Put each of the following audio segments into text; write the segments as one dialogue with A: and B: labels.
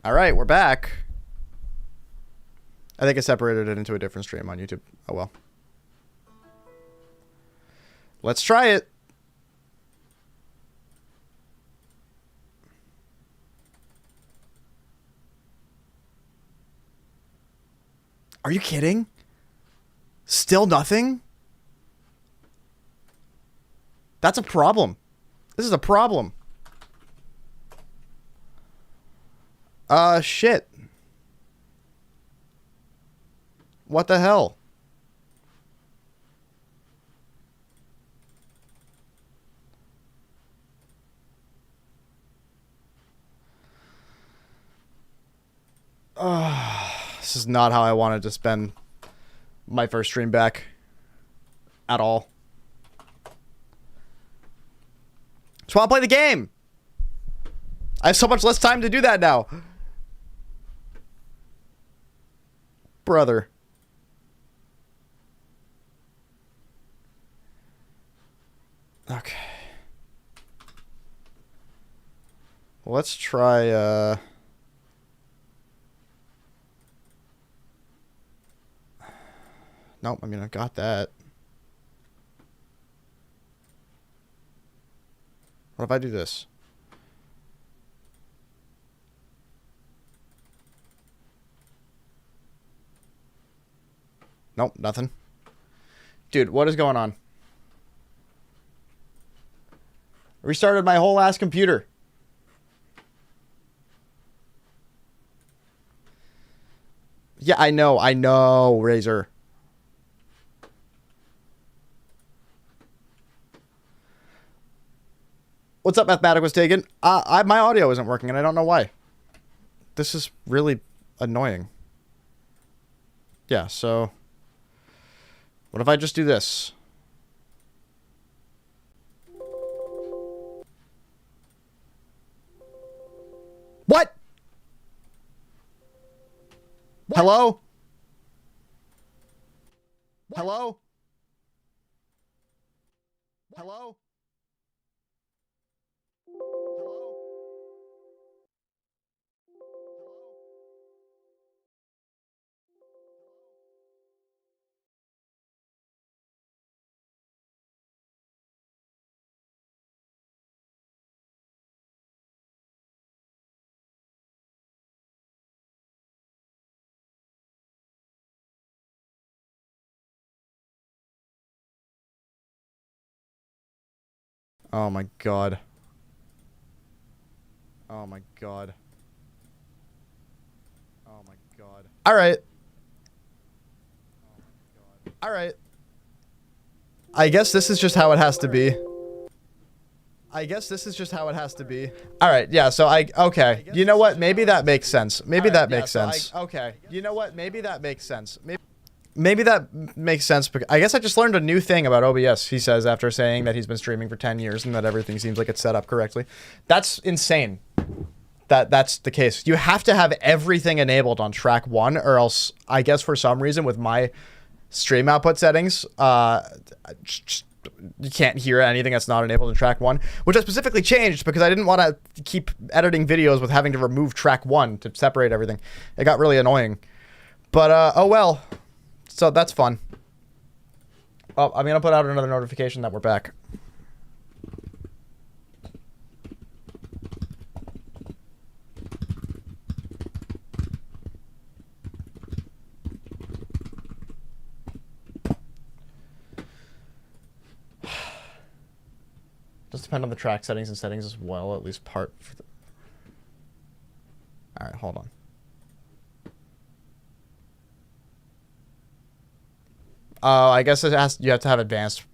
A: All right, we're back. I think I separated it into a different stream on YouTube. Oh well. Let's try it. Are you kidding? Still nothing? That's a problem. This is a problem. Shit. What the hell? This is not how I wanted to spend my first stream back at all. Just want to play the game. I have so much less time to do that now. Brother. Okay. Let's try, Nope, I mean, I've got that. What if I do this? Nope, nothing. Dude, what is going on? Restarted my whole ass computer. Yeah, I know, Razor. What's up, Mathematic was taken? My audio isn't working, and I don't know why. This is really annoying. Yeah, so... What if I just do this? What? Hello? Hello? Hello? Oh my god. Oh my god. Oh my god. Alright. Alright. I guess this is just how it has to be. I guess this is just how it has to be. Alright, yeah, so okay. You know what? Maybe that makes sense. Maybe that makes sense. Okay. You know what? Maybe that makes sense. Maybe that makes sense. Because I guess I just learned a new thing about OBS, he says, after saying that he's been streaming for 10 years and that everything seems like it's set up correctly. That's insane. That's the case. You have to have everything enabled on track 1, or else, I guess for some reason with my stream output settings, you can't hear anything that's not enabled in track 1, which I specifically changed because I didn't want to keep editing videos with having to remove track 1 to separate everything. It got really annoying. But, oh well. So that's fun. Oh, I'm going to put out another notification that we're back. Does depend on the track settings and settings as well, at least part. For the... All right, hold on. I guess you have to have advanced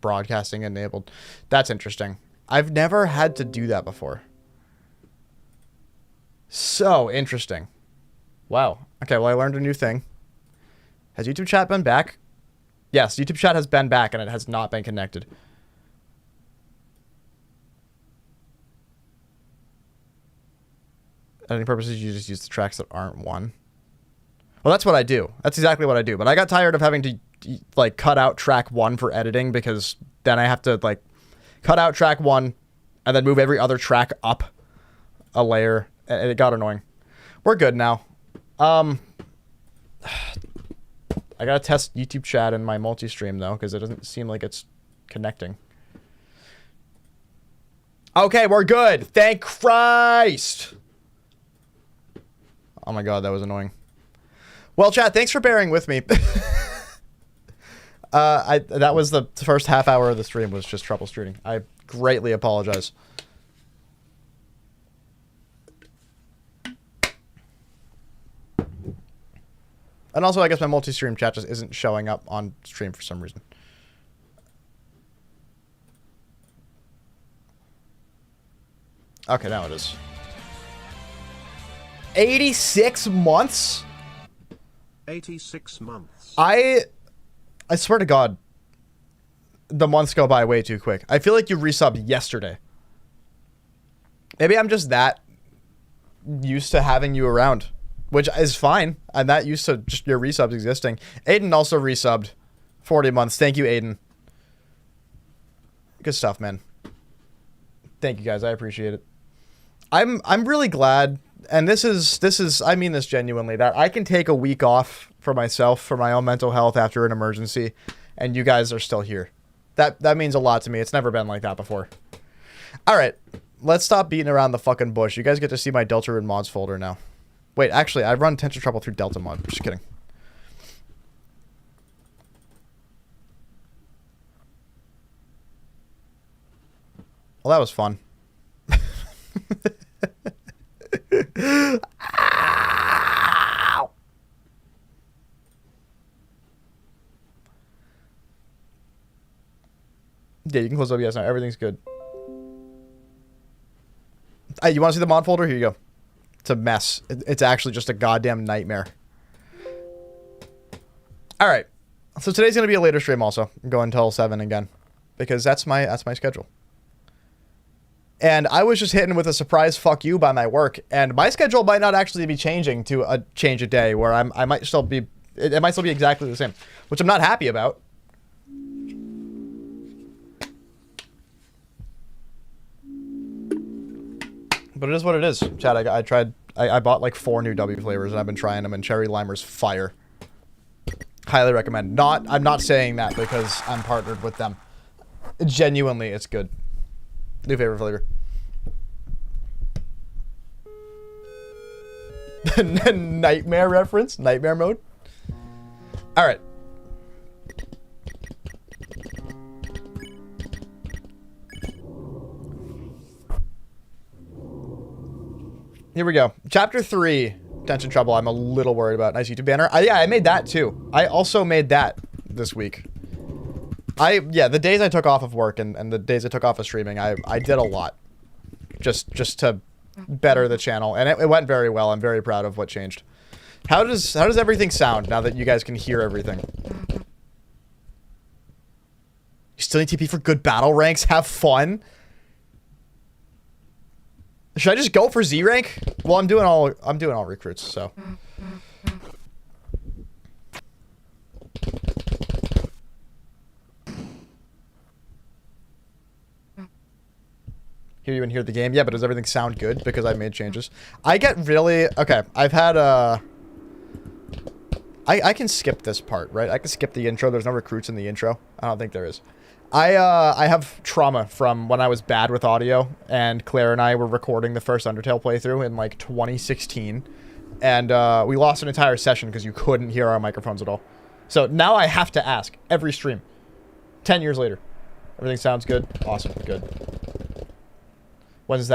A: broadcasting enabled. That's interesting. I've never had to do that before. So interesting. Wow. Okay, well, I learned a new thing. Has YouTube chat been back? Yes, YouTube chat has been back and it has not been connected. Editing purposes, you just use the tracks that aren't one. Well, that's what I do. That's exactly what I do. But I got tired of having to, like, cut out track 1 for editing because then I have to, like, cut out track 1 and then move every other track up a layer. And it got annoying. We're good now. I gotta test YouTube chat and my multi-stream though, because it doesn't seem like it's connecting. Okay, we're good. Thank Christ. Oh my god, that was annoying. Well, chat, thanks for bearing with me. That was the first half hour of the stream was just troubleshooting. I greatly apologize. And also, I guess my multi-stream chat just isn't showing up on stream for some reason. Okay, now it is. 86 months?
B: 86 months.
A: I swear to God, the months go by way too quick. I feel like you resubbed yesterday. Maybe I'm just that used to having you around, which is fine. I'm that used to just your resubs existing. Aiden also resubbed 40 months. Thank you, Aiden. Good stuff, man. Thank you guys. I appreciate it. I'm really glad, and this is I mean this genuinely, that I can take a week off for myself, for my own mental health after an emergency, and you guys are still here. That means a lot to me. It's never been like that before. All right, let's stop beating around the fucking bush. You guys get to see my Deltarune mods folder now. Wait, actually, I run Tension Trouble through Delta mod. Just kidding. Well, that was fun. Ow! Yeah, you can close OBS now. Everything's good. Hey, you want to see the mod folder? Here you go. It's a mess. It's actually just a goddamn nightmare. All right. So today's going to be a later stream also. I'm going until 7 again. Because that's my schedule. And I was just hitting with a surprise fuck you by my work. And my schedule might not actually be changing to a change a day where I might still be... It might still be exactly the same. Which I'm not happy about. But it is what it is. Chad, I bought like 4 new W flavors and I've been trying them, and Cherry Limer's fire. Highly recommend. I'm not saying that because I'm partnered with them. Genuinely, it's good. New favorite flavor. Nightmare reference? Nightmare mode? Alright. Here we go. Chapter 3, Tension Trouble, I'm a little worried about. Nice YouTube banner. Yeah, I made that too. I also made that this week. Yeah, the days I took off of work and the days I took off of streaming, I did a lot. Just to better the channel. And it went very well. I'm very proud of what changed. How does everything sound now that you guys can hear everything? You still need TP for good battle ranks? Have fun? Should I just go for Z rank? Well, I'm doing all recruits, so. Hear you and hear the game. Yeah, but does everything sound good because I've made changes? I get really okay. I've had I can skip this part, right? I can skip the intro. There's no recruits in the intro. I don't think there is. I have trauma from when I was bad with audio, and Claire and I were recording the first Undertale playthrough in like 2016, and we lost an entire session because you couldn't hear our microphones at all. So now I have to ask every stream. 10 years later, everything sounds good. Awesome, good. When is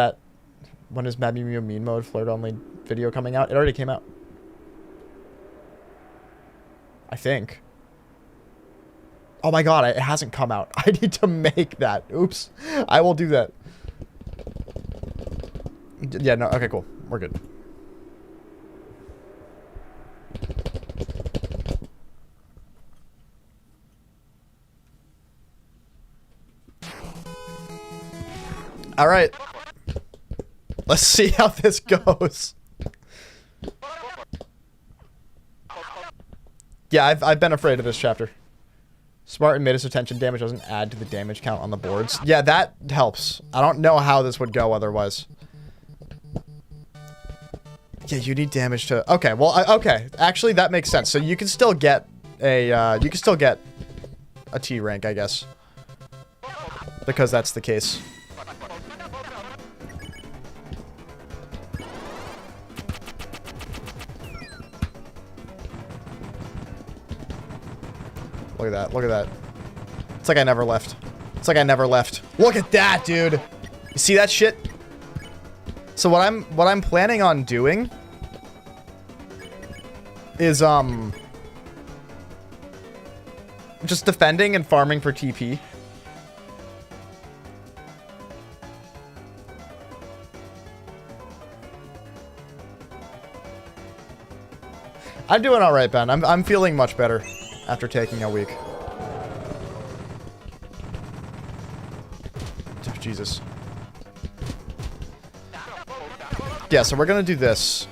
A: Mad Mew Mean Mode flirt only video coming out? It already came out, I think. Oh my god, it hasn't come out. I need to make that. Oops. I will do that. Yeah, no, okay, cool. We're good. Alright. Let's see how this goes. Yeah, I've been afraid of this chapter. Smart and Midas attention damage doesn't add to the damage count on the boards. Yeah, that helps. I don't know how this would go otherwise. Yeah, you need damage to... Okay, well, okay. Actually, that makes sense. So you can still get a, T rank, I guess. Because that's the case. Look at that. Look at that. It's like I never left. It's like I never left. Look at that, dude. You see that shit? So what I'm planning on doing is just defending and farming for TP. I'm doing all right, Ben. I'm feeling much better after taking a week. Oh, Jesus. Yeah, so we're gonna do this.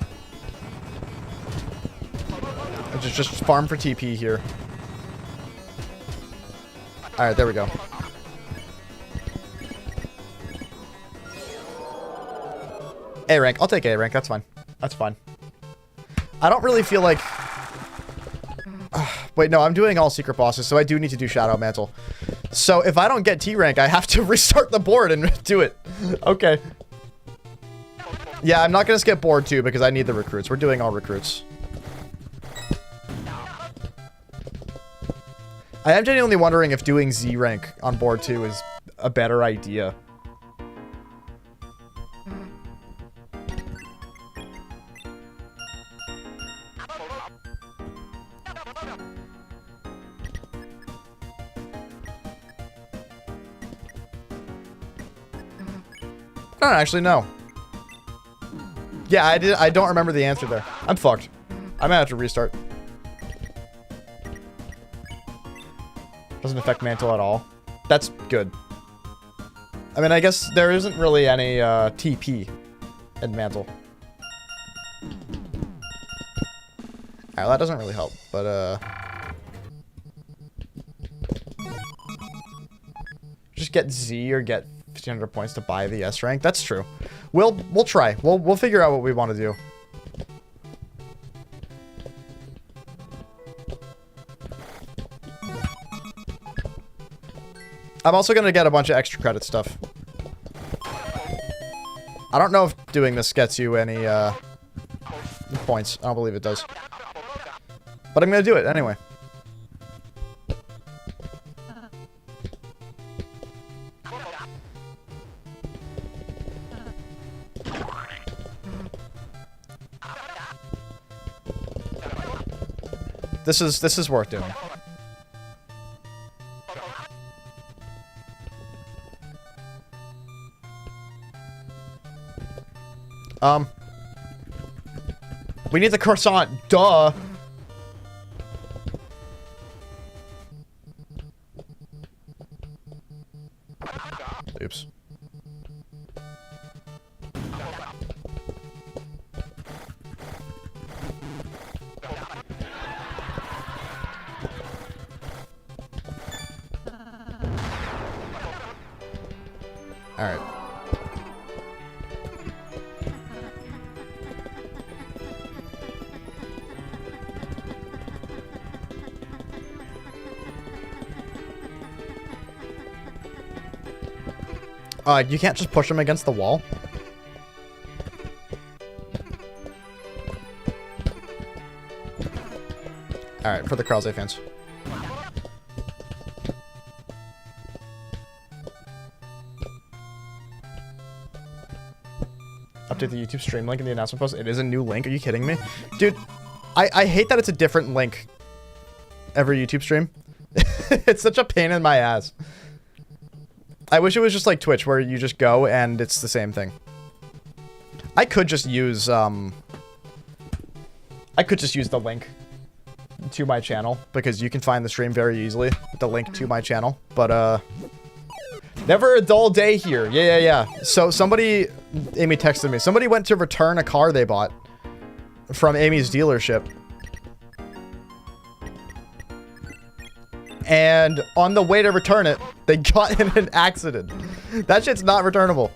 A: Just farm for TP here. Alright, there we go. A rank. I'll take A rank. That's fine. That's fine. I don't really feel like... Wait, no, I'm doing all secret bosses, so I do need to do Shadow Mantle. So if I don't get T rank, I have to restart the board and do it. Okay. Yeah, I'm not going to skip board 2 because I need the recruits. We're doing all recruits. I am genuinely wondering if doing Z rank on board 2 is a better idea. I don't actually know. Yeah, I don't remember the answer there. I'm fucked. I might have to restart. Doesn't affect Mantle at all. That's good. I mean, I guess there isn't really any TP in Mantle. Alright, that doesn't really help, but just get Z or get 1,500 points to buy the S rank. That's true. We'll try. We'll figure out what we want to do. I'm also going to get a bunch of extra credit stuff. I don't know if doing this gets you any points. I don't believe it does. But I'm going to do it anyway. This is worth doing. We need the croissant. Duh. Oops. All right. You can't just push him against the wall. Alright, for the Krause fans. Update the YouTube stream link in the announcement post. It is a new link. Are you kidding me? Dude, I hate that it's a different link every YouTube stream. It's such a pain in my ass. I wish it was just like Twitch, where you just go and it's the same thing. I could just use the link to my channel, because you can find the stream very easily with the link to my channel. But, never a dull day here. Yeah. So somebody, Amy texted me, somebody went to return a car they bought from Amy's dealership. And on the way to return it, they got in an accident. That shit's not returnable.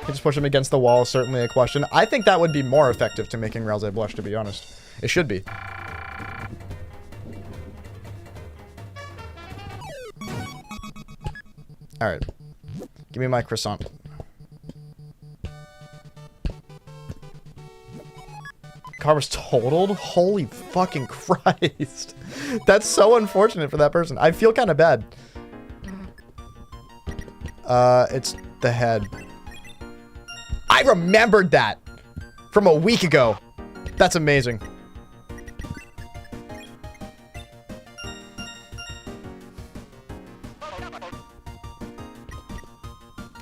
A: just push him against the wall is certainly a question. I think that would be more effective to making Rousey blush, to be honest. It should be. Alright. Give me my croissant. Car was totaled? Holy fucking Christ. That's so unfortunate for that person. I feel kind of bad. It's the head. I remembered that from a week ago. That's amazing.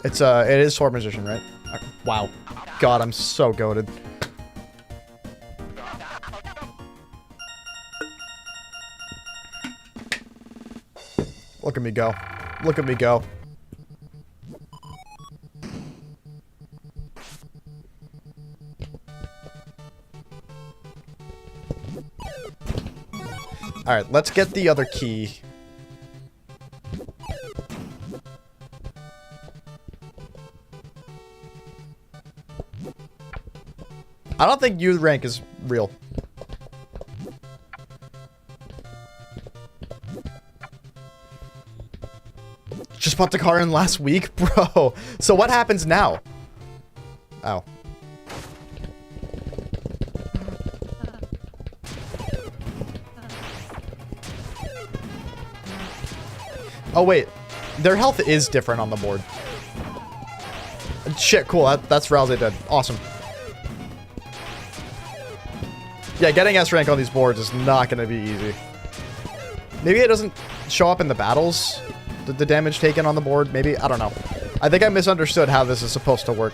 A: It is sword magician, right? Wow. God, I'm so goated. Look at me go. Look at me go. Alright, let's get the other key. I don't think youth rank is real. Just bought the car in last week? Bro. So what happens now? Oh. Oh, wait. Their health is different on the board. Shit, cool. That's Rousey dead. Awesome. Yeah, getting S rank on these boards is not going to be easy. Maybe it doesn't show up in the battles, the damage taken on the board. Maybe, I don't know. I think I misunderstood how this is supposed to work.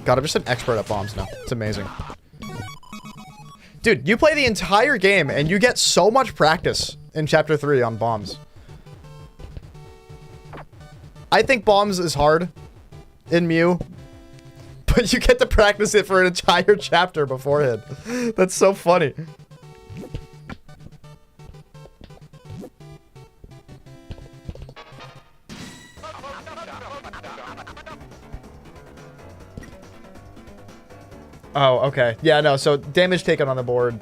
A: God, I'm just an expert at bombs now. It's amazing. Dude, you play the entire game and you get so much practice in Chapter 3 on bombs. I think bombs is hard in Mew. But you get to practice it for an entire chapter beforehand. That's so funny. Oh, okay. Yeah, no, so damage taken on the board.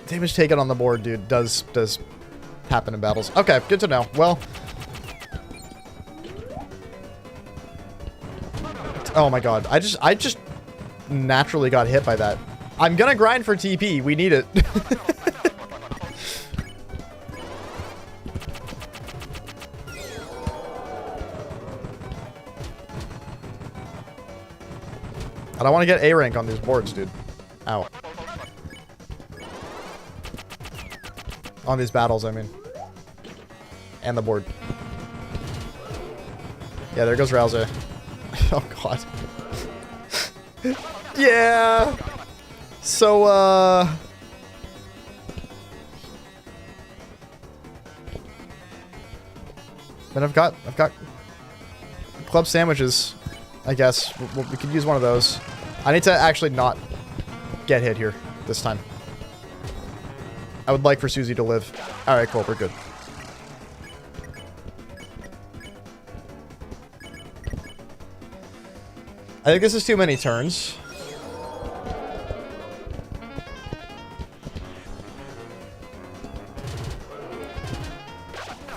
A: Damage taken on the board, dude, does happen in battles. Okay, good to know. Well. Oh my god. I just naturally got hit by that. I'm gonna grind for TP. We need it. I don't want to get A rank on these boards, dude. Ow. On these battles, I mean. And the board. Yeah, there goes Rousey. Oh, God. Yeah. So, Then I've got club sandwiches, I guess. We could use one of those. I need to actually not get hit here this time. I would like for Susie to live. Alright, cool, we're good. I think this is too many turns.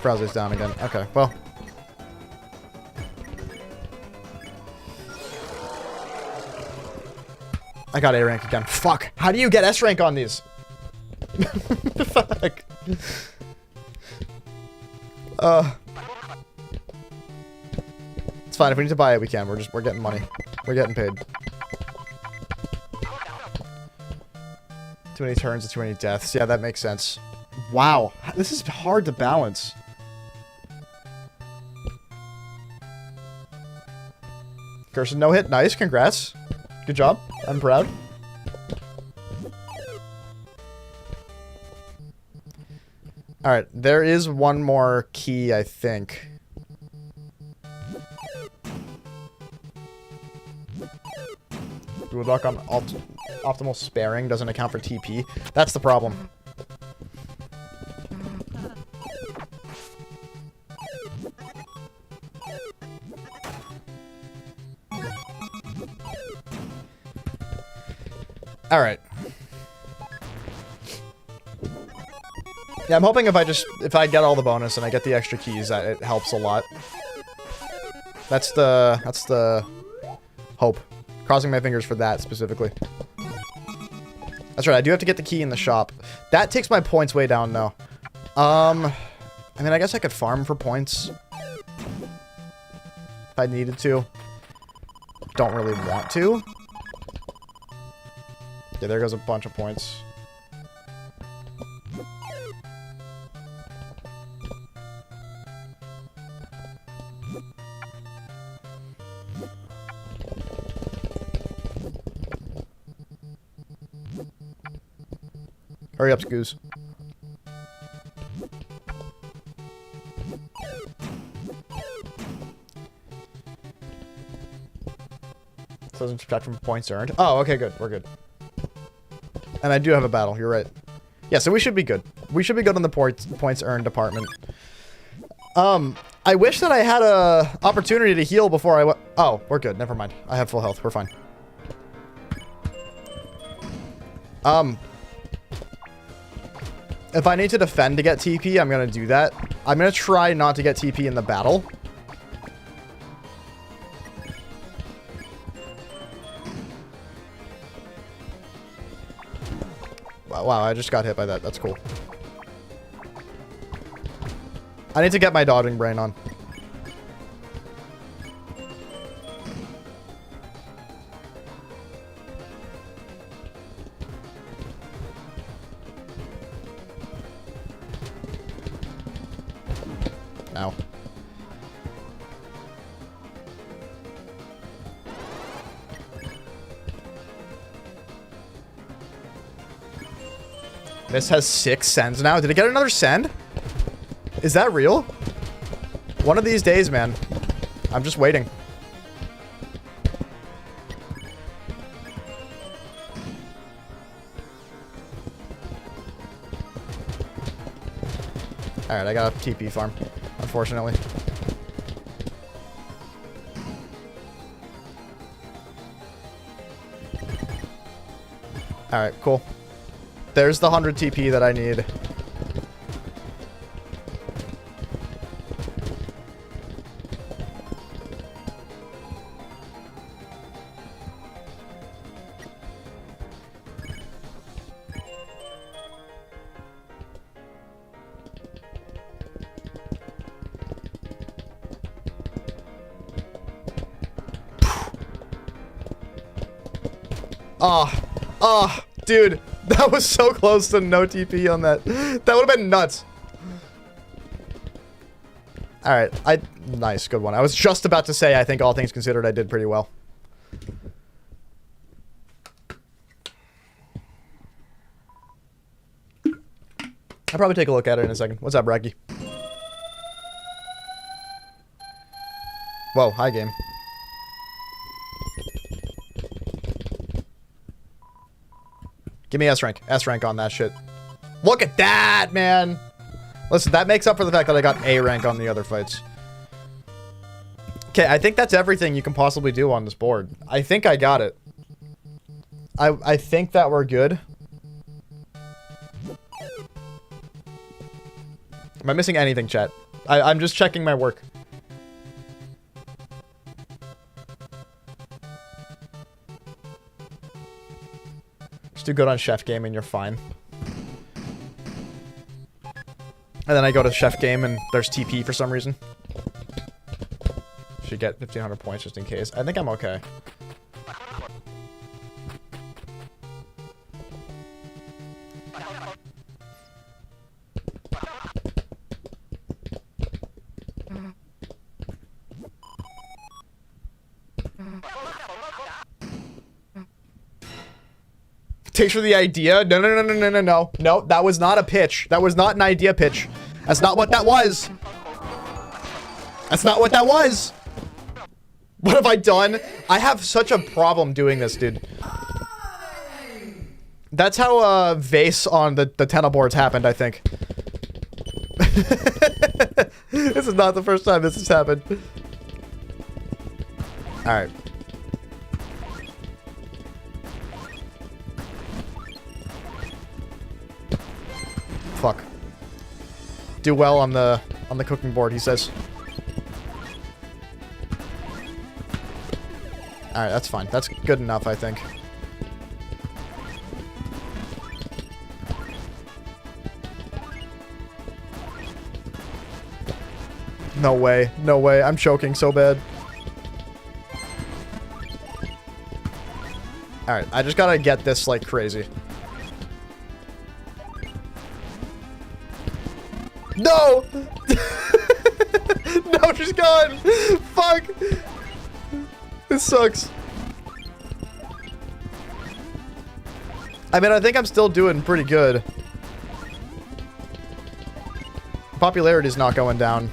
A: Browser's down again. Okay, well. I got A rank again. Fuck. How do you get S rank on these? Fuck. It's fine. If we need to buy it, we can. We're getting money. We're getting paid. Too many turns and too many deaths. Yeah, that makes sense. Wow. This is hard to balance. Gerson, no hit. Nice. Congrats. Good job. I'm proud. Alright. There is one more key, I think. Good luck on optimal sparing doesn't account for TP. That's the problem. All right. Yeah, I'm hoping if I get all the bonus and I get the extra keys, that it helps a lot. That's the hope. Crossing my fingers for that specifically. That's right, I do have to get the key in the shop. That takes my points way down though. I mean, I guess I could farm for points. If I needed to. Don't really want to. Yeah, there goes a bunch of points. Hurry up, Scoos. Doesn't subtract from points earned. Oh, okay, good. We're good. And I do have a battle. You're right. Yeah, so we should be good. We should be good on the points earned department. I wish that I had a opportunity to heal before I went. Oh, we're good. Never mind. I have full health. We're fine. If I need to defend to get TP, I'm going to do that. I'm going to try not to get TP in the battle. Wow, I just got hit by that. That's cool. I need to get my dodging brain on. Ow. This has 6 sends now. Did it get another send? Is that real? One of these days, man. I'm just waiting. Alright, I got a TP farm, unfortunately. Alright, cool. There's the 100 TP that I need. Dude, that was so close to no TP on that. That would have been nuts. Alright, nice, good one. I was just about to say, I think all things considered, I did pretty well. I'll probably take a look at it in a second. What's up, Bracky? Whoa, hi, game. Give me S rank. S rank on that shit. Look at that, man. Listen, that makes up for the fact that I got A rank on the other fights. Okay, I think that's everything you can possibly do on this board. I think I got it. I think that we're good. Am I missing anything, chat? I'm just checking my work. Just do good on chef game and you're fine. And then I go to chef game and there's TP for some reason. Should get 1,500 points just in case. I think I'm okay. Takes for the idea? No. No, that was not a pitch. That was not an idea pitch. That's not what that was. That's not what that was. What have I done? I have such a problem doing this, dude. That's how vase on the tennis boards happened, I think. This is not the first time this has happened. Alright. Fuck. Do well on the cooking board, he says. Alright, that's fine. That's good enough, I think. No way. No way. I'm choking so bad. Alright, I just gotta get this like crazy. No! No, she's gone! Fuck! This sucks. I mean, I think I'm still doing pretty good. Popularity's not going down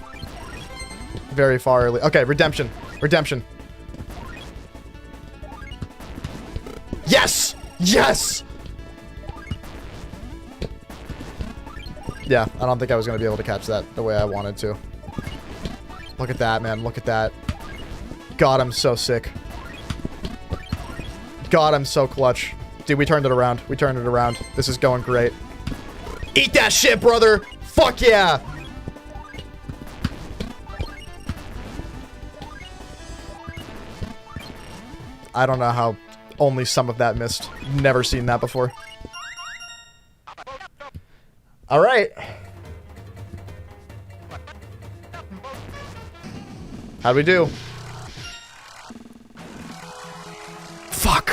A: very far early. Okay, redemption. Redemption. Yes! Yes! Yeah, I don't think I was going to be able to catch that the way I wanted to. Look at that, man. Look at that. God, I'm so sick. God, I'm so clutch. Dude, we turned it around. We turned it around. This is going great. Eat that shit, brother! Fuck yeah! I don't know how only some of that missed. Never seen that before. Alright. How'd we do? Fuck.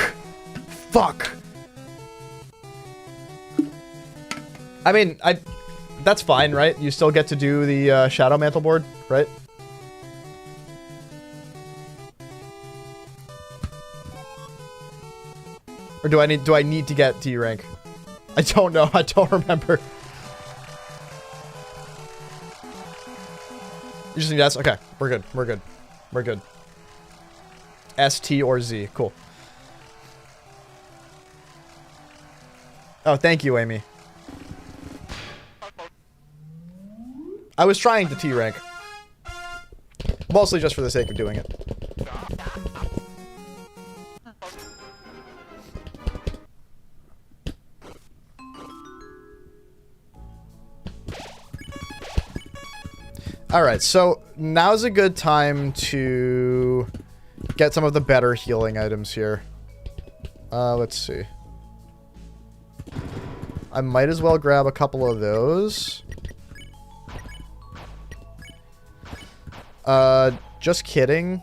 A: Fuck. I mean, that's fine, right? You still get to do the Shadow Mantle board, right? Or do I need to get T rank? I don't know. I don't remember. You just need S? Okay. We're good. We're good. We're good. S, T, or Z. Cool. Oh, thank you, Amy. I was trying to T rank. Mostly just for the sake of doing it. Alright, so now's a good time to get some of the better healing items here. Let's see. I might as well grab a couple of those. Just kidding.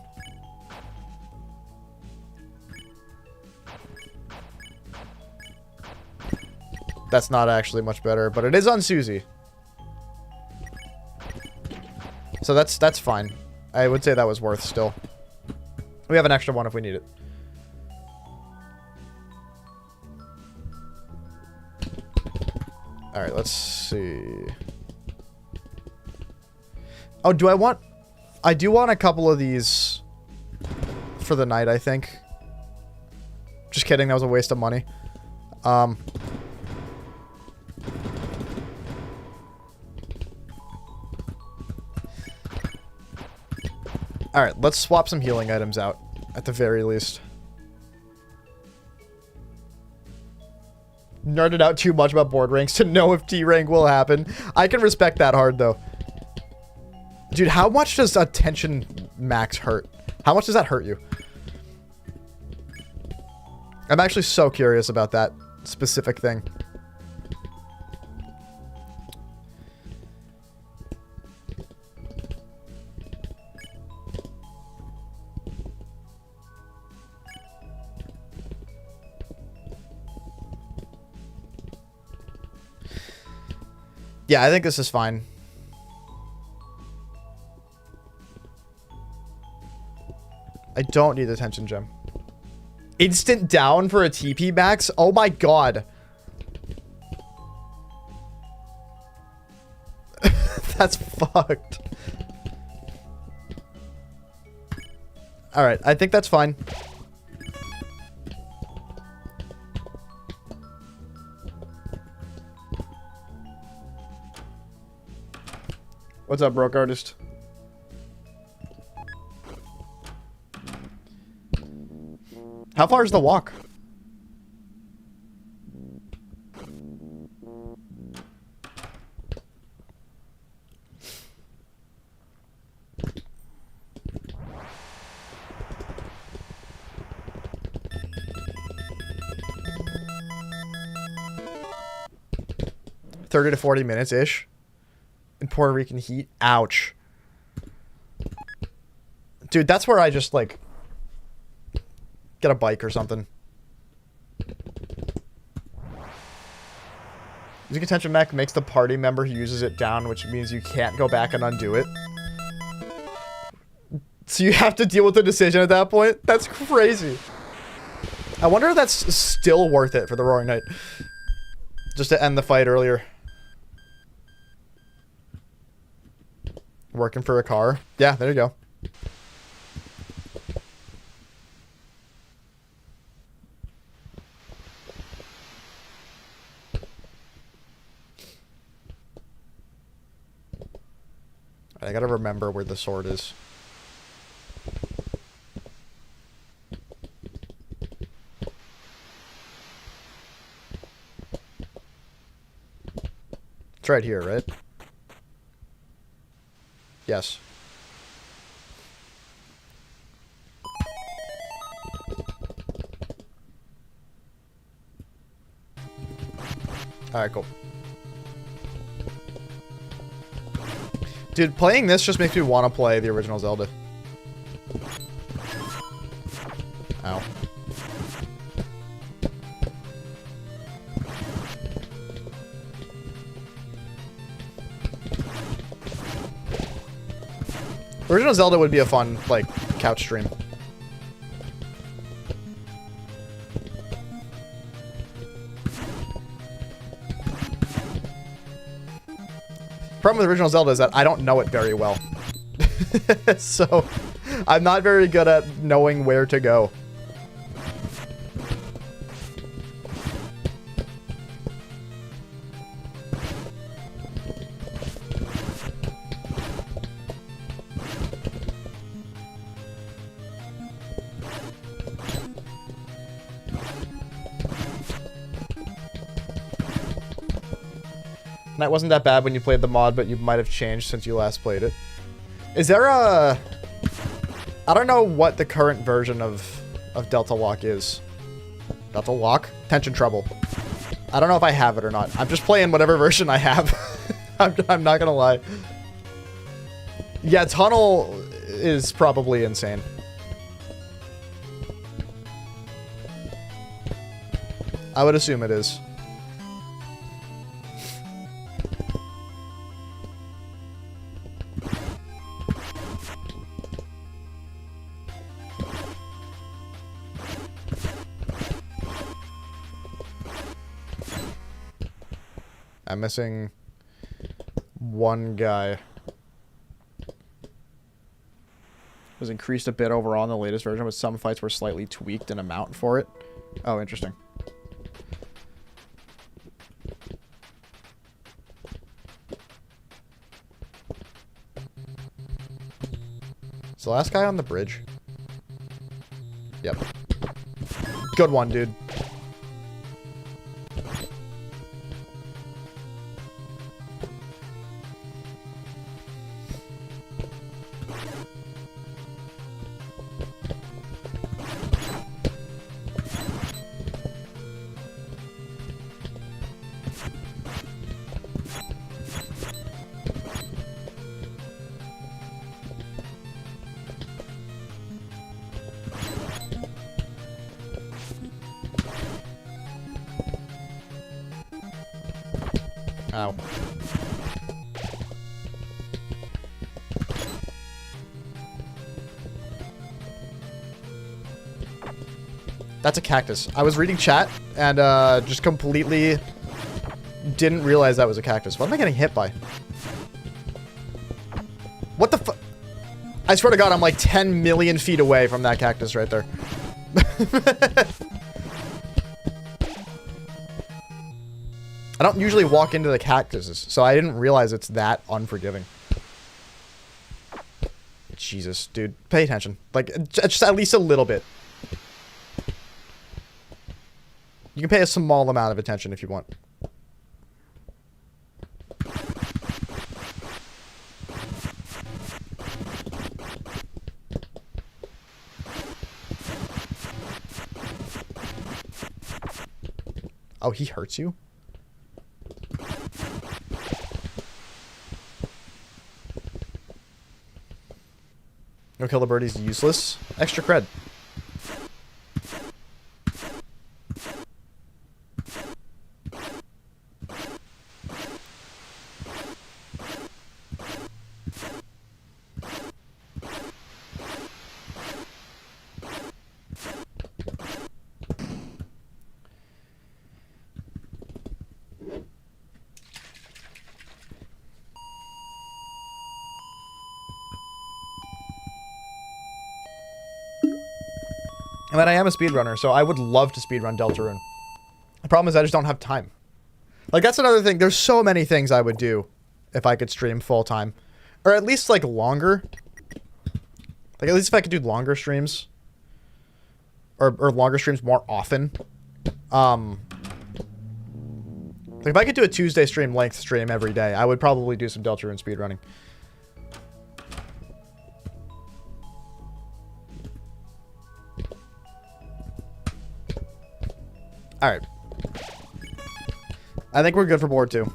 A: That's not actually much better, but it is on Susie. So that's fine. I would say that was worth still. We have an extra one if we need it. Alright, let's see. Oh, do I want... I do want a couple of these for the night, I think. Just kidding, that was a waste of money. Alright, let's swap some healing items out, at the very least. Nerded out too much about board ranks to know if T rank will happen. I can respect that hard, though. Dude, how much does attention max hurt? How much does that hurt you? I'm actually so curious about that specific thing. Yeah, I think this is fine. I don't need the attention gem. Instant down for a TP max? Oh my god. That's fucked. Alright, I think that's fine. What's up, broke artist? How far is the walk? 30 to 40 minutes-ish in Puerto Rican heat. Ouch. Dude, that's where I just, like, get a bike or something. Using attention mech makes the party member who uses it down, which means you can't go back and undo it. So you have to deal with the decision at that point? That's crazy. I wonder if that's still worth it for the Roaring Knight. Just to end the fight earlier. Working for a car. Yeah, there you go. I gotta remember where the sword is. It's right here, right? Yes. Alright, cool. Dude, playing this just makes me want to play the original Zelda. Ow. Original Zelda would be a fun, like, couch stream. Problem with original Zelda is that I don't know it very well. So, I'm not very good at knowing where to go. That wasn't that bad when you played the mod, but you might have changed since you last played it. Is there a... I don't know what the current version of Delta Lock is. Delta Lock? Tension Trouble. I don't know if I have it or not. I'm just playing whatever version I have. I'm not gonna lie. Yeah, Tunnel is probably insane. I would assume it is. I'm missing one guy. It was increased a bit overall in the latest version, but some fights were slightly tweaked in amount for it. Oh, interesting. Is the last guy on the bridge? Yep. Good one, dude. Ow. That's a cactus. I was reading chat and just completely didn't realize that was a cactus. What am I getting hit by? What the fu- I swear to God, I'm like 10 million feet away from that cactus right there. I don't usually walk into the cactuses, so I didn't realize it's that unforgiving. Jesus, dude. Pay attention. Like, just at least a little bit. You can pay a small amount of attention if you want. Oh, he hurts you? No kill the birdie's useless. Extra cred. And then I am a speedrunner, so I would love to speedrun Deltarune. The problem is I just don't have time. Like, that's another thing. There's so many things I would do if I could stream full time. Or at least, like, longer. Like, at least if I could do longer streams. Or longer streams more often. Like, if I could do a Tuesday stream, length stream every day, I would probably do some Deltarune speedrunning. Alright. I think we're good for board 2.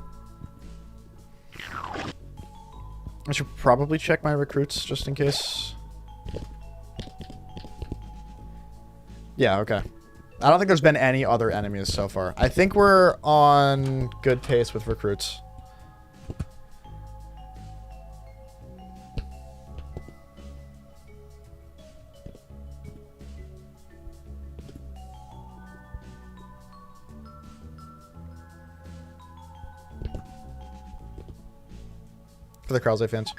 A: I should probably check my recruits just in case. Yeah, okay. I don't think there's been any other enemies so far. I think we're on good pace with recruits. For the Krause fans.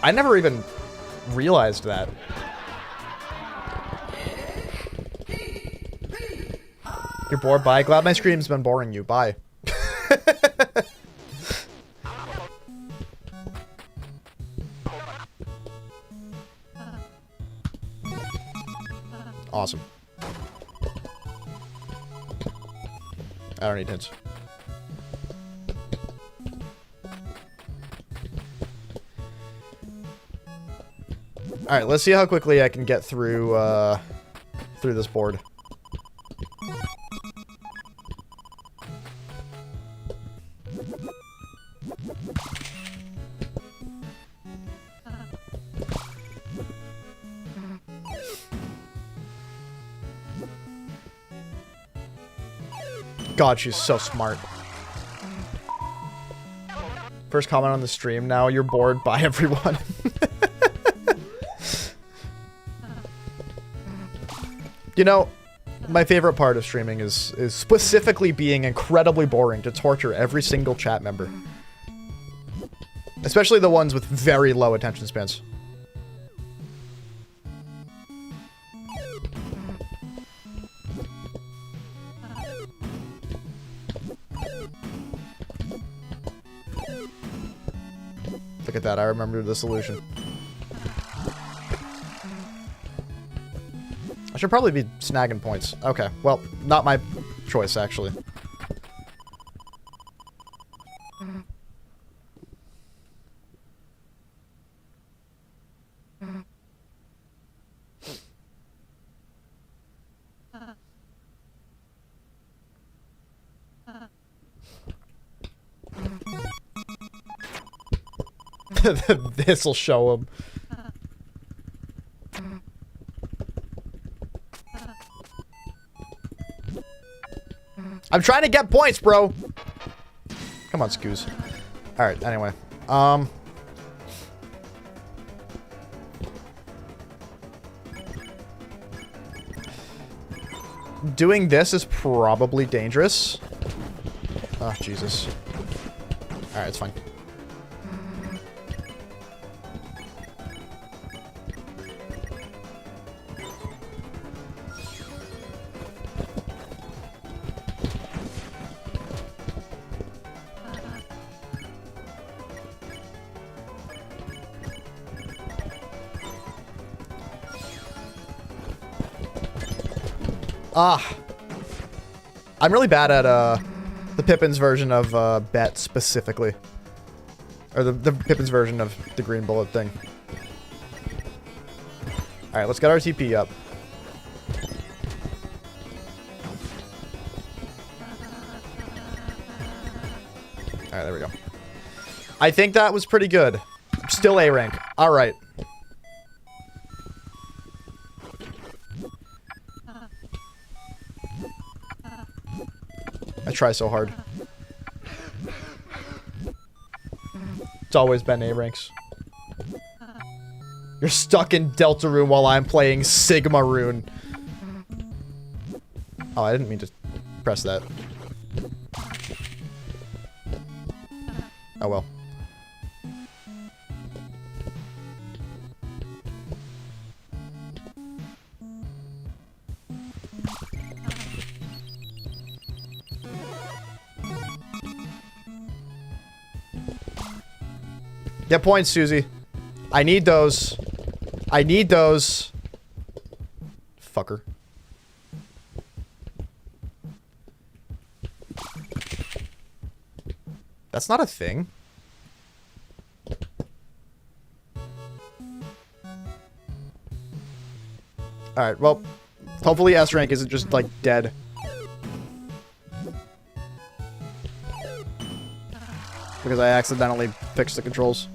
A: I never even realized that. You're bored? Bye. Glad my scream's been boring you. Bye. Awesome. I don't need hints. Alright, let's see how quickly I can get through, through this board. God, she's so smart. First comment on the stream now, you're bored by everyone. You know, my favorite part of streaming is specifically being incredibly boring to torture every single chat member. Especially the ones with very low attention spans. Look at that, I remember the solution. I should probably be snagging points. Okay, well, not my choice, actually. This'll show him. I'm trying to get points, bro. Come on, Scoos. Alright, anyway. Doing this is probably dangerous. Oh, Jesus. Alright, it's fine. I'm really bad at the Pippin's version of bet specifically. Or the Pippin's version of the green bullet thing. Alright, let's get our TP up. Alright, there we go. I think that was pretty good. Still A rank. Alright. I try so hard. It's always been A ranks. You're stuck in Delta Rune while I'm playing Sigma Rune. Oh, I didn't mean to press that. Oh well. Get points, Susie. I need those. I need those. Fucker. That's not a thing. Alright, well, hopefully S rank isn't just, like, dead. Because I accidentally fixed the controls.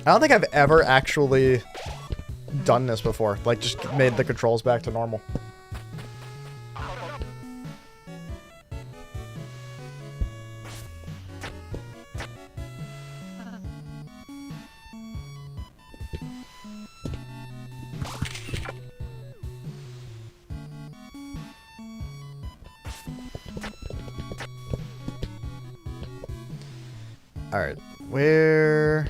A: I don't think I've ever actually done this before. Like, just made the controls back to normal. Alright, where...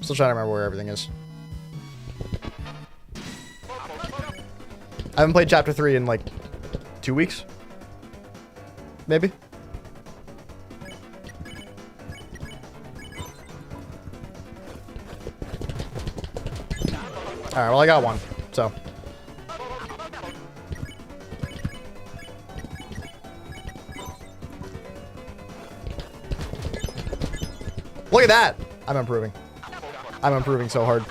A: Still trying to remember where everything is. I haven't played Chapter 3 in, like, 2 weeks? Maybe? Alright, well, I got one, so... Look at that! I'm improving. I'm improving so hard.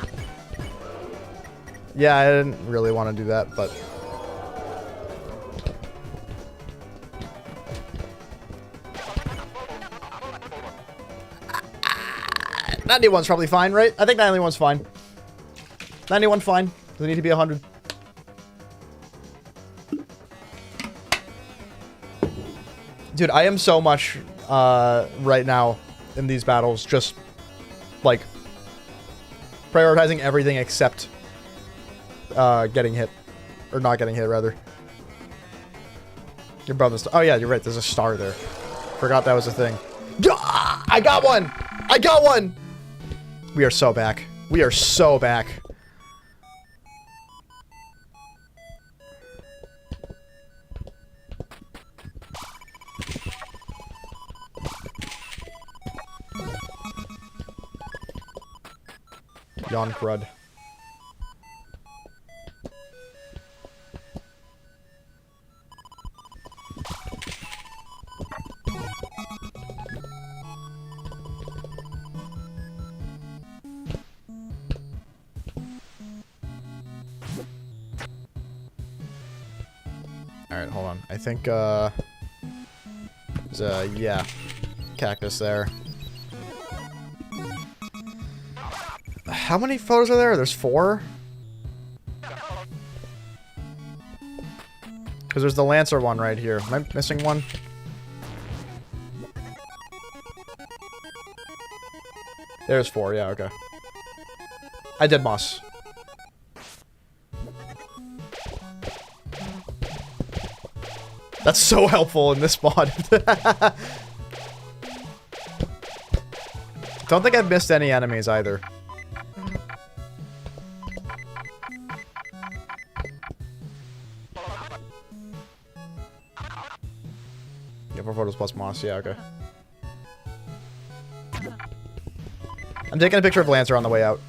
A: Yeah, I didn't really want to do that, but... 91's probably fine, right? I think 91's fine. 91 fine. Doesn't need to be 100. Dude, I am so much, right now in these battles, just, like, prioritizing everything except, getting hit. Or not getting hit, rather. Your brother's... Oh, yeah, you're right. There's a star there. Forgot that was a thing. I got one! I got one! We are so back. We are so back. Yawn crud. Alright, hold on. I think, there's a, yeah, cactus there. How many photos are there? There's 4? Because there's the Lancer one right here. Am I missing one? There's 4, yeah, okay. I did moss. That's so helpful in this mod. Don't think I've missed any enemies either. levels plus moss. Yeah, okay. I'm taking a picture of Lancer on the way out.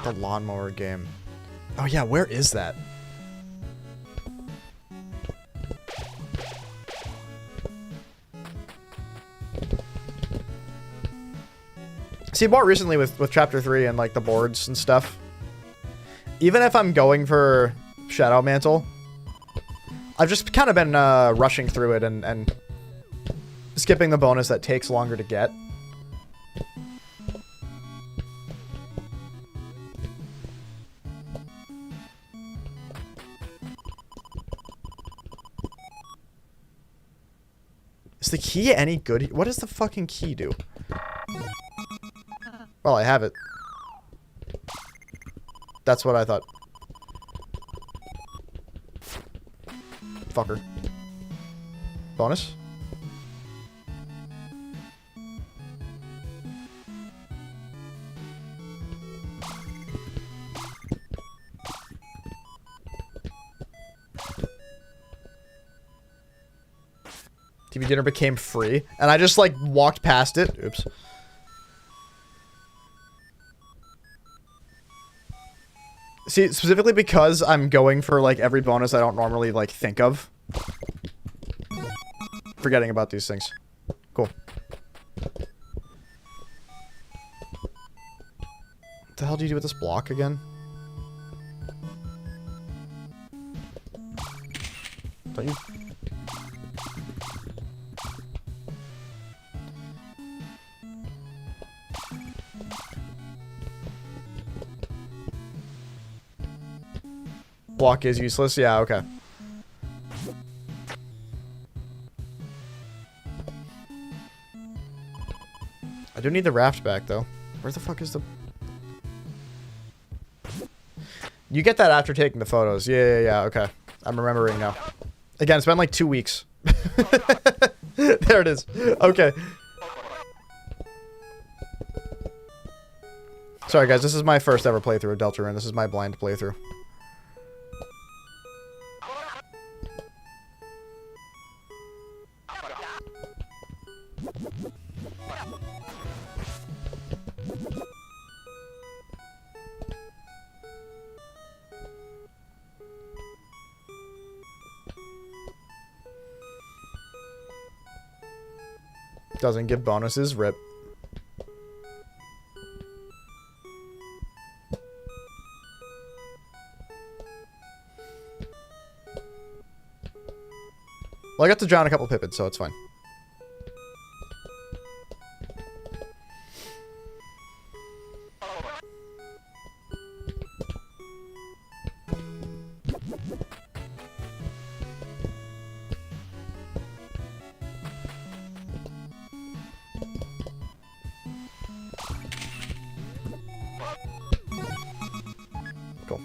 A: The lawnmower game. Oh yeah, where is that? See, more recently with Chapter 3 and, like, the boards and stuff, even if I'm going for Shadow Mantle, I've just kind of been rushing through it and skipping the bonus that takes longer to get. Is the key any good? What does the fucking key do? Well, I have it. That's what I thought. Fucker. Bonus? TV dinner became free, and I just, like, walked past it. Oops. See, specifically because I'm going for, like, every bonus I don't normally, like, think of. Forgetting about these things. Cool. What the hell do you do with this block again? Don't you... Block is useless? Yeah, okay. I do need the raft back, though. Where the fuck is the... You get that after taking the photos. Yeah, okay. I'm remembering now. Again, it's been like 2 weeks. There it is. Okay. Sorry, guys. This is my first ever playthrough of Deltarune. This is my blind playthrough. Doesn't give bonuses. Rip. Well, I got to drown a couple Pippins, so it's fine. Cool.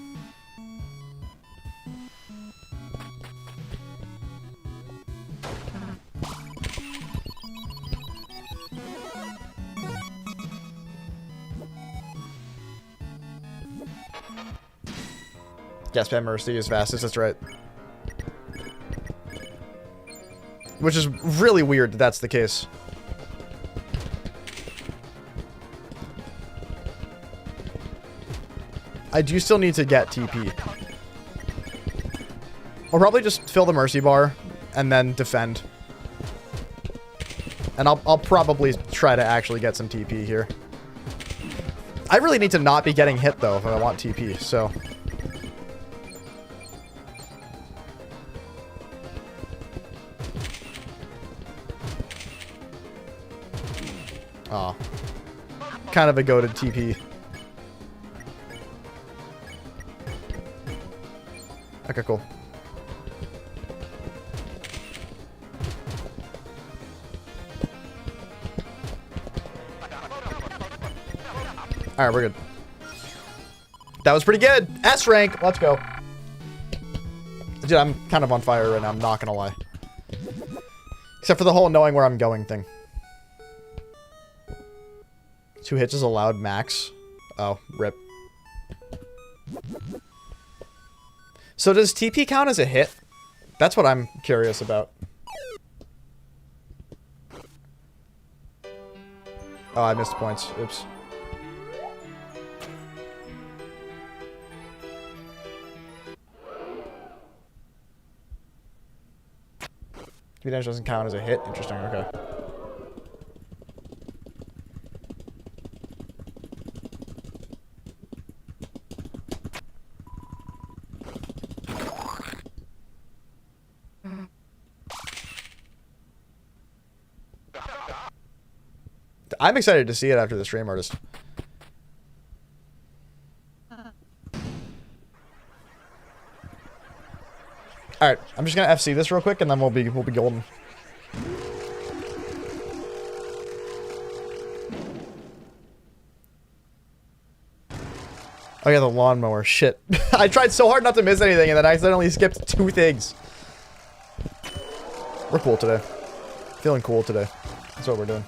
A: Gas Pad Mercy is fastest, that's right. Which is really weird that that's the case. I do still need to get TP. I'll probably just fill the Mercy Bar and then defend. And I'll probably try to actually get some TP here. I really need to not be getting hit, though, if I want TP, so... Aw. Kind of a goated TP. Okay, cool. Alright, we're good. That was pretty good. S rank. Let's go. Dude, I'm kind of on fire right now. I'm not gonna lie. Except for the whole knowing where I'm going thing. 2 hits is allowed max. Oh, rip. So does TP count as a hit? That's what I'm curious about. Oh, I missed points. Oops. TP damage doesn't count as a hit? Interesting, okay. I'm excited to see it after the stream artist. All right, I'm just gonna FC this real quick, and then we'll be golden. Oh yeah, the lawnmower. Shit, I tried so hard not to miss anything, and then I accidentally skipped 2 things. We're cool today. Feeling cool today. That's what we're doing.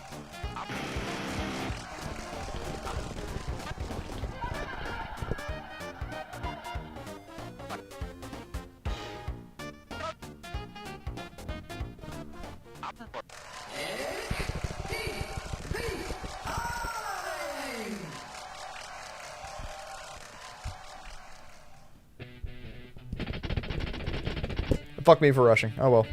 A: Fuck me for rushing. Oh well.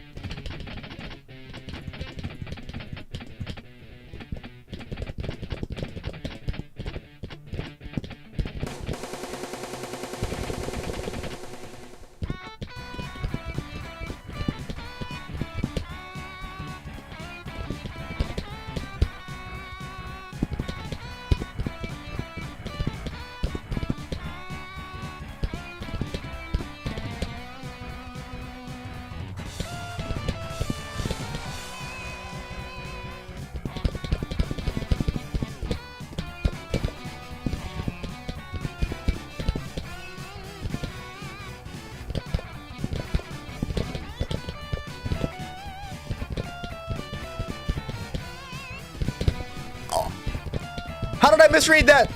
A: How did I misread that?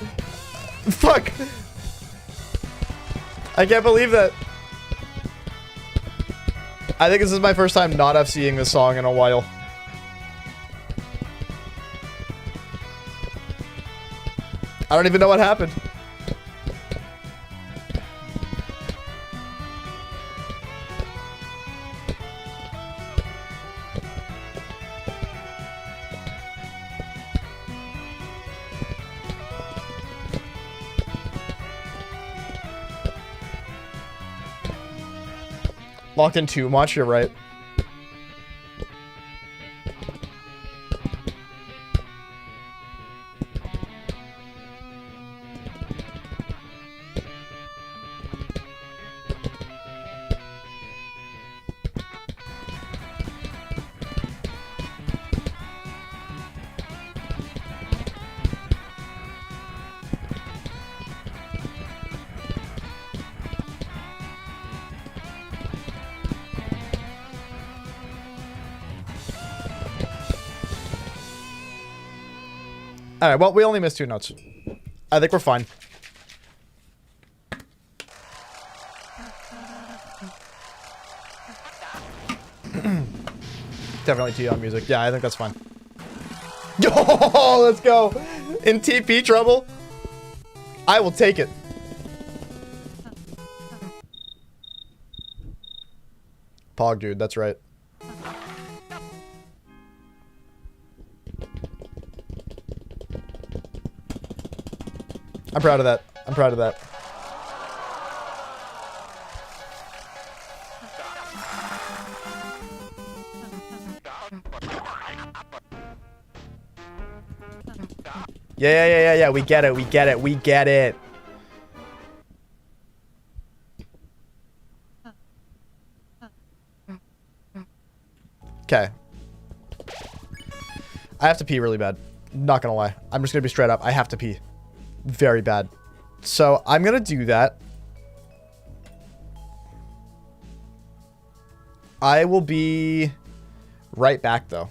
A: Fuck. I can't believe that. I think this is my first time not FCing this song in a while. I don't even know what happened. Locked in too much, you're right. Alright, well, we only missed 2 notes. I think we're fine. Definitely T on music. Yeah, I think that's fine. Yo, let's go! In TP trouble? I will take it. Pog, dude, that's right. I'm proud of that. I'm proud of that. Yeah. We get it. We get it. We get it. Okay. I have to pee really bad. Not gonna lie. I'm just gonna be straight up. I have to pee. Very bad. So I'm gonna do that. I will be right back though.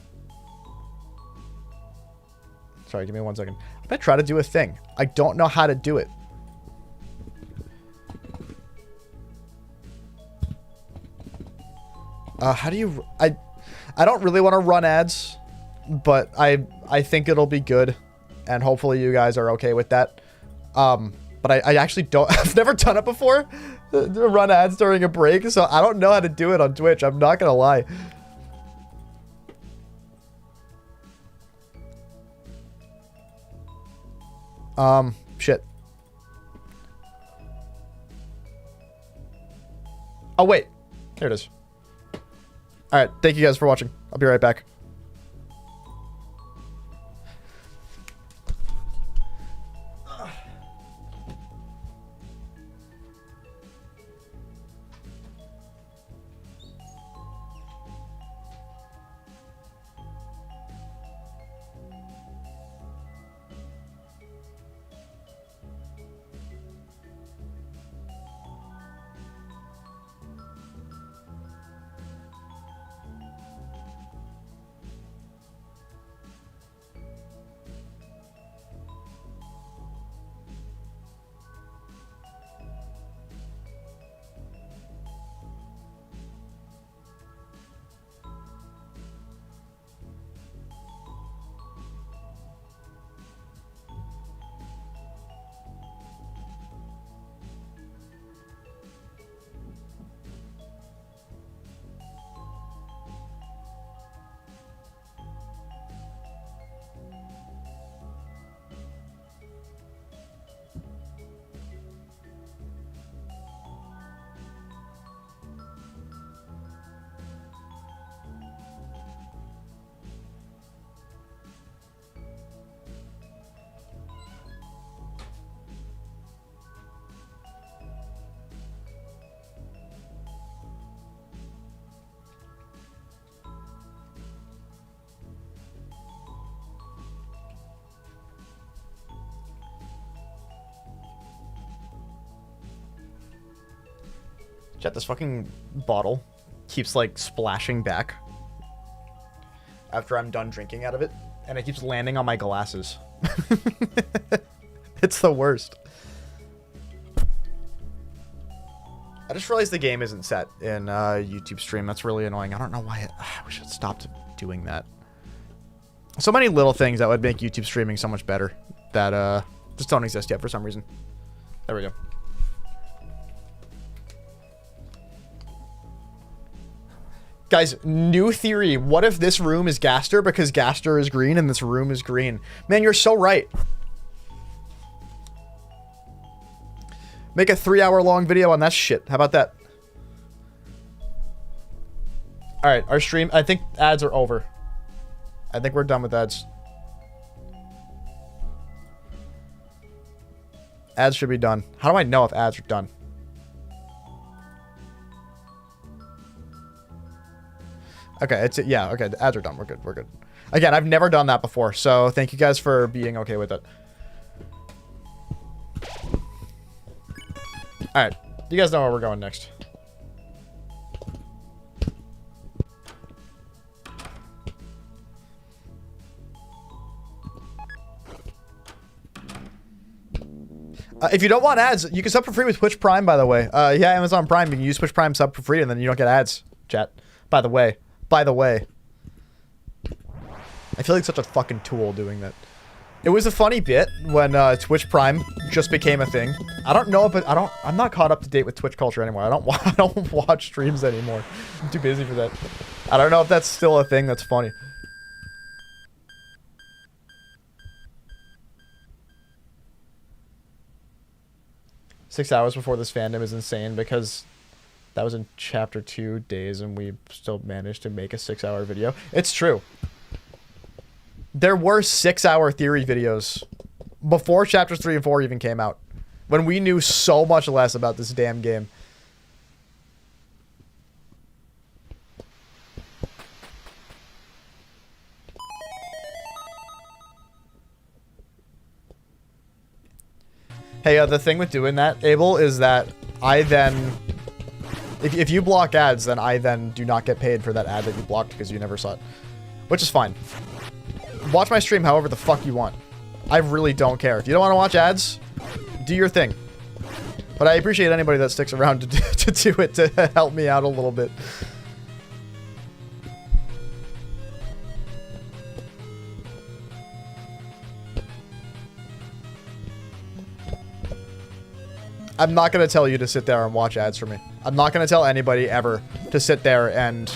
A: Sorry, give me 1 second. I try to do a thing. I don't know how to do it. How do you... I don't really want to run ads, but I think it'll be good, and hopefully you guys are okay with that. But I actually don't... I've never done it before, to run ads during a break, so I don't know how to do it on Twitch. I'm not gonna lie. Shit. Oh, wait. Here it is. Alright, thank you guys for watching. I'll be right back. Chat, this fucking bottle keeps, like, splashing back after I'm done drinking out of it, and it keeps landing on my glasses. It's the worst. I just realized the game isn't set in YouTube stream. That's really annoying. I don't know why I wish I'd stopped doing that. So many little things that would make YouTube streaming so much better that just don't exist yet for some reason. There we go. Guys, new theory. What if this room is Gaster because Gaster is green and this room is green? Man, you're so right. Make a 3-hour-long video on that shit. How about that? Alright, our stream... I think ads are over. I think we're done with ads. Ads should be done. How do I know if ads are done? Okay, yeah, okay, the ads are done. We're good, we're good. Again, I've never done that before, so thank you guys for being okay with it. Alright, you guys know where we're going next. If you don't want ads, you can sub for free with Twitch Prime, by the way. Yeah, Amazon Prime, you can use Twitch Prime sub for free and then you don't get ads, chat. By the way. By the way. I feel like such a fucking tool doing that. It was a funny bit when Twitch Prime just became a thing. I don't know if I'm not caught up to date with Twitch culture anymore. I don't watch streams anymore. I'm too busy for that. I don't know if that's still a thing that's funny. Six hours before this fandom is insane because that was in chapter 2 days and we still managed to make a 6-hour video. It's true. There were 6-hour theory videos before chapters 3 and 4 even came out, when we knew so much less about this damn game. Hey, the thing with doing that, Abel, is that I then... If you block ads, then I then do not get paid for that ad that you blocked because you never saw it. Which is fine. Watch my stream however the fuck you want. I really don't care. If you don't want to watch ads, do your thing. But I appreciate anybody that sticks around to do it to help me out a little bit. I'm not going to tell you to sit there and watch ads for me. I'm not going to tell anybody ever to sit there and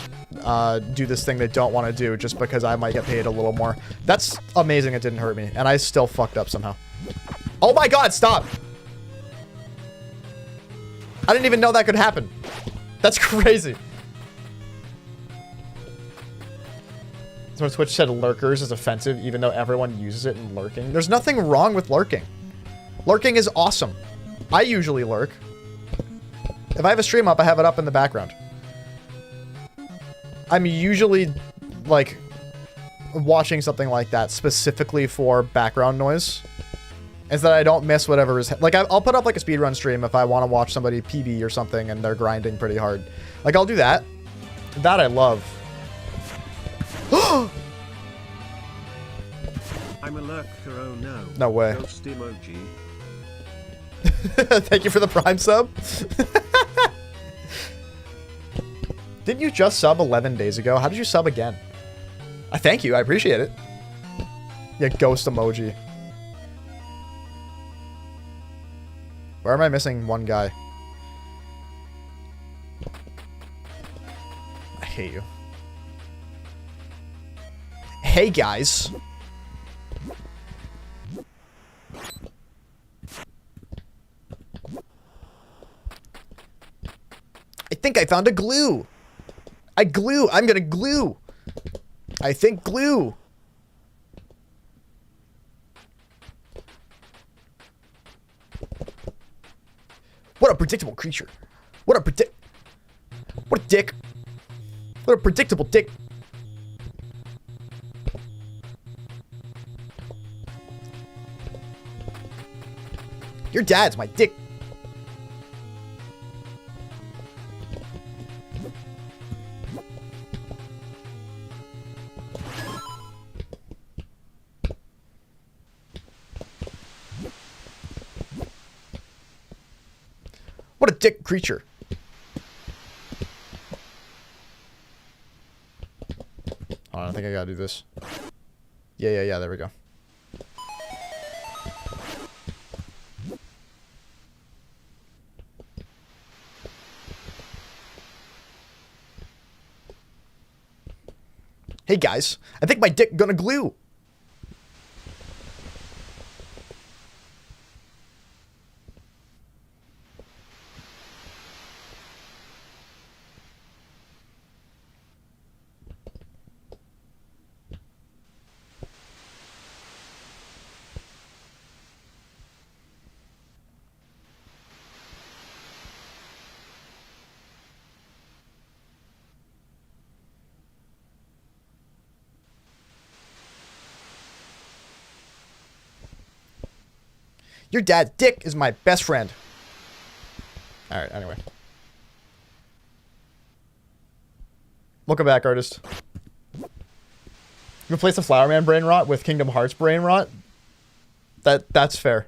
A: do this thing they don't want to do just because I might get paid a little more. That's amazing it didn't hurt me, and I still fucked up somehow. Oh my god, stop! I didn't even know that could happen. That's crazy. So Twitch said lurkers is offensive even though everyone uses it in lurking. There's nothing wrong with lurking. Lurking is awesome. I usually lurk. If I have a stream up, I have it up in the background. I'm usually, like, watching something like that specifically for background noise. Is that I don't miss whatever is... Like, I'll put up, like, a speedrun stream if I want to watch somebody PB or something and they're grinding pretty hard. Like, I'll do that. That I love.
B: I'm a lurker, oh no.
A: No way.
B: Ghost emoji.
A: Thank you for the Prime sub. Didn't you just sub 11 days ago? How did you sub again? Thank you. I appreciate it. Yeah, ghost emoji. Where am I missing one guy? I hate you. Hey, guys. I think I found a glue. I'm gonna glue. I think glue. What a predictable creature. What a dick. What a predictable dick. Your dad's my dick. What a dick creature. Hold on, I think I gotta do this. Yeah, there we go. Hey guys, I think my dick gonna glue. Your dad's dick is my best friend. Alright, anyway. Welcome back, artist. You replace the Flower Man brain rot with Kingdom Hearts brain rot? That's fair.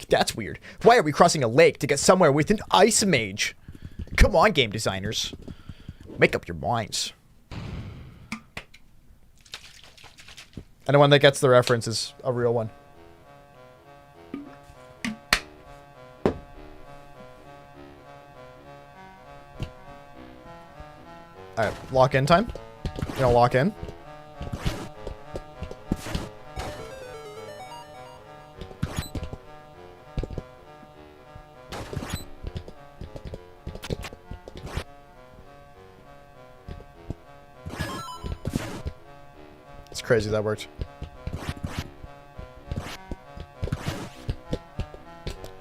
A: That's weird. Why are we crossing a lake to get somewhere with an ice mage? Come on, game designers. Make up your minds. Anyone that gets the reference is a real one. Alright, lock in time. You gonna lock in? Crazy that worked.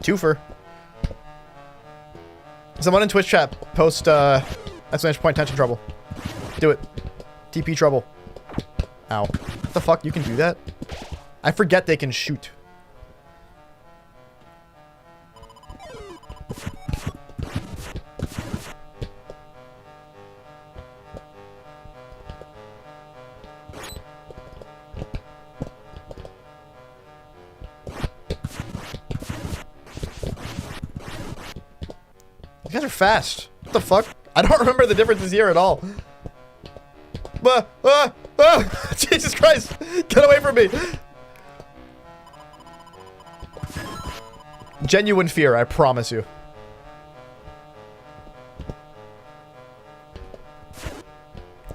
A: Twofer. Someone in Twitch chat post exclamation point tension trouble. Do it. TP trouble. Ow. What the fuck? You can do that? I forget they can shoot. You guys are fast. What the fuck? I don't remember the differences here at all. Jesus Christ! Get away from me! Genuine fear, I promise you.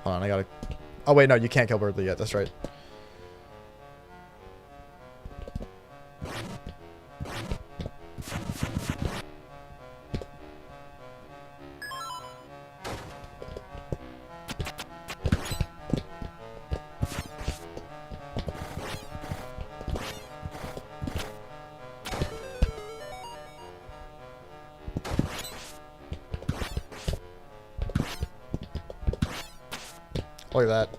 A: Hold on, I gotta... Oh wait, no, you can't kill Birdly yet, that's right. Look at that.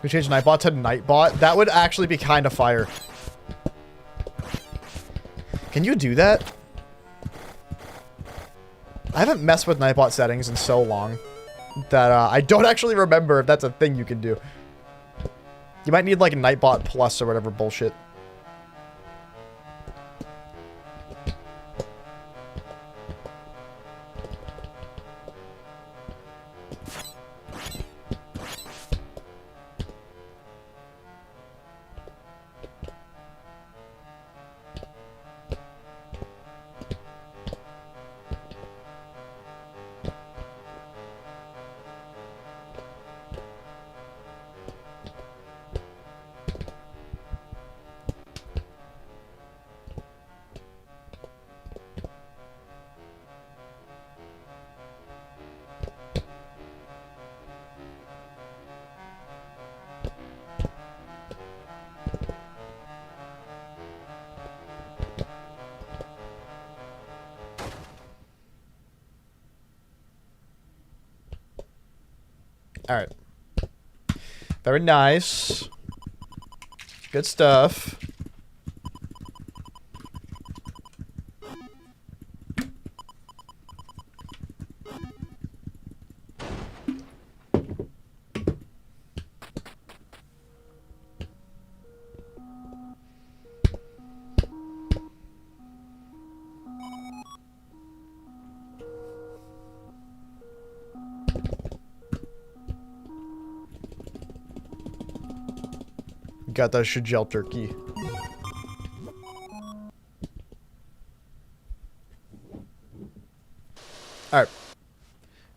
A: We change Nightbot to Nightbot. That would actually be kind of fire. Can you do that? I haven't messed with Nightbot settings in so long that I don't actually remember if that's a thing you can do. You might need like a Nightbot Plus or whatever bullshit. Alright. Very nice. Good stuff. Got that Shigel turkey. Alright.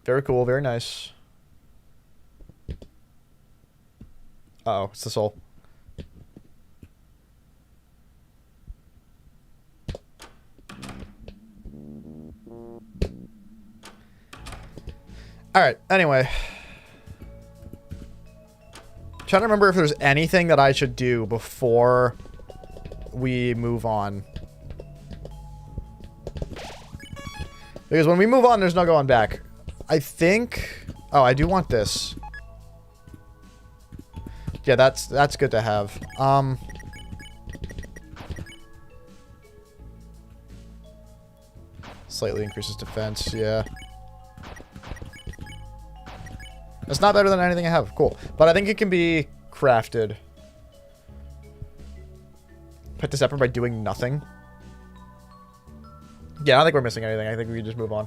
A: Very cool, very nice. Uh-oh, it's the soul. Alright, anyway. Trying to remember if there's anything that I should do before we move on. Because when we move on, there's no going back. I think... Oh, I do want this. Yeah, that's good to have. Slightly increases defense, yeah. It's not better than anything I have. Cool. But I think it can be crafted. Put this up by doing nothing. Yeah, I don't think we're missing anything. I think we can just move on.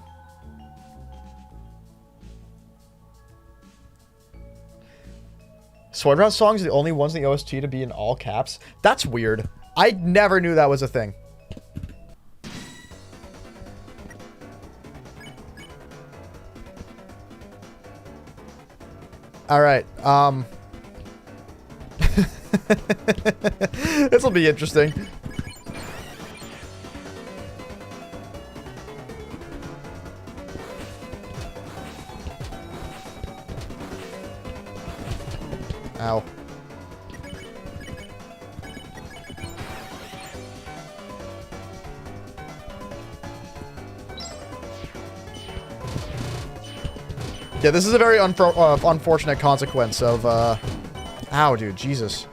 A: Sword Route songs are the only ones in the OST to be in all caps. That's weird. I never knew that was a thing. All right. This will be interesting. Ow. Yeah, this is a very unfortunate consequence of, ow, dude, Jesus.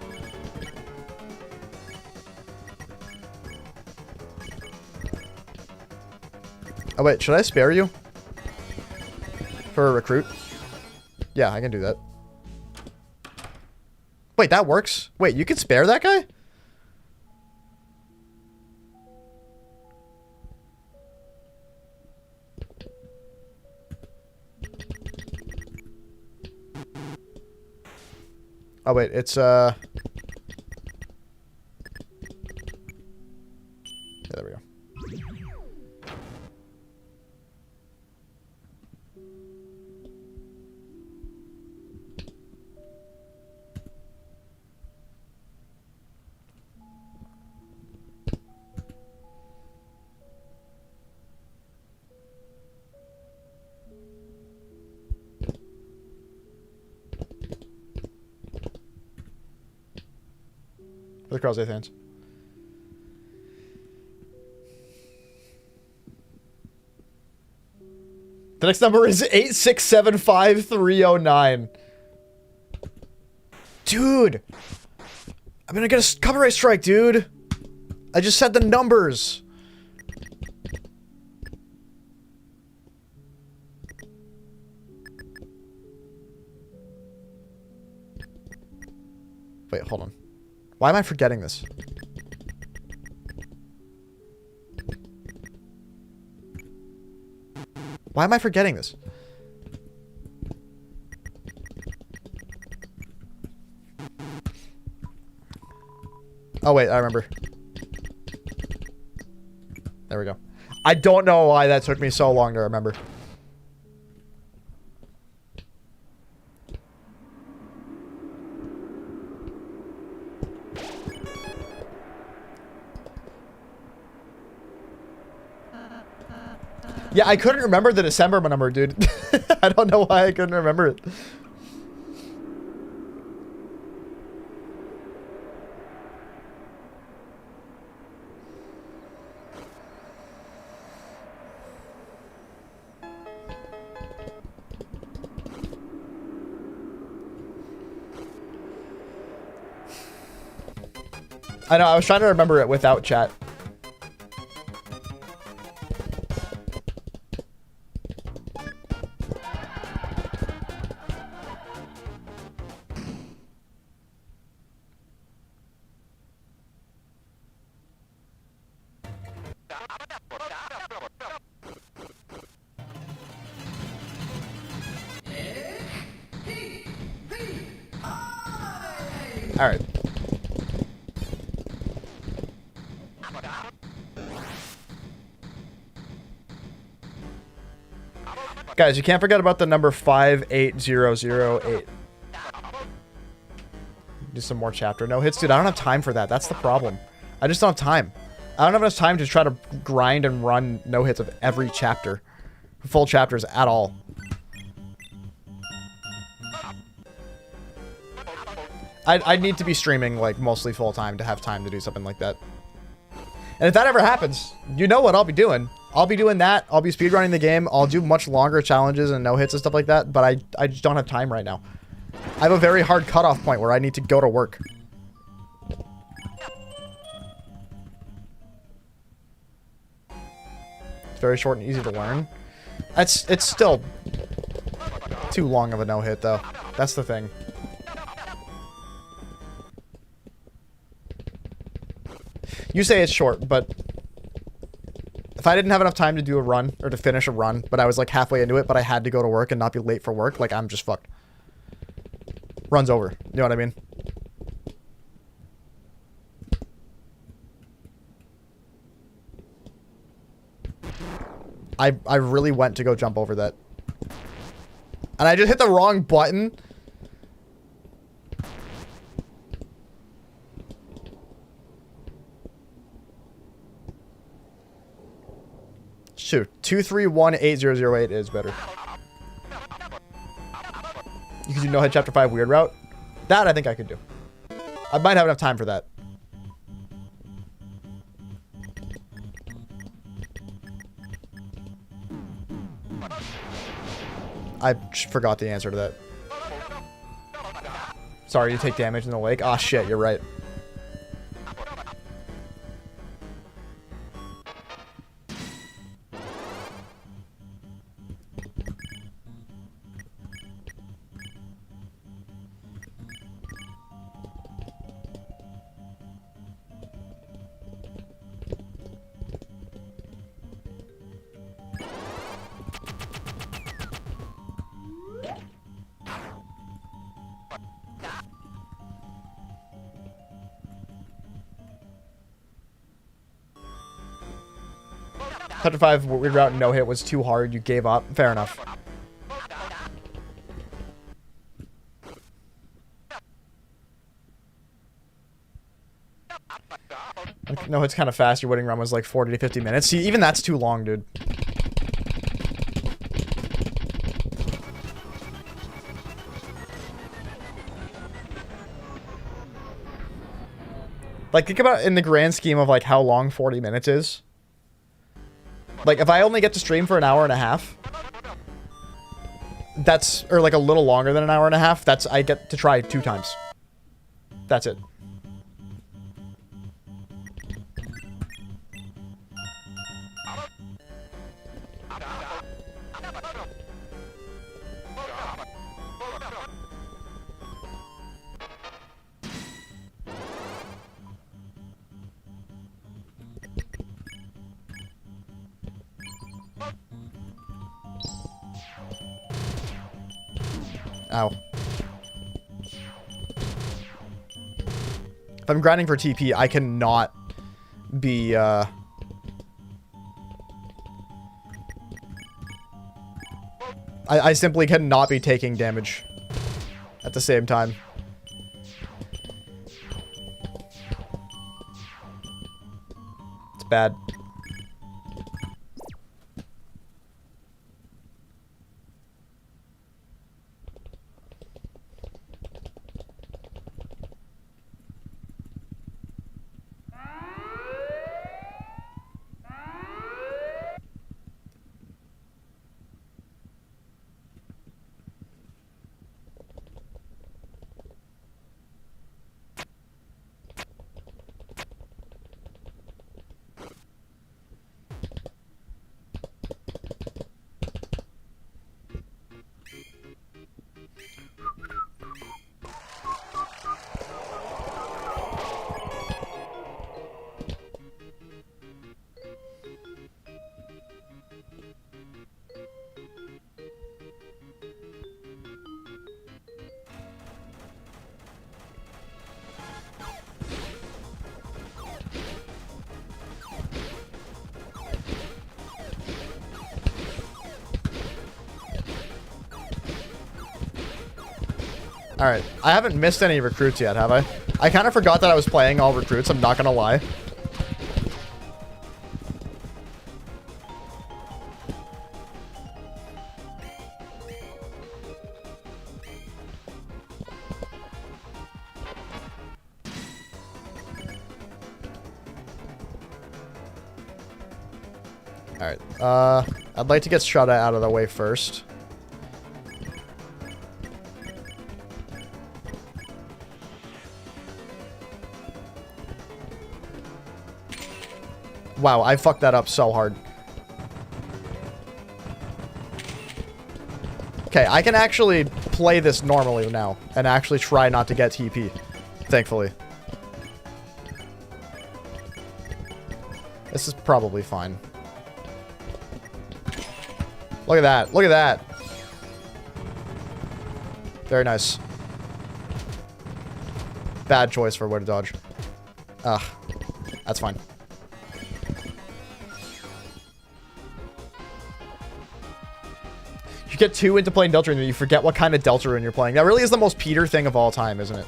A: Oh, wait, should I spare you? For a recruit? Yeah, I can do that. Wait, that works? Wait, you can spare that guy? Oh, wait, it's, yeah, there we go. For the cross-eye fans. The next number is 8675309. Dude! I'm gonna get a copyright strike, dude! I just said the numbers! Wait, hold on. Why am I forgetting this? Why am I forgetting this? Oh, wait, I remember. There we go. I don't know why that took me so long to remember. Yeah, I couldn't remember the December number, dude. I don't know why I couldn't remember it. I know, I was trying to remember it without chat. All right. Guys, you can't forget about the number 58008. Do some more chapter. No hits, dude. I don't have time for that. That's the problem. I just don't have time. I don't have enough time to try to grind and run no hits of every chapter. Full chapters at all. I need to be streaming, like, mostly full-time to have time to do something like that. And if that ever happens, you know what I'll be doing. I'll be doing that. I'll be speedrunning the game. I'll do much longer challenges and no-hits and stuff like that, but I just don't have time right now. I have a very hard cutoff point where I need to go to work. It's very short and easy to learn. It's still too long of a no-hit, though. That's the thing. You say it's short, but if I didn't have enough time to do a run, or to finish a run, but I was like halfway into it, but I had to go to work and not be late for work, like I'm just fucked. Run's over. You know what I mean? I really went to go jump over that. And I just hit the wrong button. Shoot, 2318008 is better. You could do no head chapter 5 weird route. That I think I could do. I might have enough time for that. I forgot the answer to that. Sorry, you take damage in the lake. Ah, shit, you're right. Chapter 5 weird route no hit was too hard. You gave up. Fair enough. No hit's kind of fast. Your winning run was like 40 to 50 minutes. See, even that's too long, dude. Like, think about it in the grand scheme of like how long 40 minutes is. Like, if I only get to stream for an hour and a half, that's, or like a little longer than an hour and a half, that's, I get to try 2 times. That's it. Ow. If I'm grinding for TP, I cannot be, I simply cannot be taking damage at the same time. It's bad. Alright, I haven't missed any recruits yet, have I? I kind of forgot that I was playing all recruits, I'm not gonna lie. Alright, I'd like to get Shada out of the way first. Wow, I fucked that up so hard. Okay, I can actually play this normally now and actually try not to get TP, thankfully. This is probably fine. Look at that. Look at that. Very nice. Bad choice for where to dodge. Ugh. That's fine. You get 2 into playing Deltarune and you forget what kind of Deltarune you're playing. That really is the most Peter thing of all time, isn't it?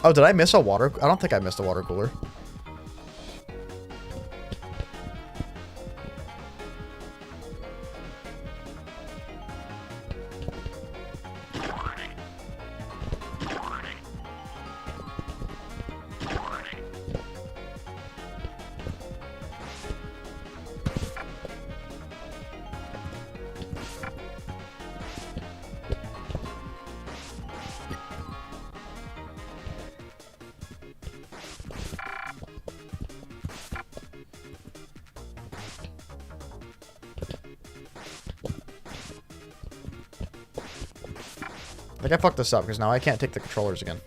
A: Oh, did I miss a water? I don't think I missed a water cooler. I think I fucked this up because now I can't take the controllers again.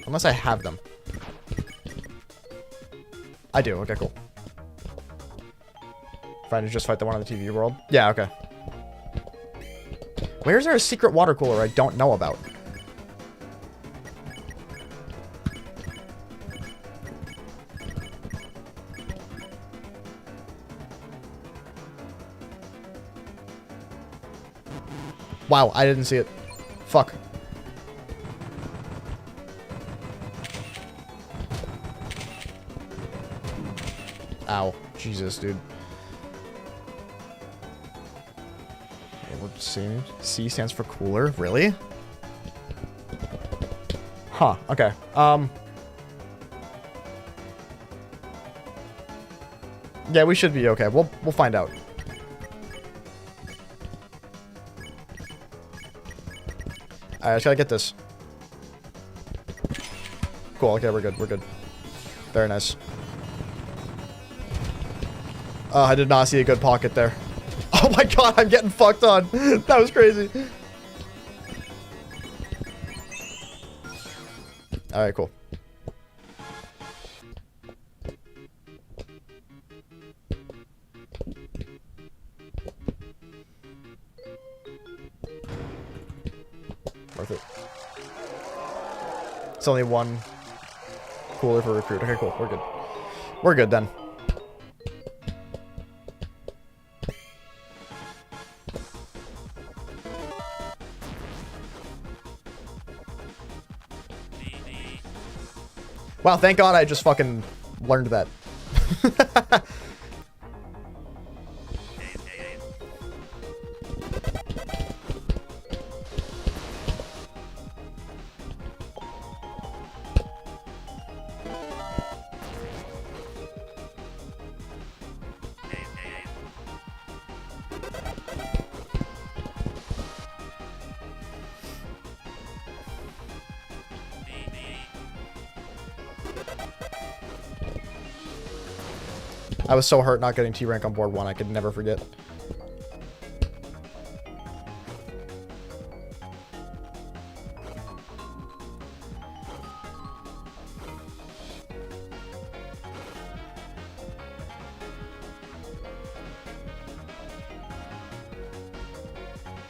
A: Unless I have them. I do. Okay, cool. Fine to just fight the one on the TV world. Yeah, okay. Where is there a secret water cooler I don't know about? Wow, I didn't see it. Fuck. Ow. Jesus, dude. Okay, we'll see. C stands for cooler. Really? Huh. Okay. Yeah, we should be okay. We'll find out. Alright, I just gotta get this. Cool, okay, we're good, we're good. Very nice. I did not see a good pocket there. Oh my god, I'm getting fucked on. That was crazy. Alright, cool. Worth it. It's only one cooler for recruit. Okay, cool. We're good. We're good then. Wow, thank God I just fucking learned that. I was so hurt not getting T rank on board 1. I could never forget.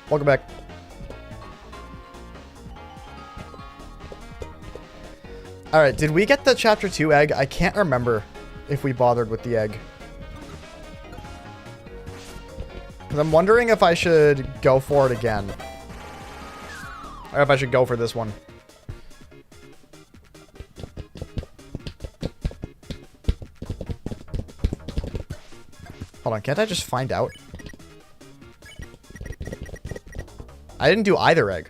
A: Welcome back. Alright, did we get the chapter 2 egg? I can't remember if we bothered with the egg. Because I'm wondering if I should go for it again. Or if I should go for this one. Hold on, can't I just find out? I didn't do either egg.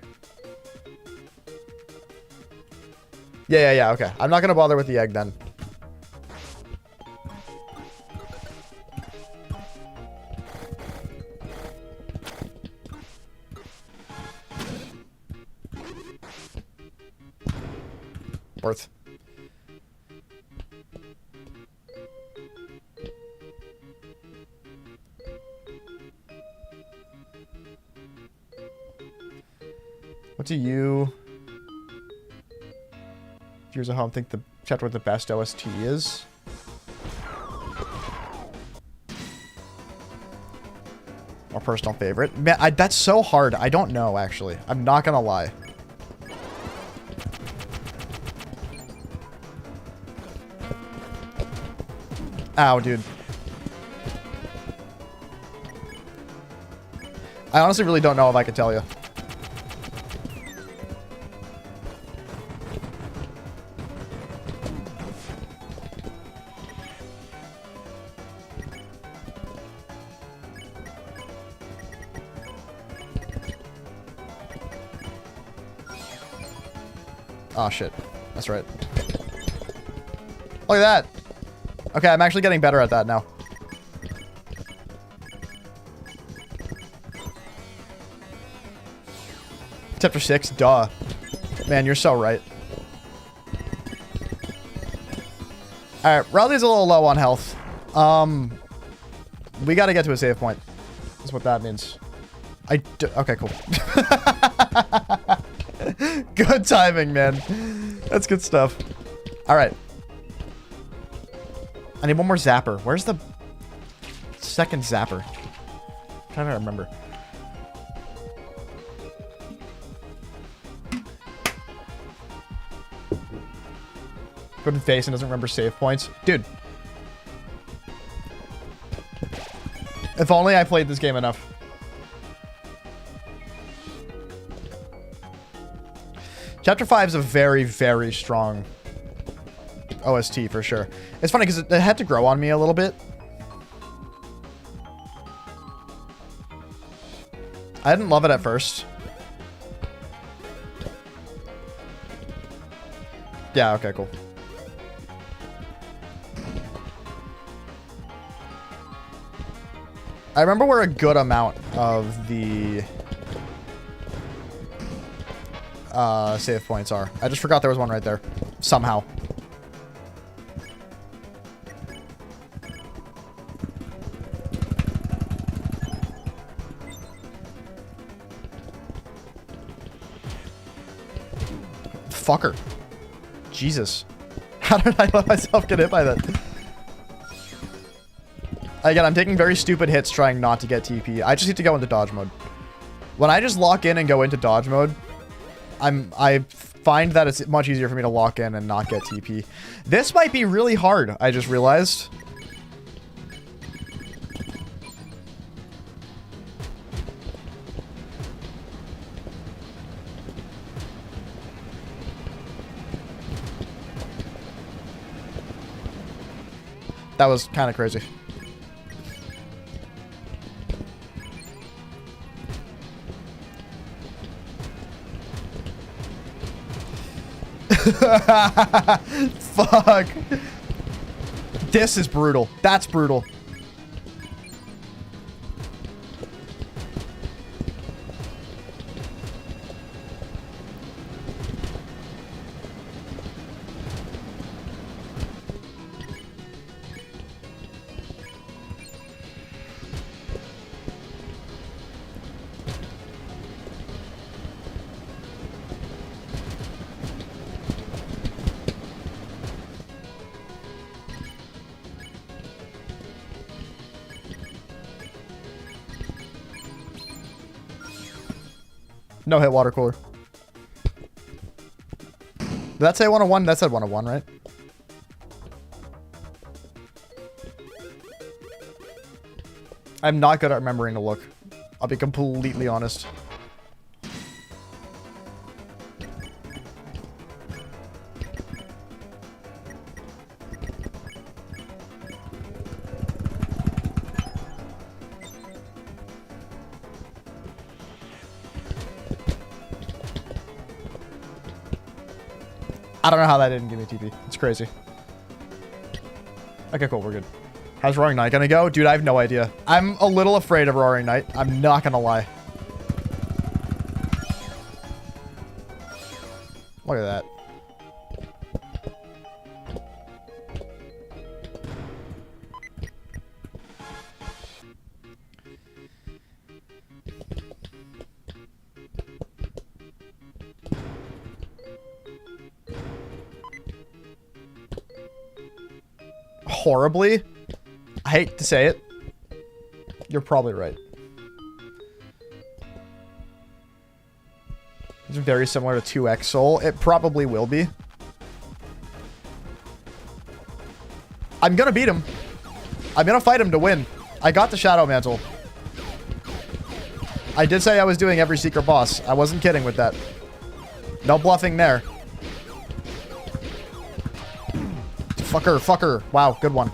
A: Yeah, okay. I'm not gonna bother with the egg then. Worth. What do you, viewers at home, think the chapter with the best OST is? Or personal favorite? Man, that's so hard. I don't know, actually. I'm not gonna lie. Ow, dude. I honestly really don't know if I could tell you. Oh, shit. That's right. Look at that. Okay, I'm actually getting better at that now. Chapter 6, duh. Man, you're so right. Alright, Rowley's a little low on health. We gotta get to a save point. That's what that means. Okay, cool. Good timing, man. That's good stuff. Alright. I need one more zapper. Where's the second zapper? I'm trying to remember. Couldn't face and doesn't remember save points. Dude. If only I played this game enough. Chapter 5 is a very, very strong OST for sure. It's funny because it had to grow on me a little bit. I didn't love it at first. Yeah, okay, cool. I remember where a good amount of the save points are. I just forgot there was one right there. Somehow. Fucker. Jesus. How did I let myself get hit by that? Again, I'm taking very stupid hits trying not to get TP. I just need to go into dodge mode. When I just lock in and go into dodge mode, I find that it's much easier for me to lock in and not get TP. This might be really hard, I just realized. That was kind of crazy. Fuck. This is brutal. That's brutal. No hit water cooler. Did that say 101? That said 101, right? I'm not good at remembering to look. I'll be completely honest. I don't know how that didn't give me TP. It's crazy. Okay, cool. We're good. How's Roaring Knight gonna go? Dude, I have no idea. I'm a little afraid of Roaring Knight. I'm not gonna lie. Look at that. Horribly. I hate to say it. You're probably right. It's very similar to 2X Soul. It probably will be. I'm gonna beat him. I'm gonna fight him to win. I got the Shadow Mantle. I did say I was doing every secret boss. I wasn't kidding with that. No bluffing there. Fucker, fucker. Wow, good one.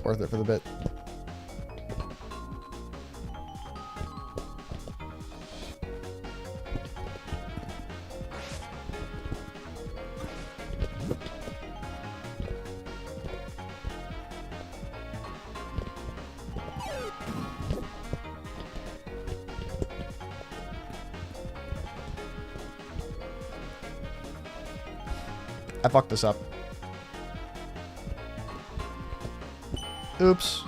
A: worth it for the bit. I fucked this up. Oops.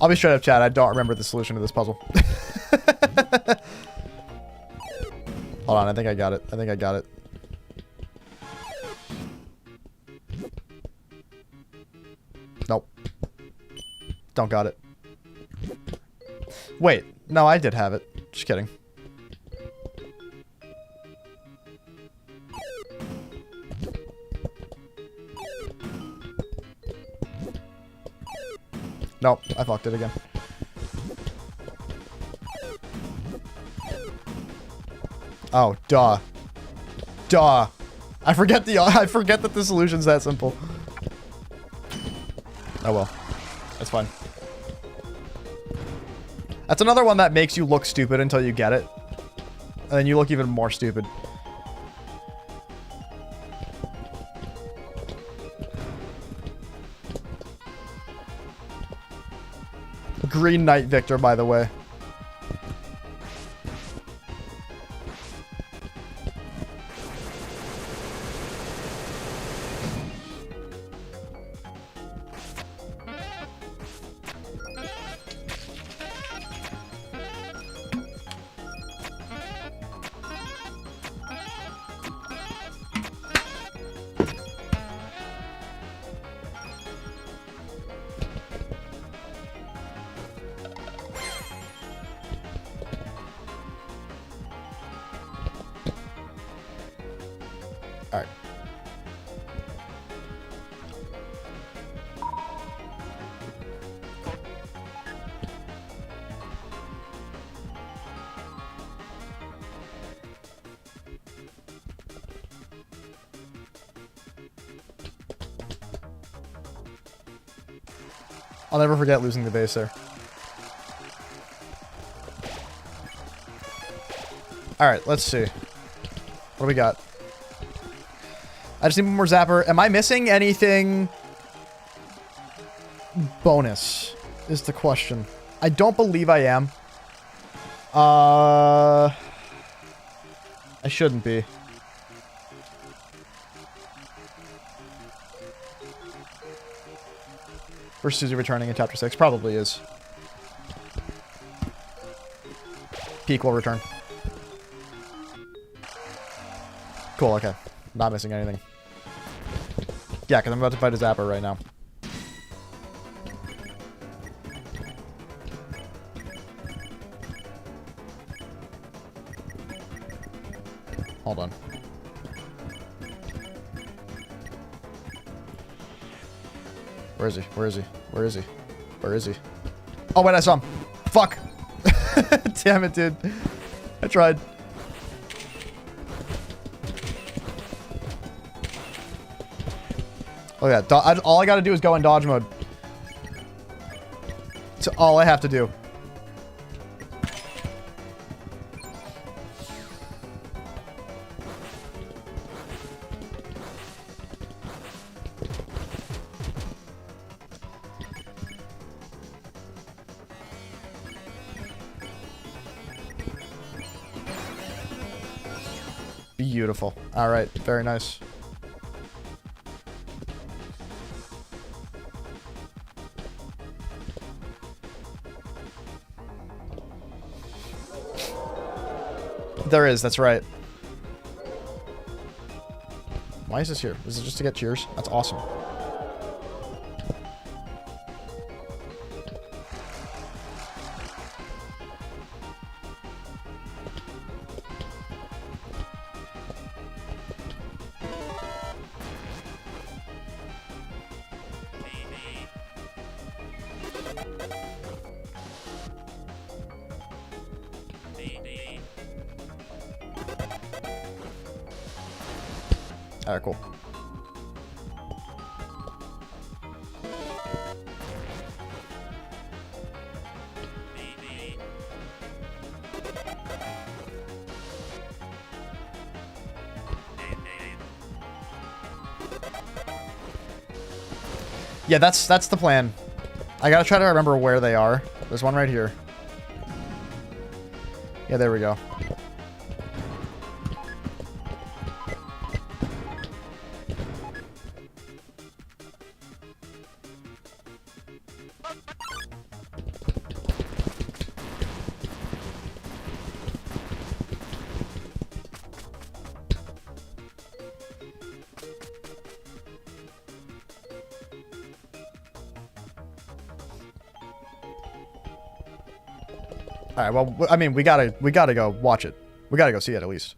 A: I'll be straight up, chat. I don't remember the solution to this puzzle. Hold on, I think I got it. I think I got it. Nope. Don't got it. Wait. No, I did have it. Just kidding. Nope. I fucked it again. Oh, duh. Duh. I forget that the solution's that simple. Oh well. That's fine. That's another one that makes you look stupid until you get it. And then you look even more stupid. Green Knight Victor, by the way. Alright. I'll never forget losing the base there. Alright, let's see. What do we got? I just need one more zapper. Am I missing anything? Bonus is the question. I don't believe I am. I shouldn't be. Where's Susie returning in chapter 6? Probably is. Peak will return. Cool, okay. Not missing anything. Yeah, because I'm about to fight a zapper right now. Hold on. Where is he? Where is he? Where is he? Where is he? Oh, wait, I saw him. Fuck. Damn it, dude. I tried. Oh yeah, all I gotta do is go in dodge mode. That's all I have to do. Beautiful. All right, very nice. There is, that's right. Why is this here? Is it just to get cheers? That's awesome. Alright, cool. Yeah, that's the plan. I gotta try to remember where they are. There's one right here. Yeah, there we go. All right, well, I mean, we gotta go watch it. We gotta go see it at least.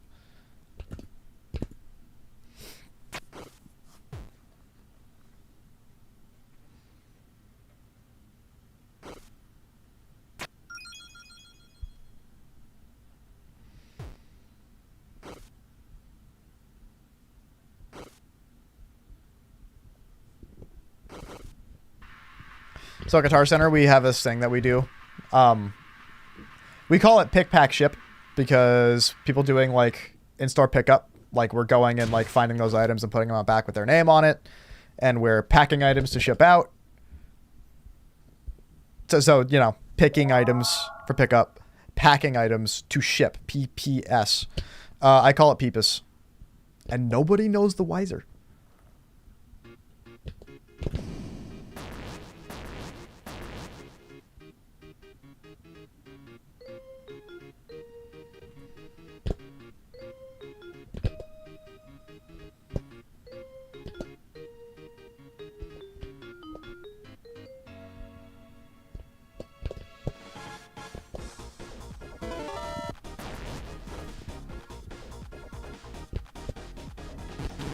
A: So at Guitar Center, we have this thing that we do. We call it pick, pack, ship because people doing like in-store pickup, like we're going and like finding those items and putting them back with their name on it, and we're packing items to ship out. So you know, picking items for pickup, packing items to ship, PPS. I call it PPS, and nobody knows the wiser.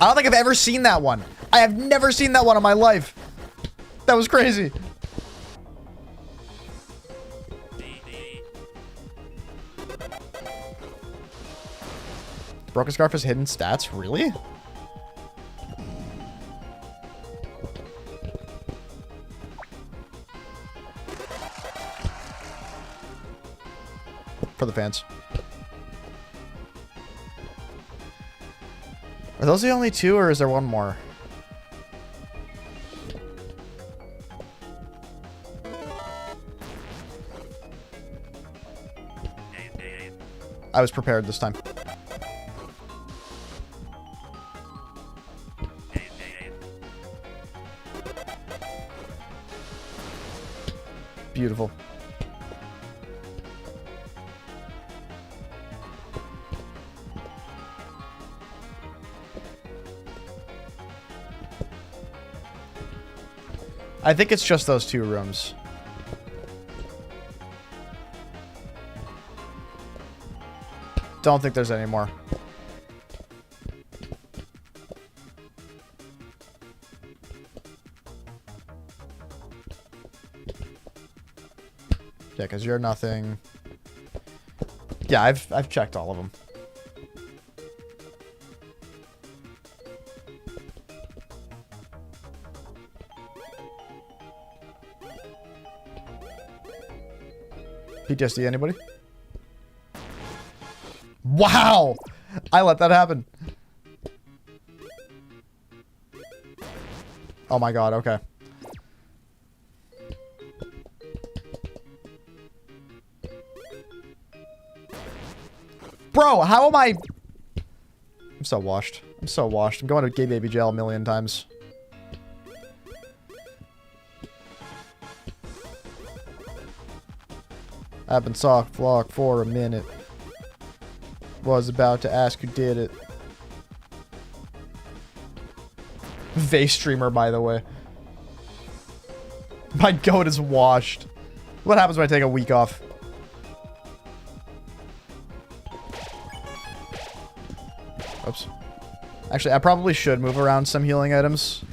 A: I don't think I've ever seen that one. I have never seen that one in my life. That was crazy. Broken Scarf has hidden stats? Really? For the fans. Are those the only two, or is there one more? I was prepared this time. Beautiful. I think it's just those two rooms. Don't think there's any more. Yeah, because you're nothing. Yeah, I've checked all of them. PTSD, anybody? Wow! I let that happen. Oh my god, okay. Bro, how am I... I'm so washed. I'm so washed. I'm going to gay baby jail a million times. I've been soft locked for a minute. Was about to ask who did it. Vase streamer, by the way. My goat is washed. What happens when I take a week off? Oops. Actually, I probably should move around some healing items.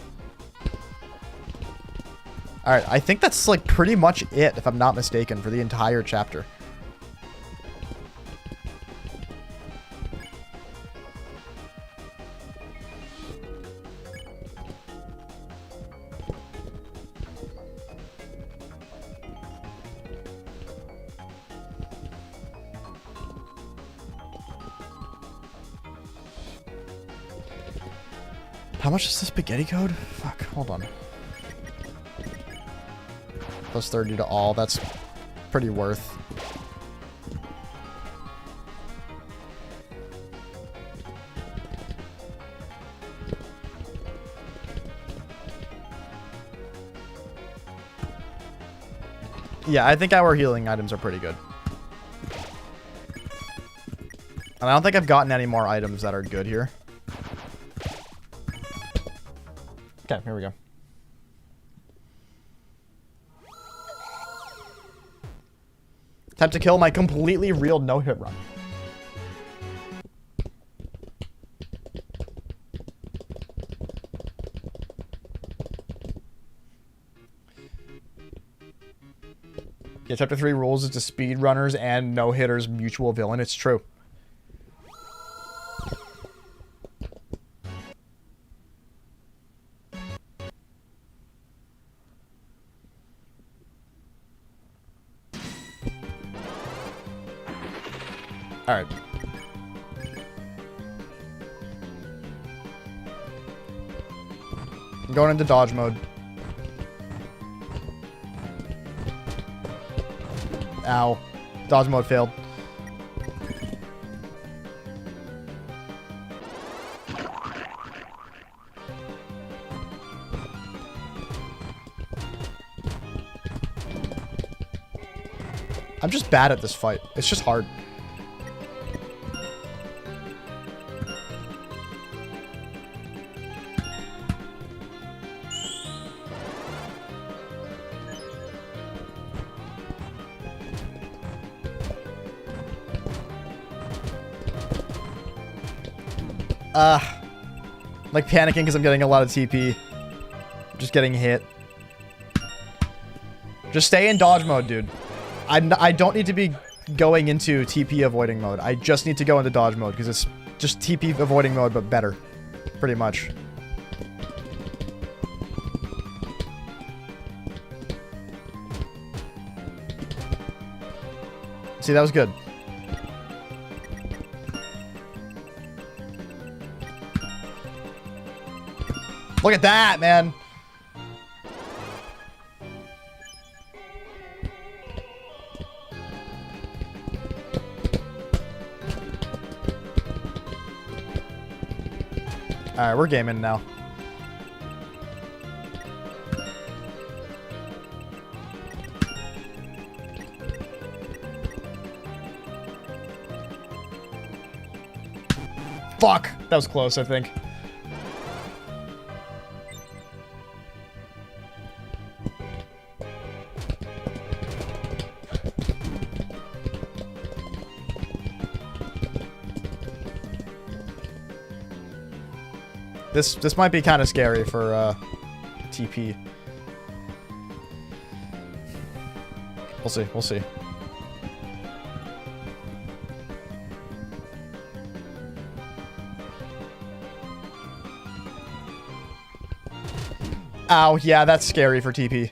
A: Alright, I think that's like pretty much it, if I'm not mistaken, for the entire chapter. How much is the spaghetti code? Fuck, hold on. Plus 30 to all. That's pretty worth. Yeah, I think our healing items are pretty good. And I don't think I've gotten any more items that are good here. Okay, here we go. Time to kill my completely real no-hit run. Yeah, chapter 3 rules is to speedrunners and no-hitters mutual villain. It's true. Alright. I'm going into dodge mode. Ow. Dodge mode failed. I'm just bad at this fight. It's just hard. Like panicking because I'm getting a lot of TP. Just getting hit. Just stay in dodge mode, dude. I don't need to be going into TP avoiding mode. I just need to go into dodge mode because it's just TP avoiding mode, but better. Pretty much. See, that was good. Look at that, man. Alright, we're gaming now. Fuck! That was close, I think. This might be kind of scary for TP. We'll see. We'll see. Ow, yeah, that's scary for TP.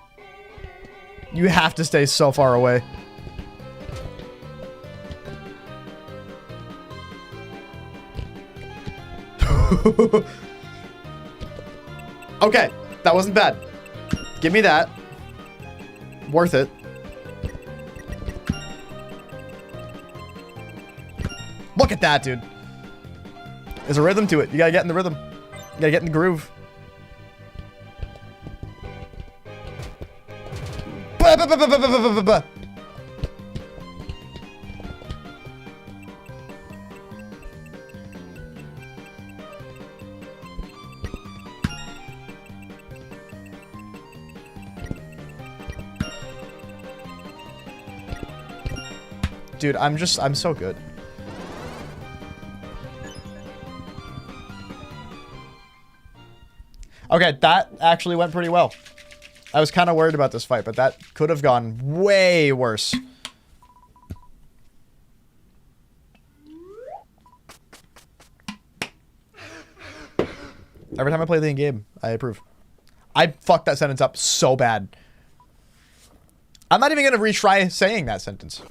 A: You have to stay so far away. Okay, that wasn't bad. Give me that. Worth it. Look at that, dude. There's a rhythm to it. You gotta get in the rhythm. You gotta get in the groove. Dude, I'm so good. Okay, that actually went pretty well. I was kind of worried about this fight, but that could have gone way worse. Every time I play the game, I approve. I fucked that sentence up so bad. I'm not even going to retry saying that sentence.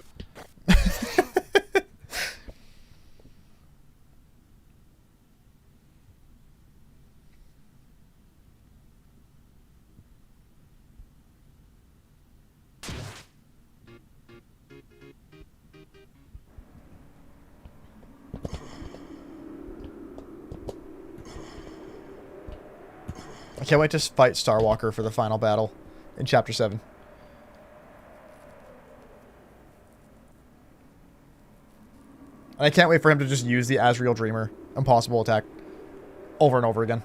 A: can't wait to fight Starwalker for the final battle in Chapter 7. And I can't wait for him to just use the Azrael Dreamer impossible attack over and over again.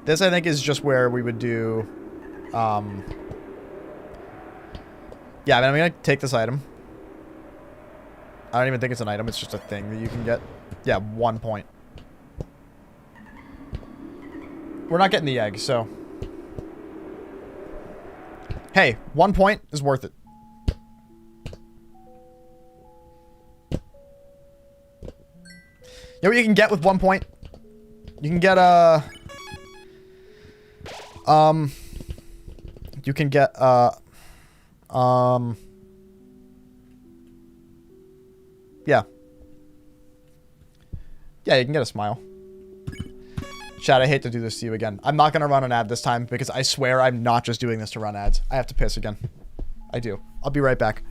A: This, I think, is just where we would do... yeah, I mean, I'm going to take this item. I don't even think it's an item. It's just a thing that you can get. Yeah, 1 point. We're not getting the egg, so... Hey, 1 point is worth it. You know what you can get with 1 point? You can get a... you can get, yeah. Yeah, you can get a smile. Chad, I hate to do this to you again. I'm not going to run an ad this time because I swear I'm not just doing this to run ads. I have to piss again. I do. I'll be right back.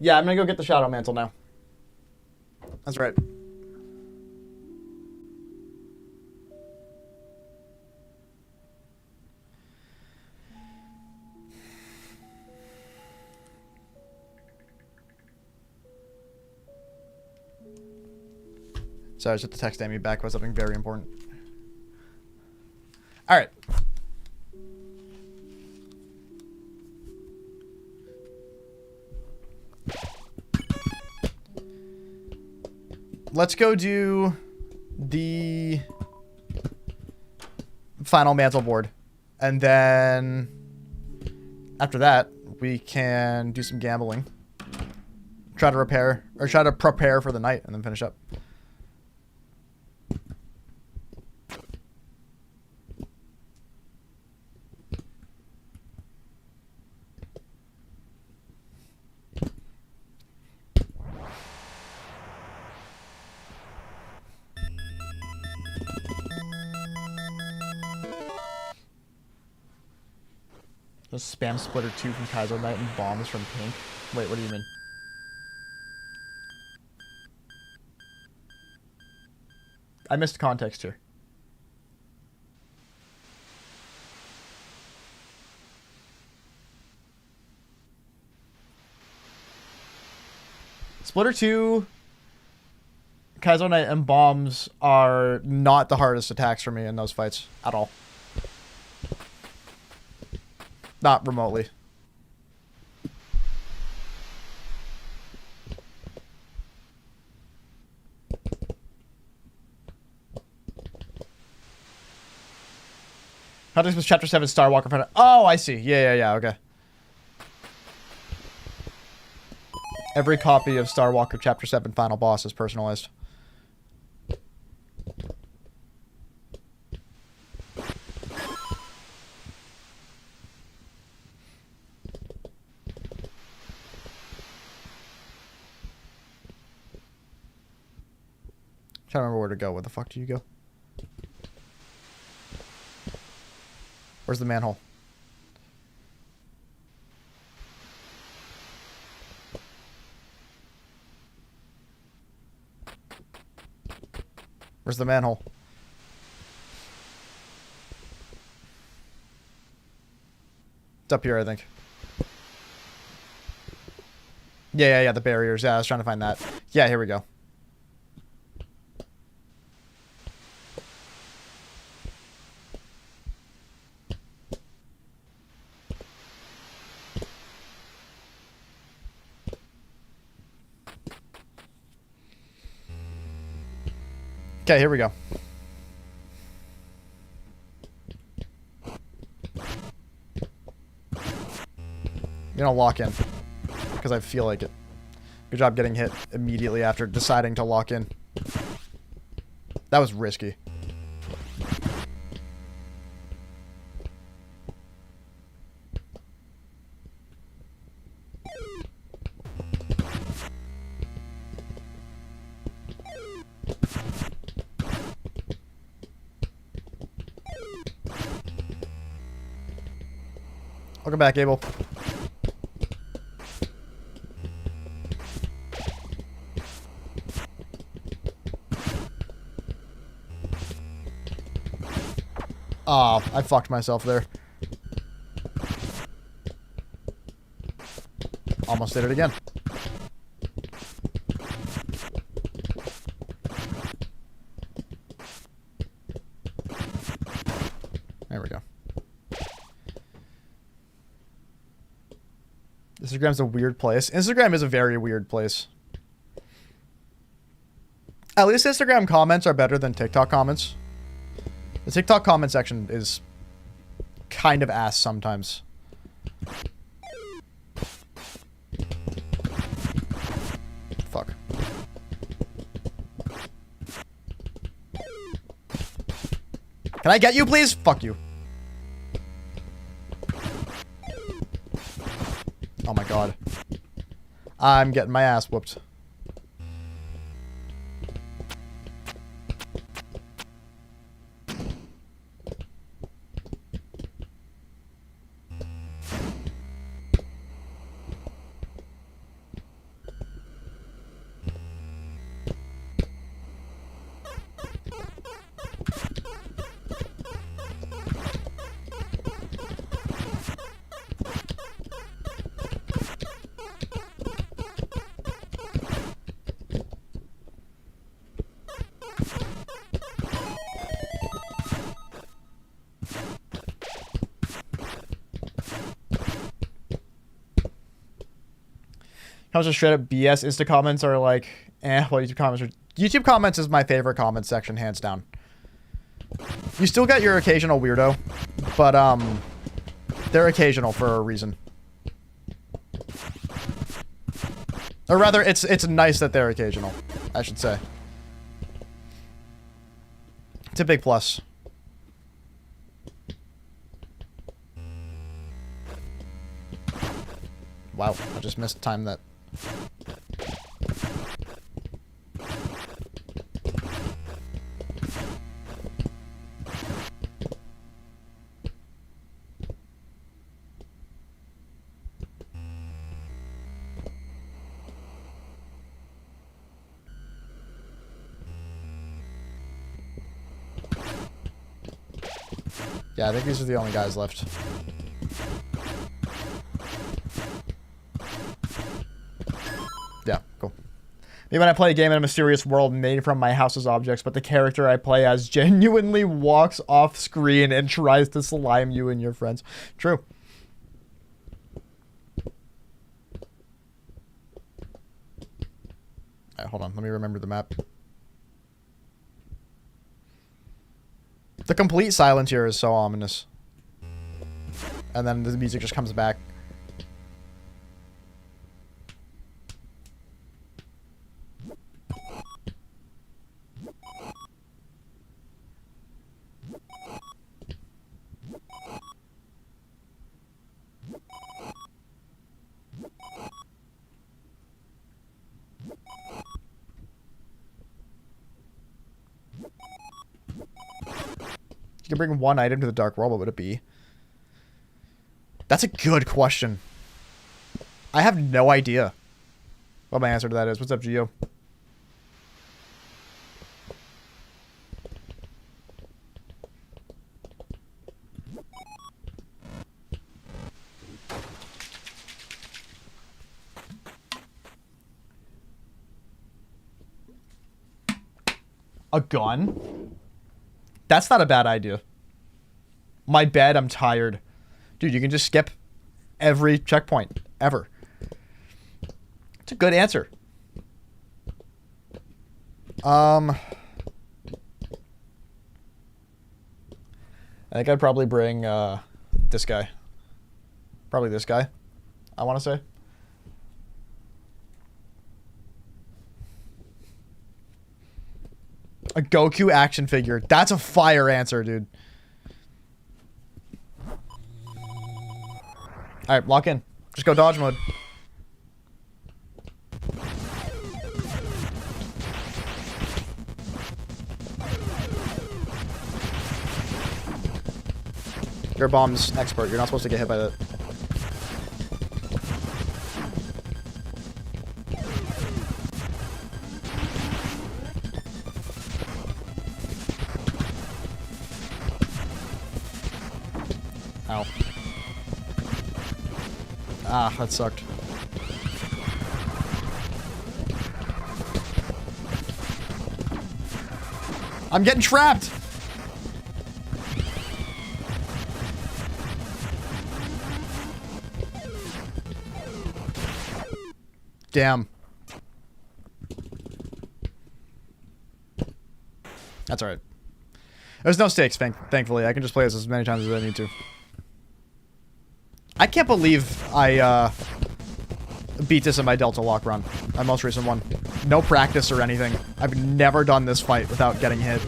A: Yeah, I'm gonna go get the Shadow Mantle now. That's right. Sorry, I just had to text Amy back about something very important. All right. Let's go do the final mantle board. And then after that, we can do some gambling. Try to repair, or try to prepare for the night and then finish up. Spam Splitter 2 from Kaiser Knight and Bombs from Pink. Wait, what do you mean? I missed context here. Splitter 2, Kaizo Knight, and bombs are not the hardest attacks for me in those fights at all. Not remotely. How does Chapter 7 Star Walker find? Oh, I see. Yeah, okay. Every copy of Star Walker Chapter 7 Final Boss is personalized. Trying to remember where to go. Where the fuck do you go? Where's the manhole? Where's the manhole? It's up here, I think. Yeah, the barriers. Yeah, I was trying to find that. Yeah, here we go. Okay, here we go. I'm gonna lock in because I feel like it. Good job getting hit immediately after deciding to lock in. That was risky. Welcome back, Abel. Oh, I fucked myself there. Almost did it again. There we go. Instagram's a weird place. Instagram is a very weird place. At least Instagram comments are better than TikTok comments. The TikTok comment section is kind of ass sometimes. Fuck. Can I get you, please? Fuck you. Oh my god. I'm getting my ass whooped. How just straight up BS. Insta comments are like, well, YouTube comments are... YouTube comments is my favorite comment section, hands down. You still get your occasional weirdo, but, they're occasional for a reason. Or rather, it's nice that they're occasional, I should say. It's a big plus. Wow, I just missed time that... Yeah, I think these are the only guys left. Yeah, cool. Maybe when I play a game in a mysterious world made from my house's objects, but the character I play as genuinely walks off screen and tries to slime you and your friends. True. Alright, hold on. Let me remember the map. The complete silence here is so ominous. And then the music just comes back. You can bring one item to the dark world, what would it be? That's a good question. I have no idea what my answer to that is. What's up, Gio? A gun? That's not a bad idea. My bed, I'm tired. Dude, you can just skip every checkpoint, ever. It's a good answer. I think I'd probably bring this guy. Probably this guy, I want to say. A Goku action figure. That's a fire answer, dude. Alright, lock in. Just go dodge mode. You're a bombs expert. You're not supposed to get hit by that. Ow. Ah, that sucked. I'm getting trapped! Damn. That's alright. There's no stakes, thankfully. I can just play this as many times as I need to. I can't believe I beat this in my Delta Lock run. My most recent one. No practice or anything. I've never done this fight without getting hit.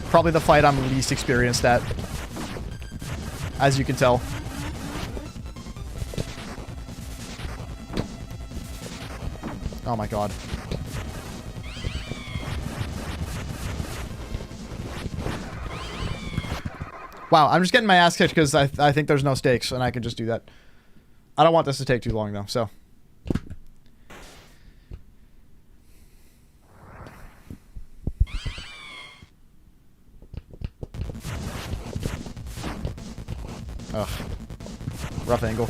A: Probably the fight I'm least experienced at. As you can tell. Oh my god. Wow, I'm just getting my ass kicked because I think there's no stakes and I can just do that. I don't want this to take too long though, so. Ugh. Rough angle.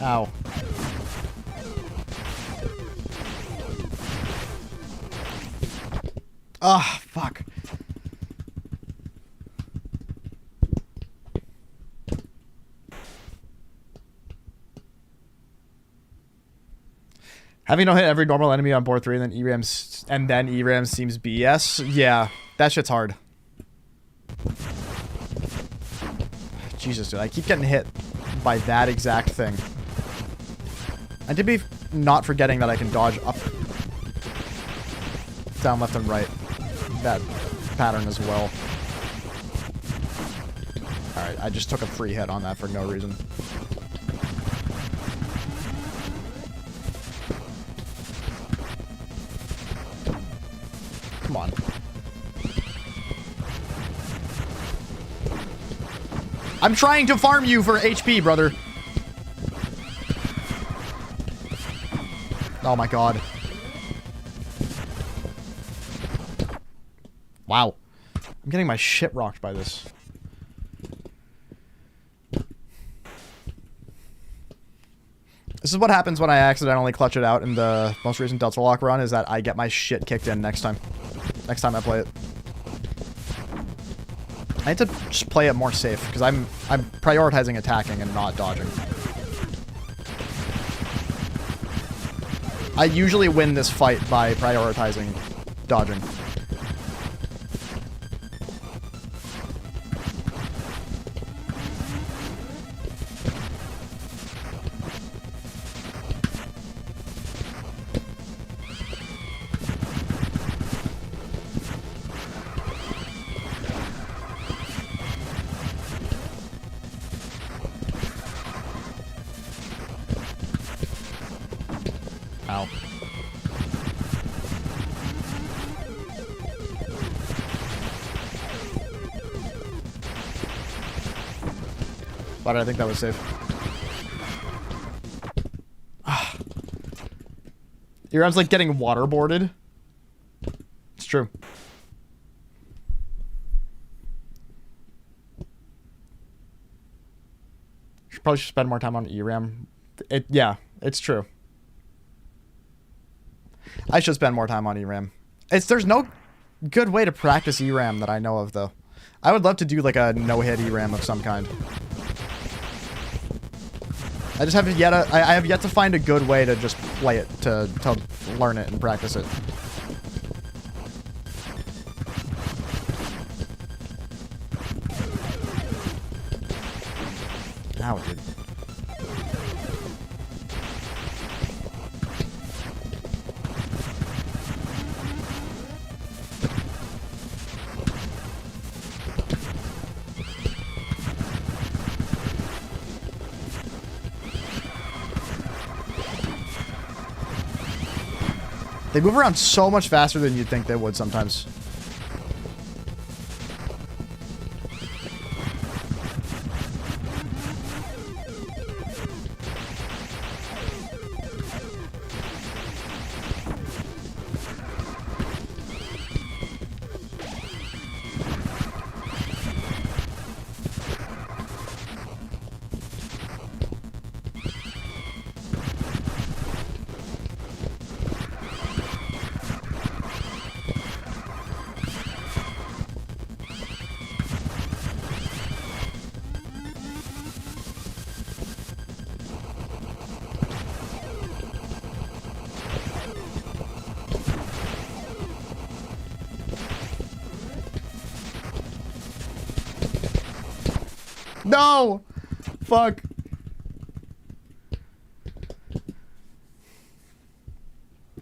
A: Ow. Ah, fuck. Having no hit every normal enemy on board 3 and then ERAM seems BS. Yeah, that shit's hard. Jesus, dude, I keep getting hit by that exact thing. And to be not forgetting that I can dodge up, down, left, and right. That pattern as well. Alright, I just took a free hit on that for no reason. Come on. I'm trying to farm you for HP, brother. Oh my god. Wow. I'm getting my shit rocked by this. This is what happens when I accidentally clutch it out in the most recent Delta Lock run, is that I get my shit kicked in next time. Next time I play it. I need to just play it more safe, because I'm prioritizing attacking and not dodging. I usually win this fight by prioritizing dodging. Ow. Why did I think that was safe? Eram's like getting waterboarded. It's true. Probably should spend more time on ERAM. Yeah, it's true. I should spend more time on ERAM. There's no good way to practice ERAM that I know of, though. I would love to do like a no-hit ERAM of some kind. I just have yet I have yet to find a good way to just play it, to learn it and practice it. Ow, dude. They move around so much faster than you'd think they would sometimes. No! Fuck.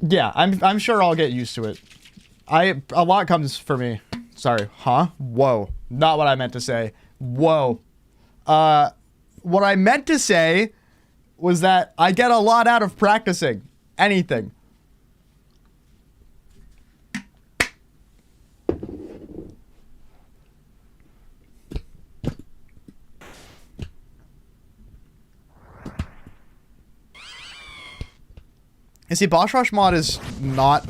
A: Yeah, I'm sure I'll get used to it. A lot comes for me. Sorry. Huh? Whoa. Not what I meant to say. Whoa. What I meant to say was that I get a lot out of practicing anything. You see, Boss Rush mod is not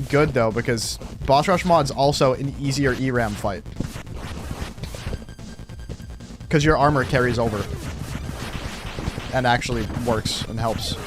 A: good, though, because Boss Rush mod's also an easier ERAM fight. Because your armor carries over. And actually works and helps.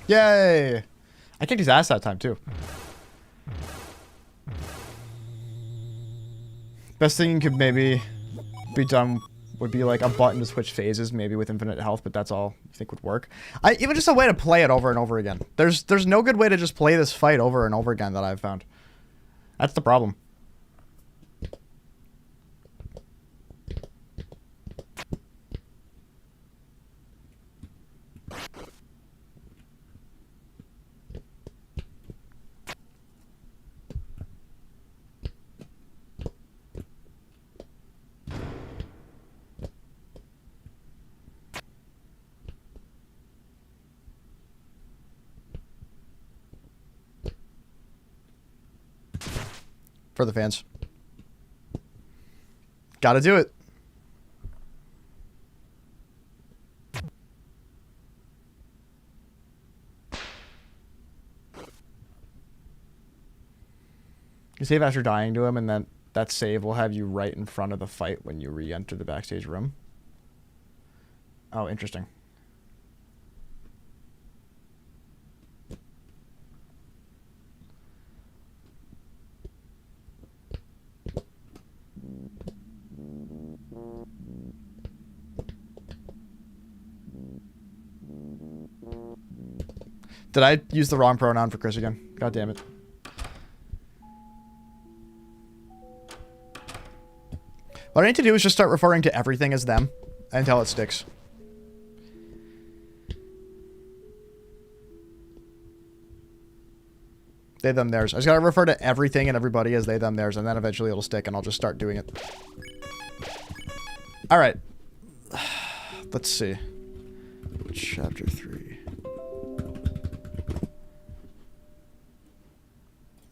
A: Yay! I kicked his ass that time, too. Best thing could maybe be done would be like a button to switch phases, maybe with infinite health, but that's all I think would work. Even just a way to play it over and over again. There's no good way to just play this fight over and over again that I've found. That's the problem. For the fans. Gotta do it. You save after dying to him, and then that save will have you right in front of the fight when you re-enter the backstage room. Oh, interesting. Did I use the wrong pronoun for Chris again? God damn it. What I need to do is just start referring to everything as them until it sticks. They, them, theirs. I just gotta refer to everything and everybody as they, them, theirs, and then eventually it'll stick and I'll just start doing it. Alright. Let's see. Chapter 3.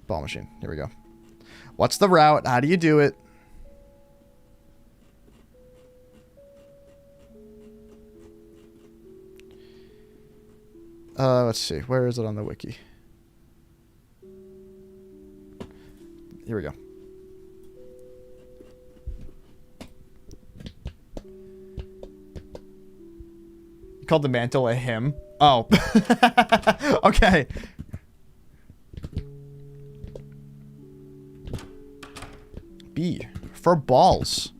A: Ball machine. Here we go. What's the route? How do you do it? Let's see. Where is it on the wiki? Here we go. You called the mantle a him? Oh. Okay. B. For balls.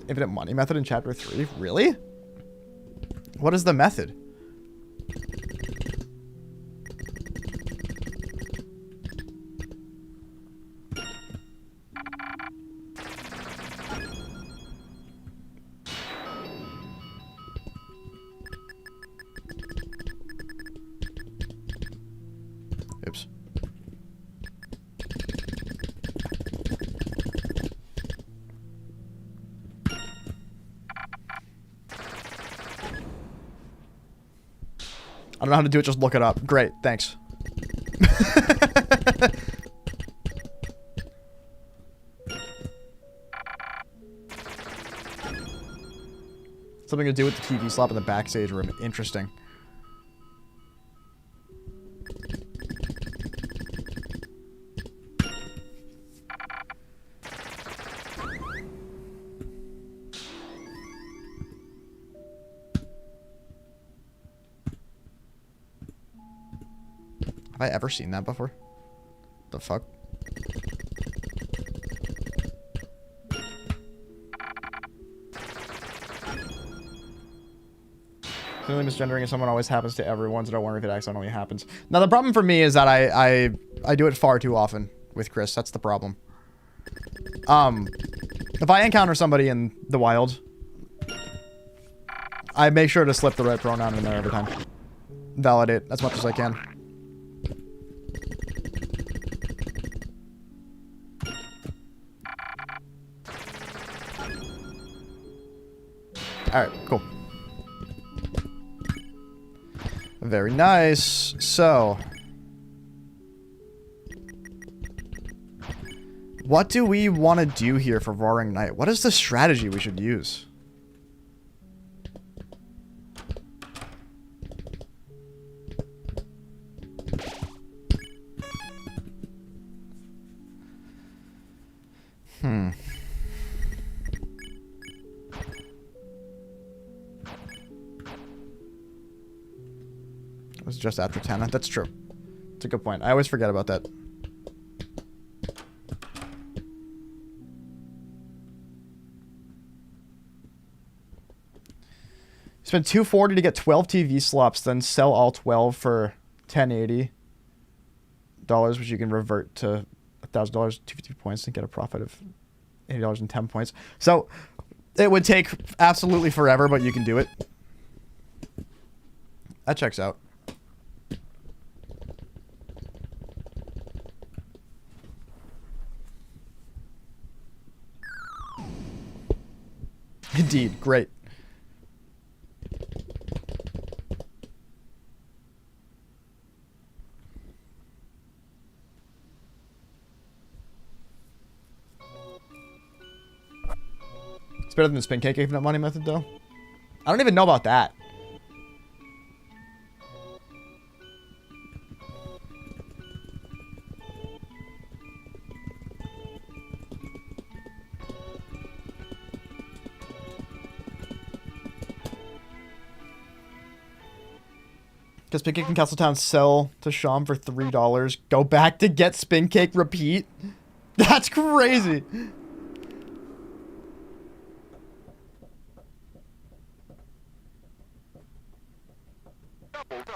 A: Infinite money method in chapter 3? Really? What is the method? Oops. I don't know how to do it, just look it up. Great, thanks. Something to do with the TV slot in the backstage room. Interesting. Have I ever seen that before? The fuck? Clearly misgendering if someone always happens to everyone, so don't wonder if it accidentally happens. Now, the problem for me is that I do it far too often with Chris. That's the problem. If I encounter somebody in the wild, I make sure to slip the right pronoun in there every time. Validate as much as I can. Alright, cool. Very nice. So, what do we want to do here for Roaring Night? What is the strategy we should use? It was just after 10. That's true. It's a good point. I always forget about that. Spend $240 to get 12 TV slots, then sell all 12 for $1080, which you can revert to $1,000, 250 points, and get a profit of $80 and 10 points. So it would take absolutely forever, but you can do it. That checks out. Indeed, great. It's better than the spin cake infinite money method, though. I don't even know about that. Because Spin Cake and Castletown sell to Sham for $3. Go back to get Spin Cake repeat? That's crazy.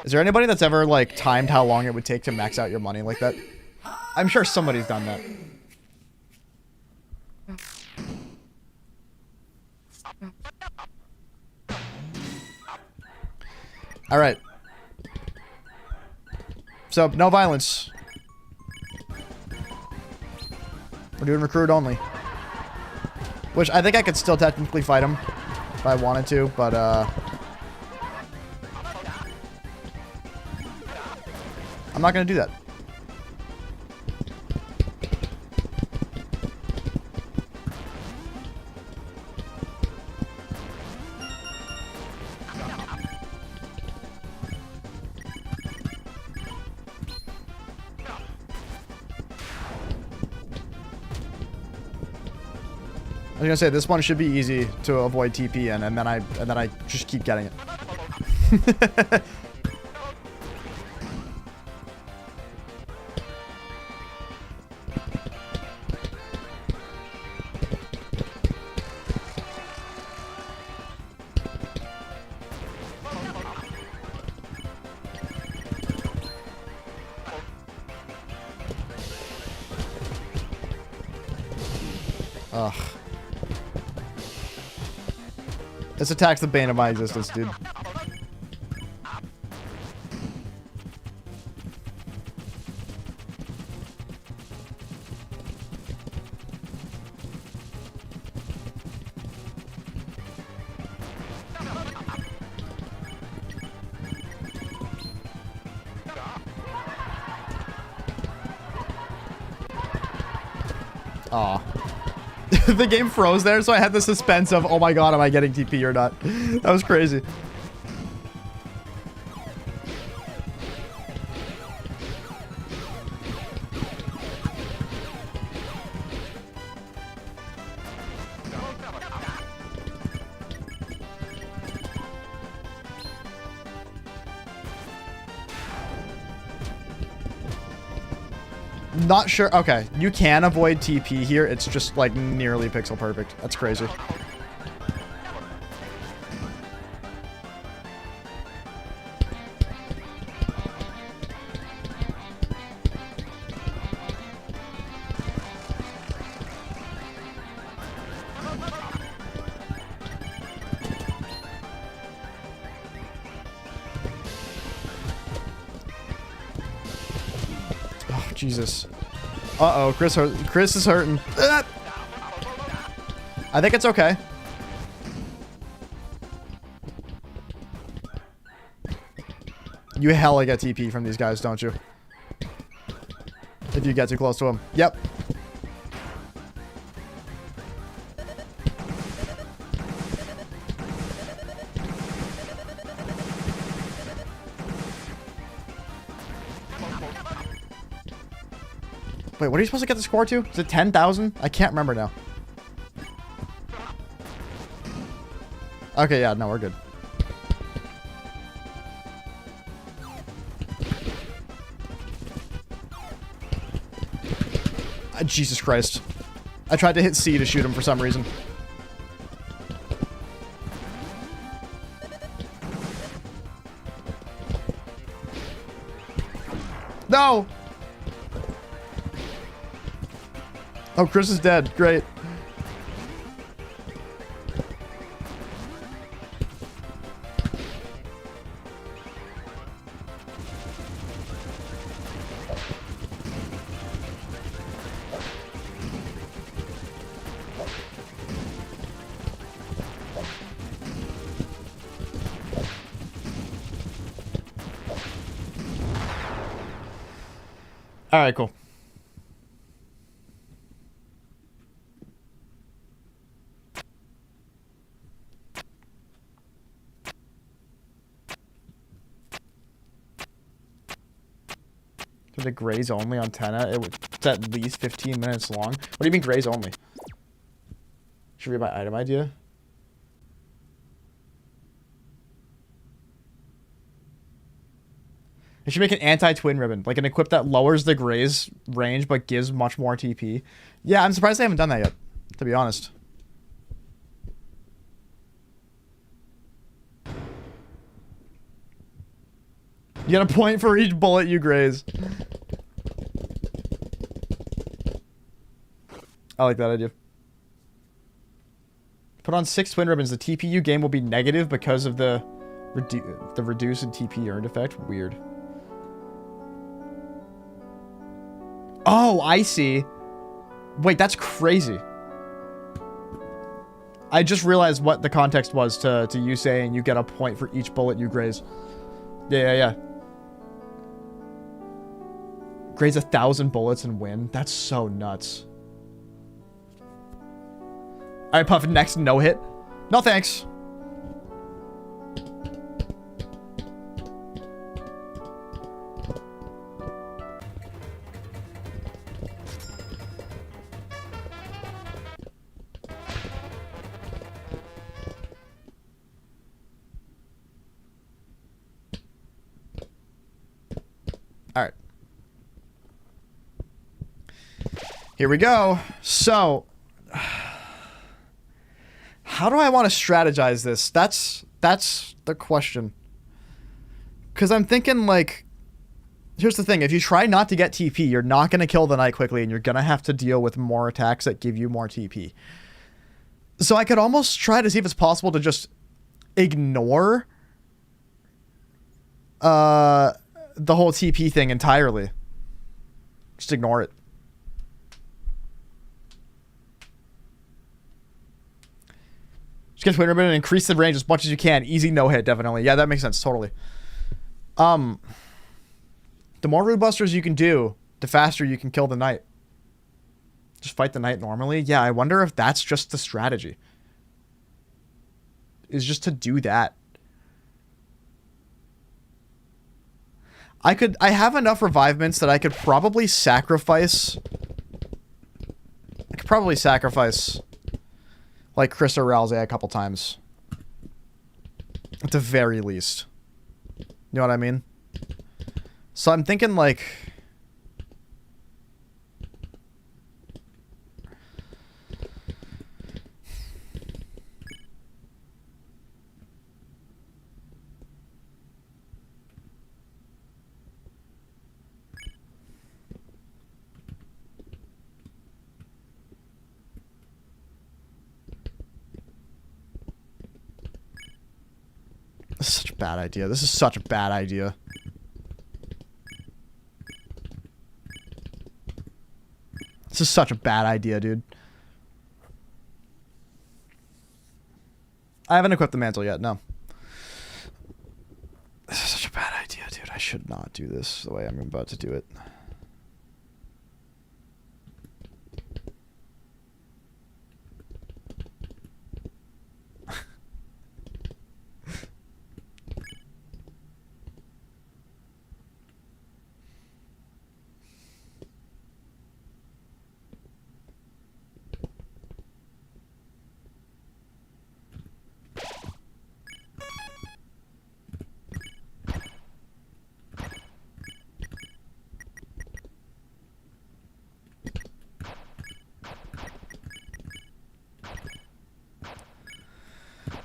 A: Is there anybody that's ever, like, timed how long it would take to max out your money like that? I'm sure somebody's done that. Alright. So, no violence. We're doing recruit only. Which, I think I could still technically fight him if I wanted to, but, I'm not gonna do that. I was gonna say this one should be easy to avoid TP in, and then I just keep getting it. Ugh. This attack's the bane of my existence, dude. Aw. The game froze there, so I had the suspense of, oh my god, am I getting TP or not? That was crazy. Not sure. Okay, you can avoid TP here. It's just like nearly pixel perfect. That's crazy. Oh, Jesus. Uh-oh, Chris is hurting. I think it's okay. You hella get TP from these guys, don't you? If you get too close to them. Yep. Wait, what are you supposed to get the score to? Is it 10,000? I can't remember now. Okay, yeah, no, we're good. Jesus Christ. I tried to hit C to shoot him for some reason. No! Oh, Chris is dead. Great. All right, cool. The grays only on Tenna? It's at least 15 minutes long. What do you mean grays only? Should read my item idea. I should make an anti-twin ribbon, like an equip that lowers the grays range but gives much more TP. Yeah, I'm surprised they haven't done that yet, to be honest. You get a point for each bullet you graze. I like that idea. Put on 6 twin ribbons. The TP you gain will be negative because of the reduce in TP earned effect. Weird. Oh, I see. Wait, that's crazy. I just realized what the context was to you saying you get a point for each bullet you graze. Yeah. Graze 1,000 bullets and win. That's so nuts. Alright, Puff, next no hit. No thanks. Alright. Here we go. So, how do I want to strategize this? That's the question. Because I'm thinking, like, here's the thing. If you try not to get TP, you're not going to kill the knight quickly, and you're going to have to deal with more attacks that give you more TP. So I could almost try to see if it's possible to just ignore the whole TP thing entirely. Just ignore it. Just get twin ribbon and increase the range as much as you can. Easy no hit, definitely. Yeah, that makes sense, totally. The more root busters you can do, the faster you can kill the knight. Just fight the knight normally. Yeah, I wonder if that's just the strategy. Is just to do that. I have enough revivements that I could probably sacrifice. Like Chris or Ralze a couple times. At the very least. You know what I mean? So I'm thinking like... This is such a bad idea. This is such a bad idea. This is such a bad idea, dude. I haven't equipped the mantle yet, no. This is such a bad idea, dude. should not do this the way I'm about to do it.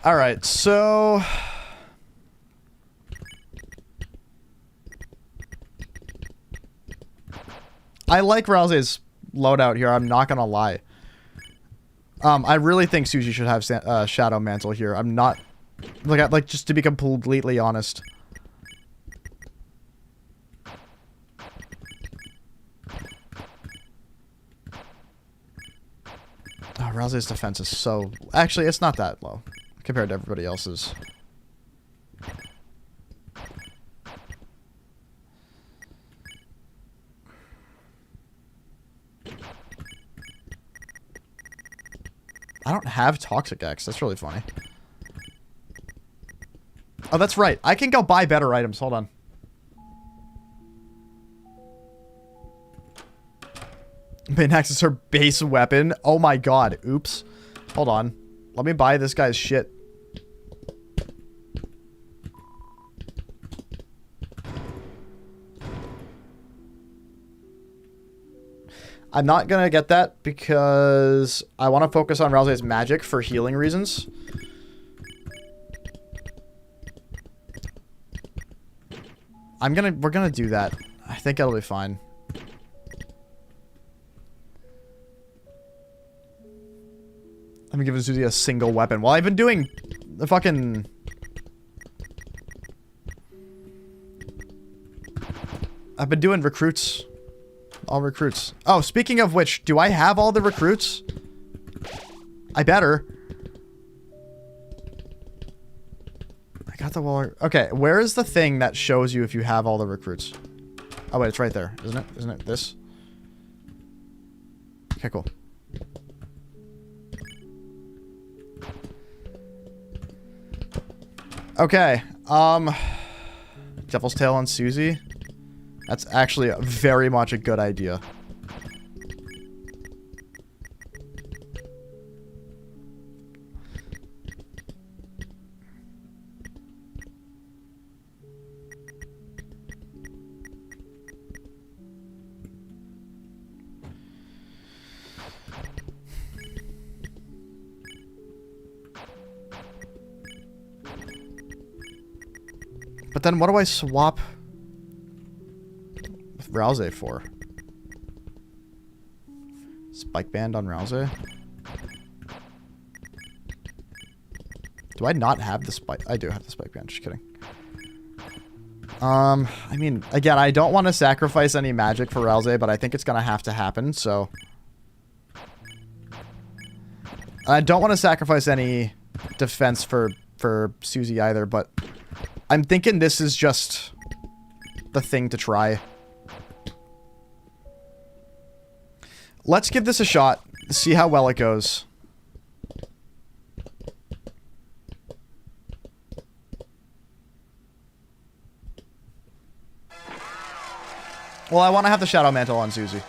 A: All right, so I like Rousey's loadout here. I'm not gonna lie. I really think Suzy should have Shadow Mantle here. I'm not like just to be completely honest. Oh, Rousey's defense is so... Actually, it's not that low compared to everybody else's. I don't have Toxic X. That's really funny. Oh, that's right. I can go buy better items. Hold on. Minax is her base weapon. Oh my god. Oops. Hold on. Let me buy this guy's shit. I'm not gonna get that because I want to focus on Rousey's magic for healing reasons. We're gonna do that. I think it'll be fine. Let me give Suzy a single weapon. Well, I've been doing the fucking... I've been doing recruits. All recruits. Oh, speaking of which, do I have all the recruits? I better. I got the wall. Okay, where is the thing that shows you if you have all the recruits? Oh, wait, it's right there. Isn't it? Isn't it this? Okay, cool. Okay, Devil's Tail on Suzy. That's actually very much a good idea. But then what do I swap with Rousey for? Spike Band on Rousey? Do I not have the spike? I do have the Spike Band, just kidding. I mean, again, I don't want to sacrifice any magic for Rousey, but I think it's gonna have to happen, so... I don't want to sacrifice any defense for Suzy either, but... I'm thinking this is just the thing to try. Let's give this a shot. See how well it goes. Well, I want to have the Shadow Mantle on Suzy.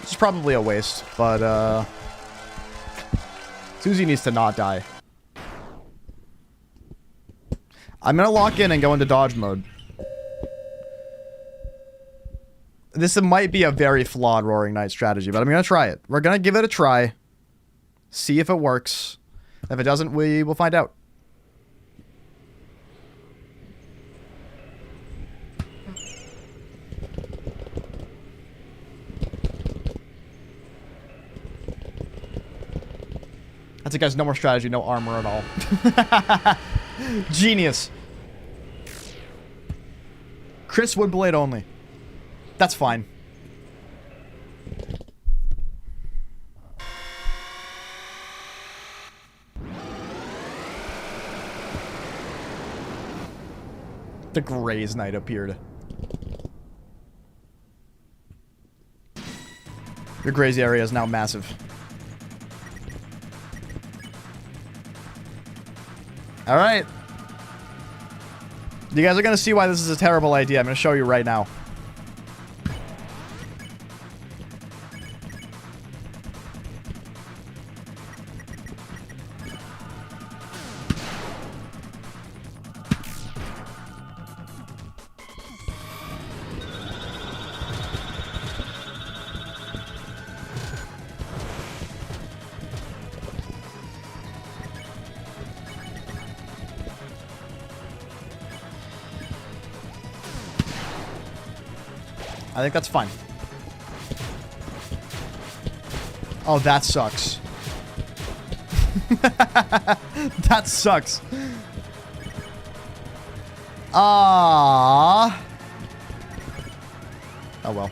A: It's probably a waste, but Suzy needs to not die. I'm gonna lock in and go into dodge mode. This might be a very flawed Roaring Knight strategy, but I'm gonna try it. We're gonna give it a try. See if it works. If it doesn't, we will find out. That's it, guys. No more strategy, no armor at all. Genius. Chris Woodblade only. That's fine. The Grey's Knight appeared. Your Grey's area is now massive. Alright. You guys are going to see why this is a terrible idea. I'm going to show you right now. I think that's fine. Oh, that sucks. That sucks. Ah. Oh well.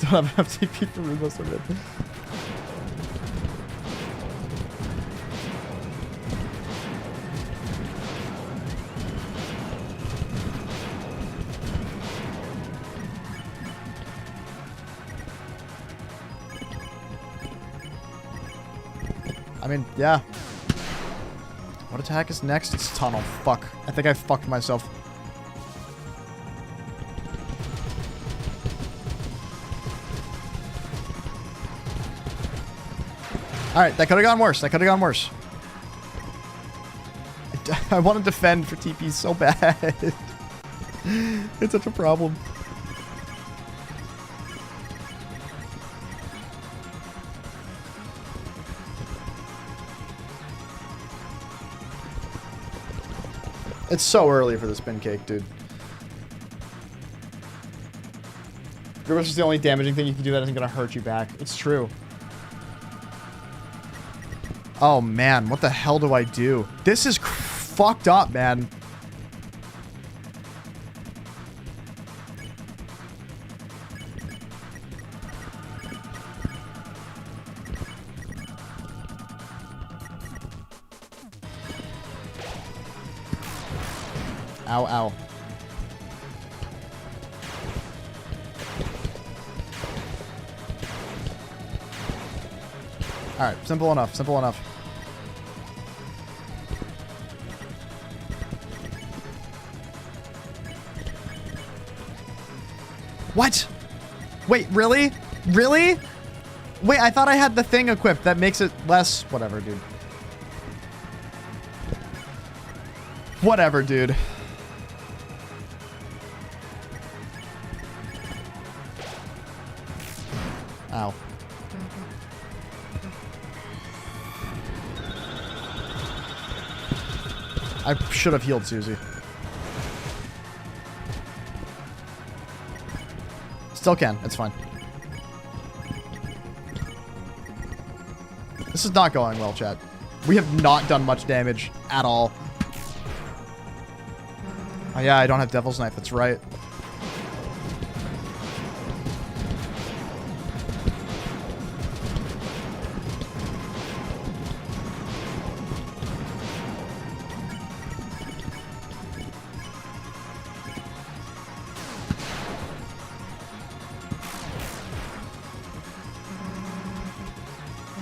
A: Don't have enough TP for most of it. I mean, yeah. What attack is next? It's tunnel. Fuck. I think I fucked myself. Alright, that could have gone worse. That could have gone worse. I want to defend for TP so bad. It's such a problem. It's so early for the spin cake, dude. Grimace is the only damaging thing you can do that isn't going to hurt you back. It's true. Oh, man. What the hell do I do? This is fucked up, man. Ow, ow. Alright, simple enough, simple enough. What? Wait, really? Really? Wait, I thought I had the thing equipped that makes it less... Whatever, dude. Whatever, dude. Ow. I should have healed Susie. Still can. It's fine. This is not going well, chat. We have not done much damage at all. Oh yeah, I don't have Devil's Knife. That's right.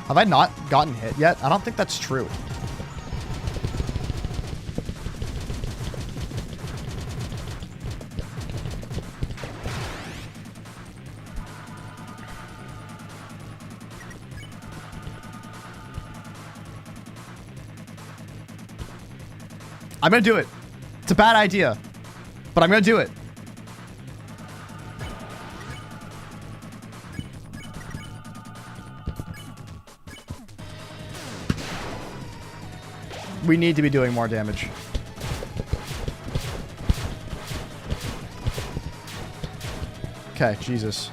A: Have I not gotten hit yet? I don't think that's true. I'm gonna do it. It's a bad idea, but I'm gonna do it. We need to be doing more damage. Okay, Jesus.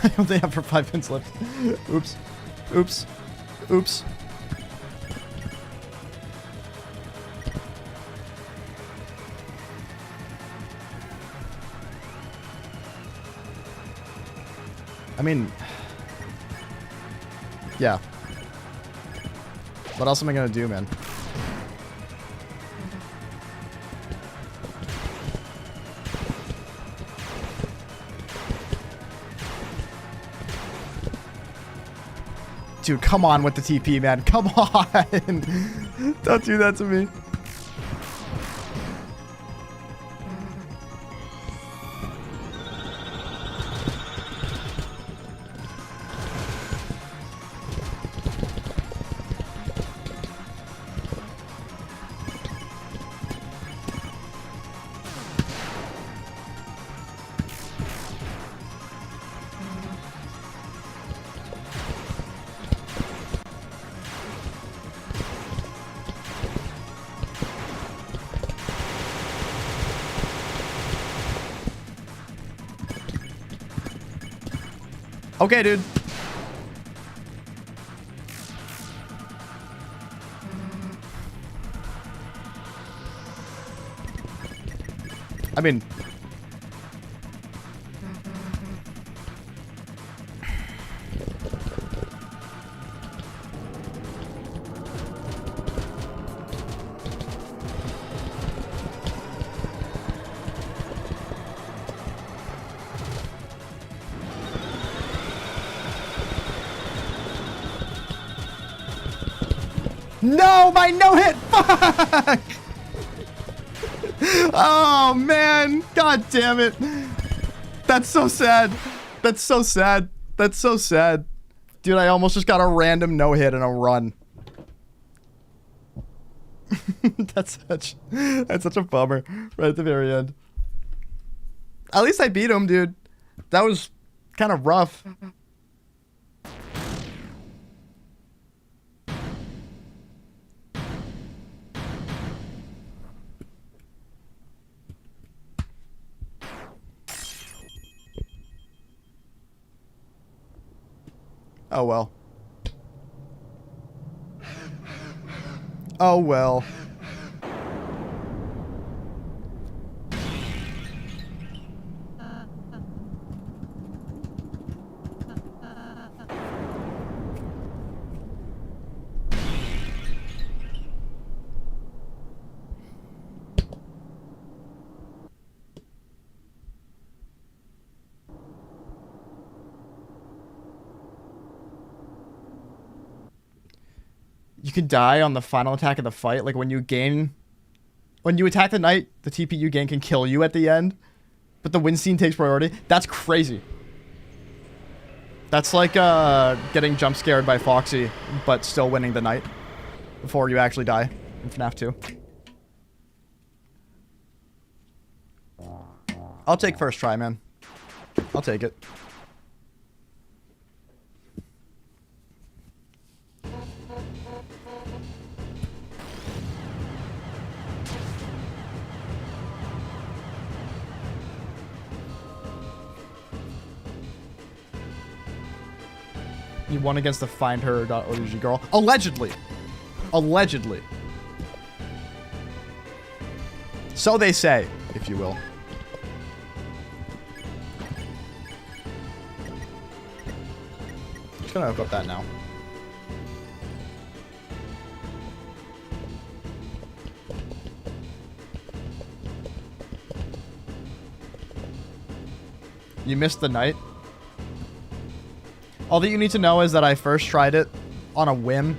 A: I only have for 5 minutes left. Oops. Oops. Oops. I mean... Yeah. What else am I gonna do, man? Dude, come on with the TP, man. Come on. Don't do that to me. Okay, dude. I mean... No, my no-hit! Fuck! Oh, man. God damn it. That's so sad. That's so sad. That's so sad. Dude, I almost just got a random no-hit and a run. That's such a bummer. Right at the very end. At least I beat him, dude. That was kind of rough. Oh, well. Oh, well. You can die on the final attack of the fight. Like when you attack the knight, the TP you gain can kill you at the end. But the win scene takes priority. That's crazy. That's like getting jump scared by Foxy, but still winning the knight before you actually die in FNAF 2. I'll take first try, man. I'll take it. You won against the findher.org girl. Allegedly. Allegedly. So they say, if you will. Just gonna hook up that now. You missed the night. All that you need to know is that I first tried it on a whim,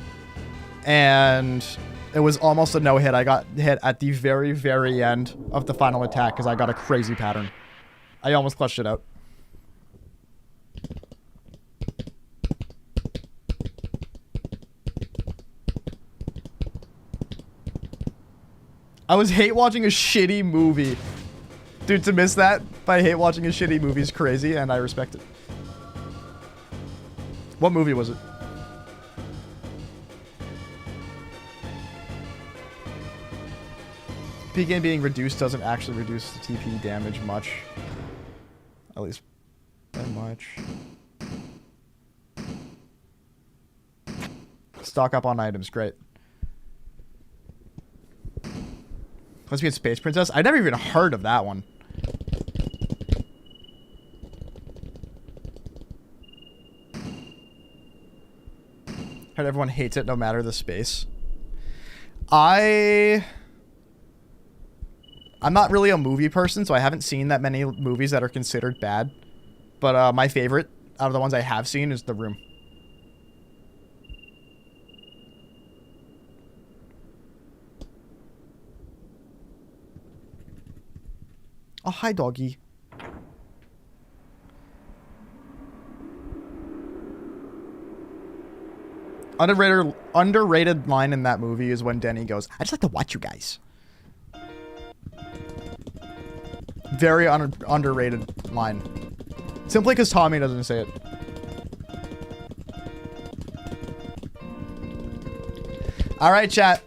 A: and it was almost a no-hit. I got hit at the very, very end of the final attack because I got a crazy pattern. I almost clutched it out. I was hate watching a shitty movie. Dude, to miss that by hate watching a shitty movie is crazy, and I respect it. What movie was it? TP gain being reduced doesn't actually reduce the TP damage much. At least that much. Stock up on items, great. Lesbian Space Princess? I never even heard of that one. Heard everyone hates it no matter the space. I'm not really a movie person, so I haven't seen that many movies that are considered bad. But my favorite out of the ones I have seen is The Room. Oh, hi, doggy. Underrated line in that movie is when Denny goes, "I just like to watch you guys." Very underrated line. Simply because Tommy doesn't say it. Alright, chat.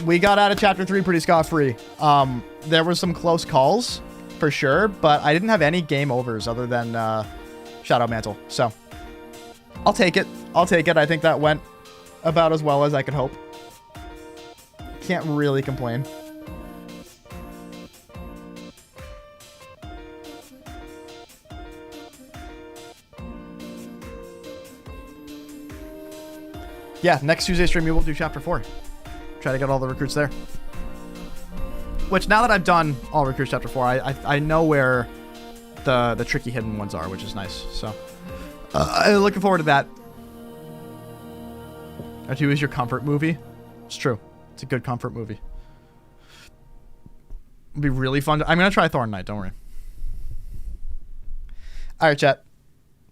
A: We got out of chapter 3 pretty scot-free. There were some close calls, for sure, but I didn't have any game overs other than Shadow Mantle. So, I'll take it. I'll take it. I think that went about as well as I could hope. Can't really complain. Yeah, next Tuesday stream we will do chapter 4. Try to get all the recruits there. Which, now that I've done all recruits chapter 4, I know where the tricky hidden ones are, which is nice. So, I'm looking forward to that. R2 is your comfort movie. It's true. It's a good comfort movie. It'll be really fun. I'm going to try Thorn Knight, don't worry. Alright, chat.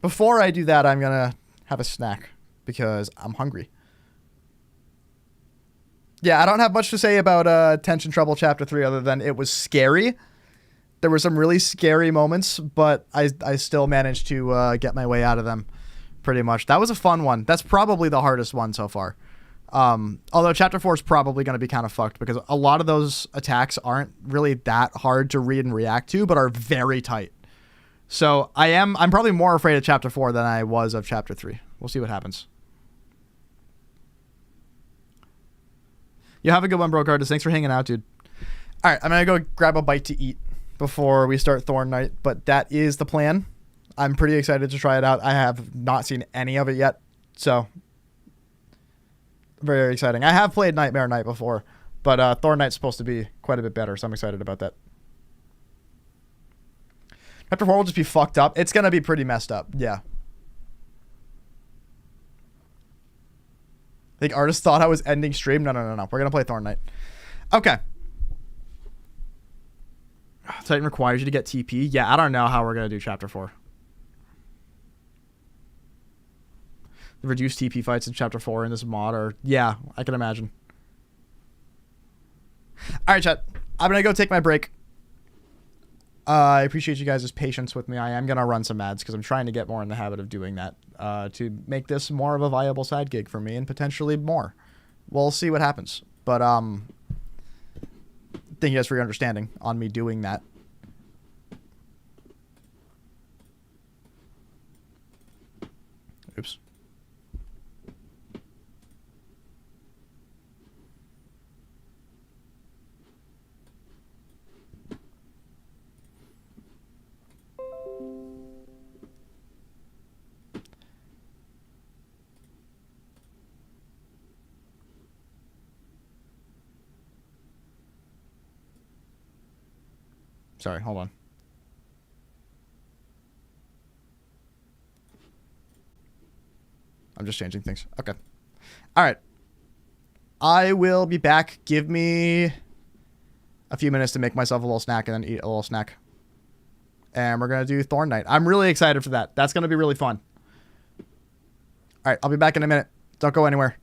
A: Before I do that, I'm going to have a snack because I'm hungry. Yeah, I don't have much to say about Tension Trouble Chapter 3 other than it was scary. There were some really scary moments, but I still managed to get my way out of them pretty much. That was a fun one. That's probably the hardest one so far. Although Chapter 4 is probably going to be kind of fucked because a lot of those attacks aren't really that hard to read and react to, but are very tight. So I'm probably more afraid of Chapter 4 than I was of Chapter 3. We'll see what happens. You have a good one, bro, Cardis. Thanks for hanging out, dude. All right, I'm going to go grab a bite to eat before we start Thorn Knight, but that is the plan. I'm pretty excited to try it out. I have not seen any of it yet, so very, very exciting. I have played Nightmare Knight before, but Thorn Knight's supposed to be quite a bit better, so I'm excited about that. Chapter 4 will just be fucked up. It's going to be pretty messed up, yeah. I think artists thought I was ending stream. No. We're going to play Thorn Knight. Okay. Titan requires you to get TP. Yeah, I don't know how we're going to do Chapter 4. The reduced TP fights in Chapter 4 in this mod are... Yeah, I can imagine. Alright, chat. I'm going to go take my break. I appreciate you guys' patience with me. I am going to run some ads because I'm trying to get more in the habit of doing that to make this more of a viable side gig for me and potentially more. We'll see what happens. But thank you guys for your understanding on me doing that. Oops. Sorry, hold on. I'm just changing things. Okay. All right. I will be back. Give me a few minutes to make myself a little snack and then eat a little snack. And we're going to do Thorn Knight. I'm really excited for that. That's going to be really fun. All right. I'll be back in a minute. Don't go anywhere.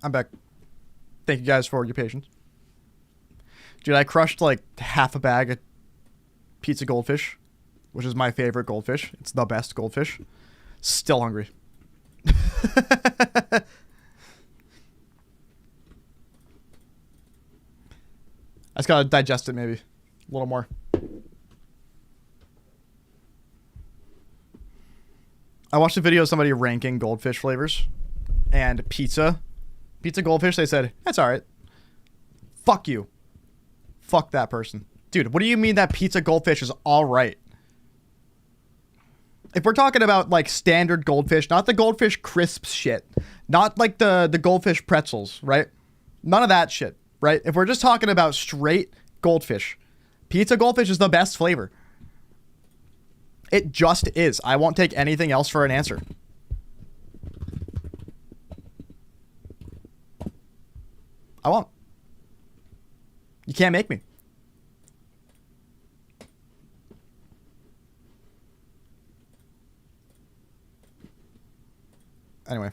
A: I'm back. Thank you guys for your patience. Dude, I crushed like half a bag of pizza goldfish, which is my favorite goldfish. It's the best goldfish. Still hungry. I just gotta digest it maybe a little more. I watched a video of somebody ranking goldfish flavors and pizza goldfish. They said, that's all right. Fuck you. Fuck that person. Dude, what do you mean that pizza goldfish is all right? If we're talking about like standard goldfish, not the goldfish crisps shit, not like the goldfish pretzels, right? None of that shit, right? If we're just talking about straight goldfish, pizza goldfish is the best flavor. It just is. I won't take anything else for an answer. I won't. You can't make me. Anyway.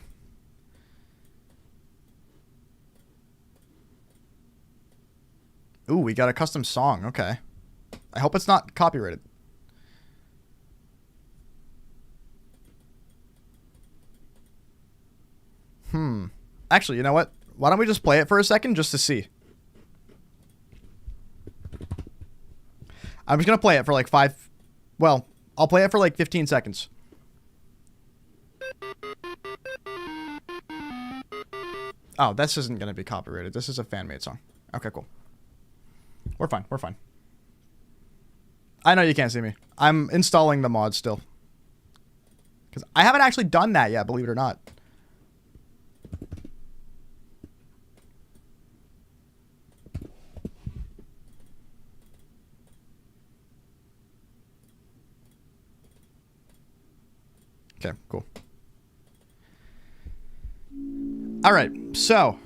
A: Ooh, we got a custom song. Okay. I hope it's not copyrighted. Actually, you know what? Why don't we just play it for a second just to see? I'm just going to play it for like I'll play it for like 15 seconds. Oh, this isn't going to be copyrighted. This is a fan-made song. Okay, cool. We're fine. We're fine. I know you can't see me. I'm installing the mod still. Because I haven't actually done that yet, believe it or not. Okay, cool. All right, so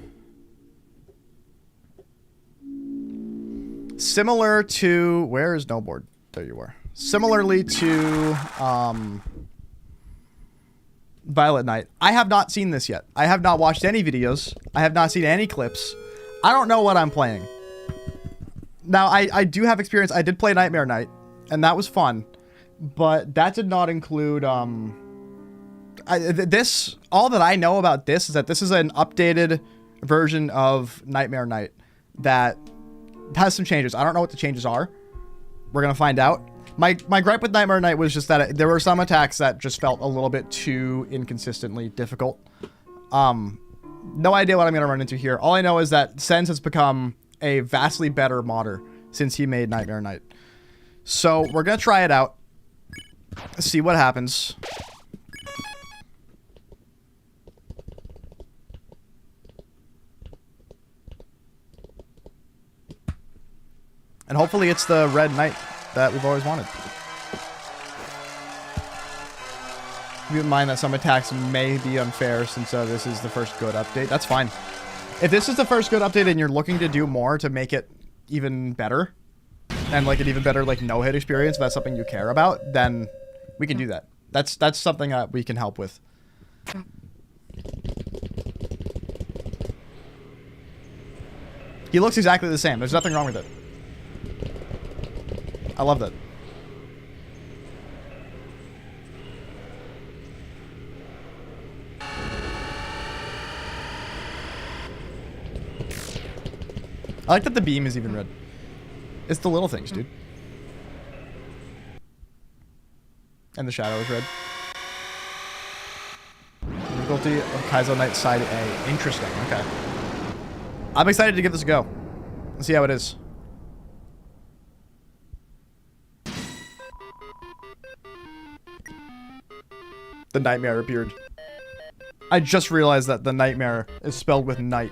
A: similar to where is Snowboard? There you are. Similarly to Violet Night, I have not seen this yet. I have not watched any videos. I have not seen any clips. I don't know what I'm playing. Now, I do have experience. I did play Nightmare Night, and that was fun, but that did not include all that I know about this is that this is an updated version of Nightmare Night that has some changes. I don't know what the changes are. We're going to find out. My gripe with Nightmare Night was just that there were some attacks that just felt a little bit too inconsistently difficult. No idea what I'm going to run into here. All I know is that Sens has become a vastly better modder since he made Nightmare Night. So we're going to try it out. See what happens. And hopefully it's the Red Knight that we've always wanted. Keep in mind that some attacks may be unfair since this is the first good update. That's fine. If this is the first good update and you're looking to do more to make it even better, and like an even better like no-hit experience, if that's something you care about, then we can do that. That's something that we can help with. He looks exactly the same. There's nothing wrong with it. I love that. I like that the beam is even red. It's the little things, dude. And the shadow is red. Difficulty of Kaizo Knight Side A. Interesting. Okay. I'm excited to give this a go. Let's see how it is. The Nightmare appeared. I just realized that the Nightmare is spelled with night.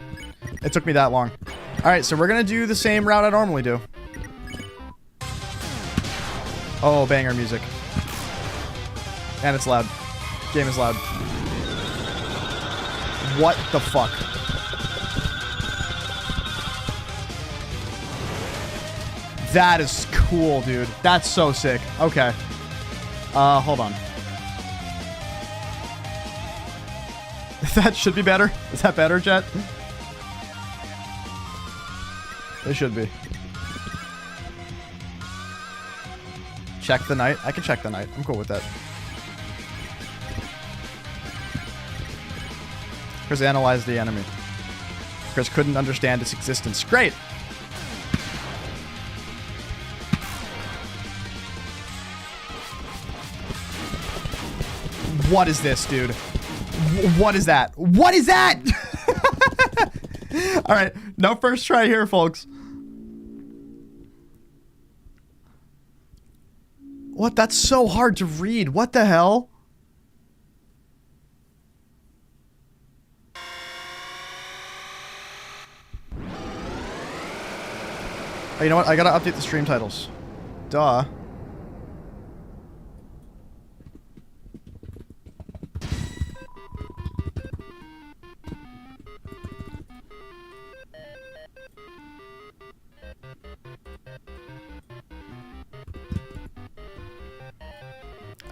A: It took me that long. Alright, so we're gonna do the same route I normally do. Oh, banger music. And it's loud. Game is loud. What the fuck? That is cool, dude. That's so sick. Okay. Hold on. That should be better. Is that better, chat? They should be. Check the knight. I can check the knight. I'm cool with that. Chris analyzed the enemy. Chris couldn't understand its existence. Great! What is this, dude? What is that? What is that? All right, no first try here, folks. What? That's so hard to read. What the hell? Oh, you know what? I gotta update the stream titles. Duh.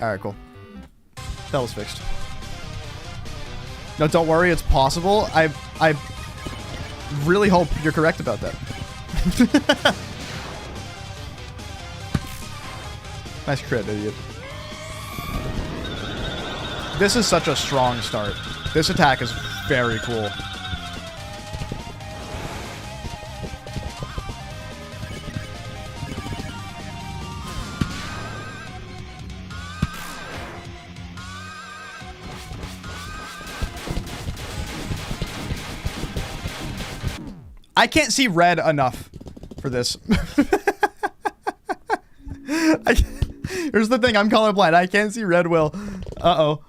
A: Alright, cool. That was fixed. No, don't worry, it's possible. I really hope you're correct about that. Nice crit, idiot. This is such a strong start. This attack is very cool. I can't see red enough for this. Here's the thing, I'm colorblind. I can't see red, Will. Uh-oh.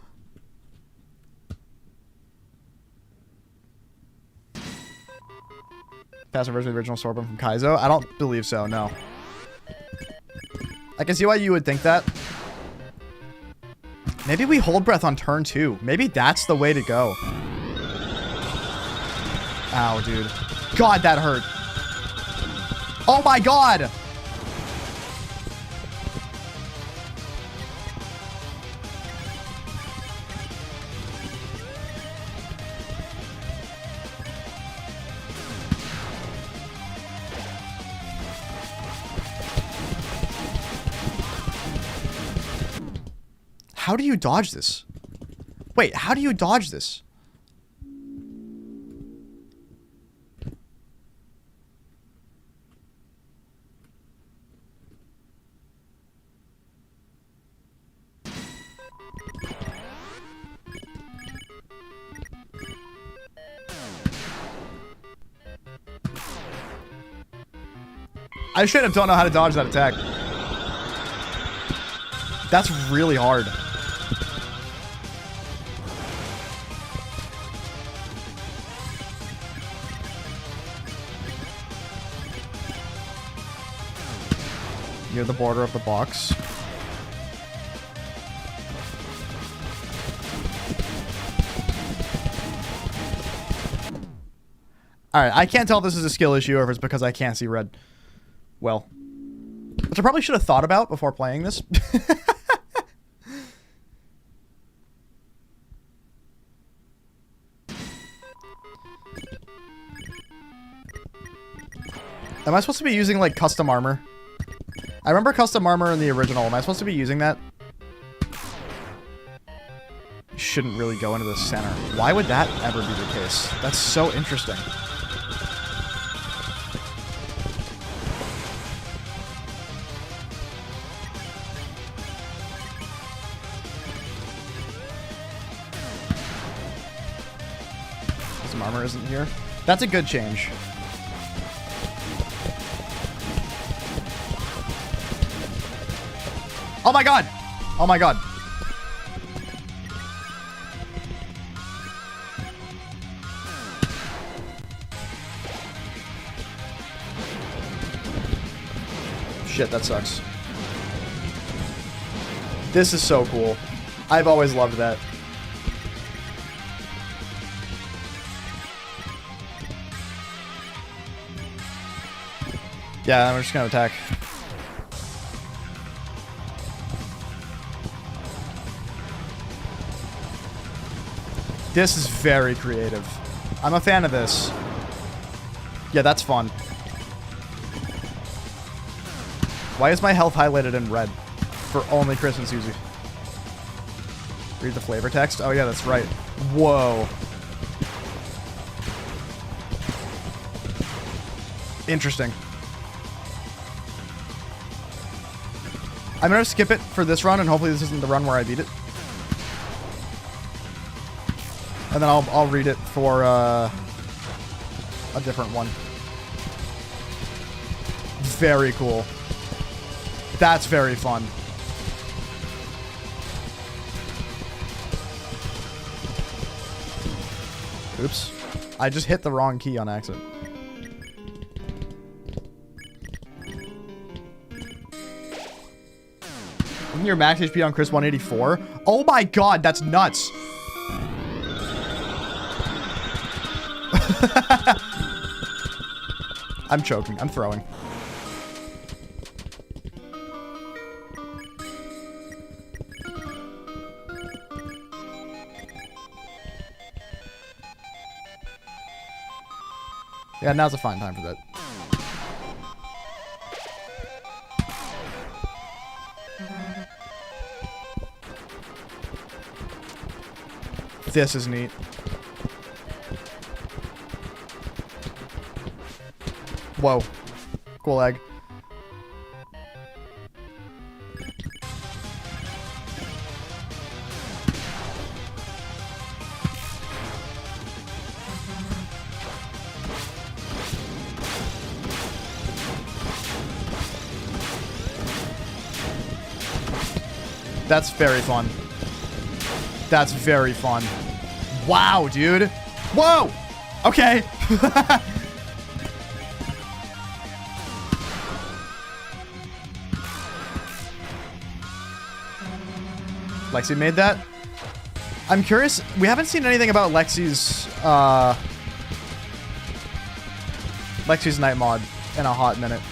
A: Faster version of the original Sorbonne from Kaizo? I don't believe so, no. I can see why you would think that. Maybe we hold breath on turn 2. Maybe that's the way to go. Ow, dude. God, that hurt. Oh my god! How do you dodge this? Wait, how do you dodge this? I straight up don't know how to dodge that attack. That's really hard. Near the border of the box. Alright, I can't tell if this is a skill issue or if it's because I can't see red. Well, which I probably should have thought about before playing this. Am I supposed to be using, like, custom armor? I remember custom armor in the original. Am I supposed to be using that? Shouldn't really go into the center. Why would that ever be the case? That's so interesting. Custom armor isn't here. That's a good change. Oh my god! Oh my god. Shit, that sucks. This is so cool. I've always loved that. Yeah, we're just gonna attack. This is very creative. I'm a fan of this. Yeah, that's fun. Why is my health highlighted in red? For only Chris and Susie. Read the flavor text. Oh yeah, that's right. Whoa. Interesting. I'm gonna skip it for this run, and hopefully this isn't the run where I beat it. And then I'll read it for a different one. Very cool. That's very fun. Oops. I just hit the wrong key on accident. Isn't your max HP on Chris 184? Oh my god, that's nuts. I'm choking. I'm throwing. Yeah, now's a fine time for that. This is neat. Whoa. Cool egg. That's very fun. That's very fun. Wow, dude. Whoa! Okay. Lexi made that? I'm curious. We haven't seen anything about Lexi's night mod in a hot minute.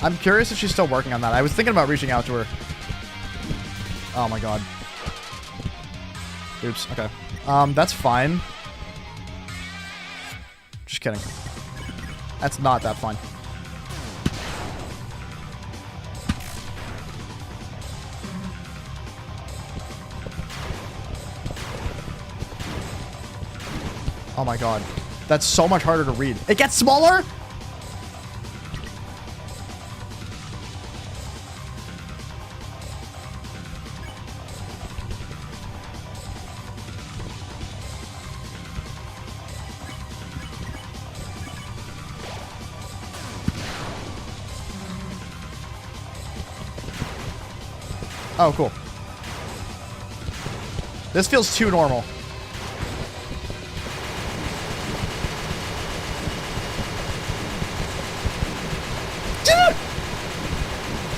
A: I'm curious if she's still working on that. I was thinking about reaching out to her. Oh my god. Oops. Okay. That's fine. Just kidding. That's not that fine. Oh my god. That's so much harder to read. It gets smaller? Oh, cool. This feels too normal.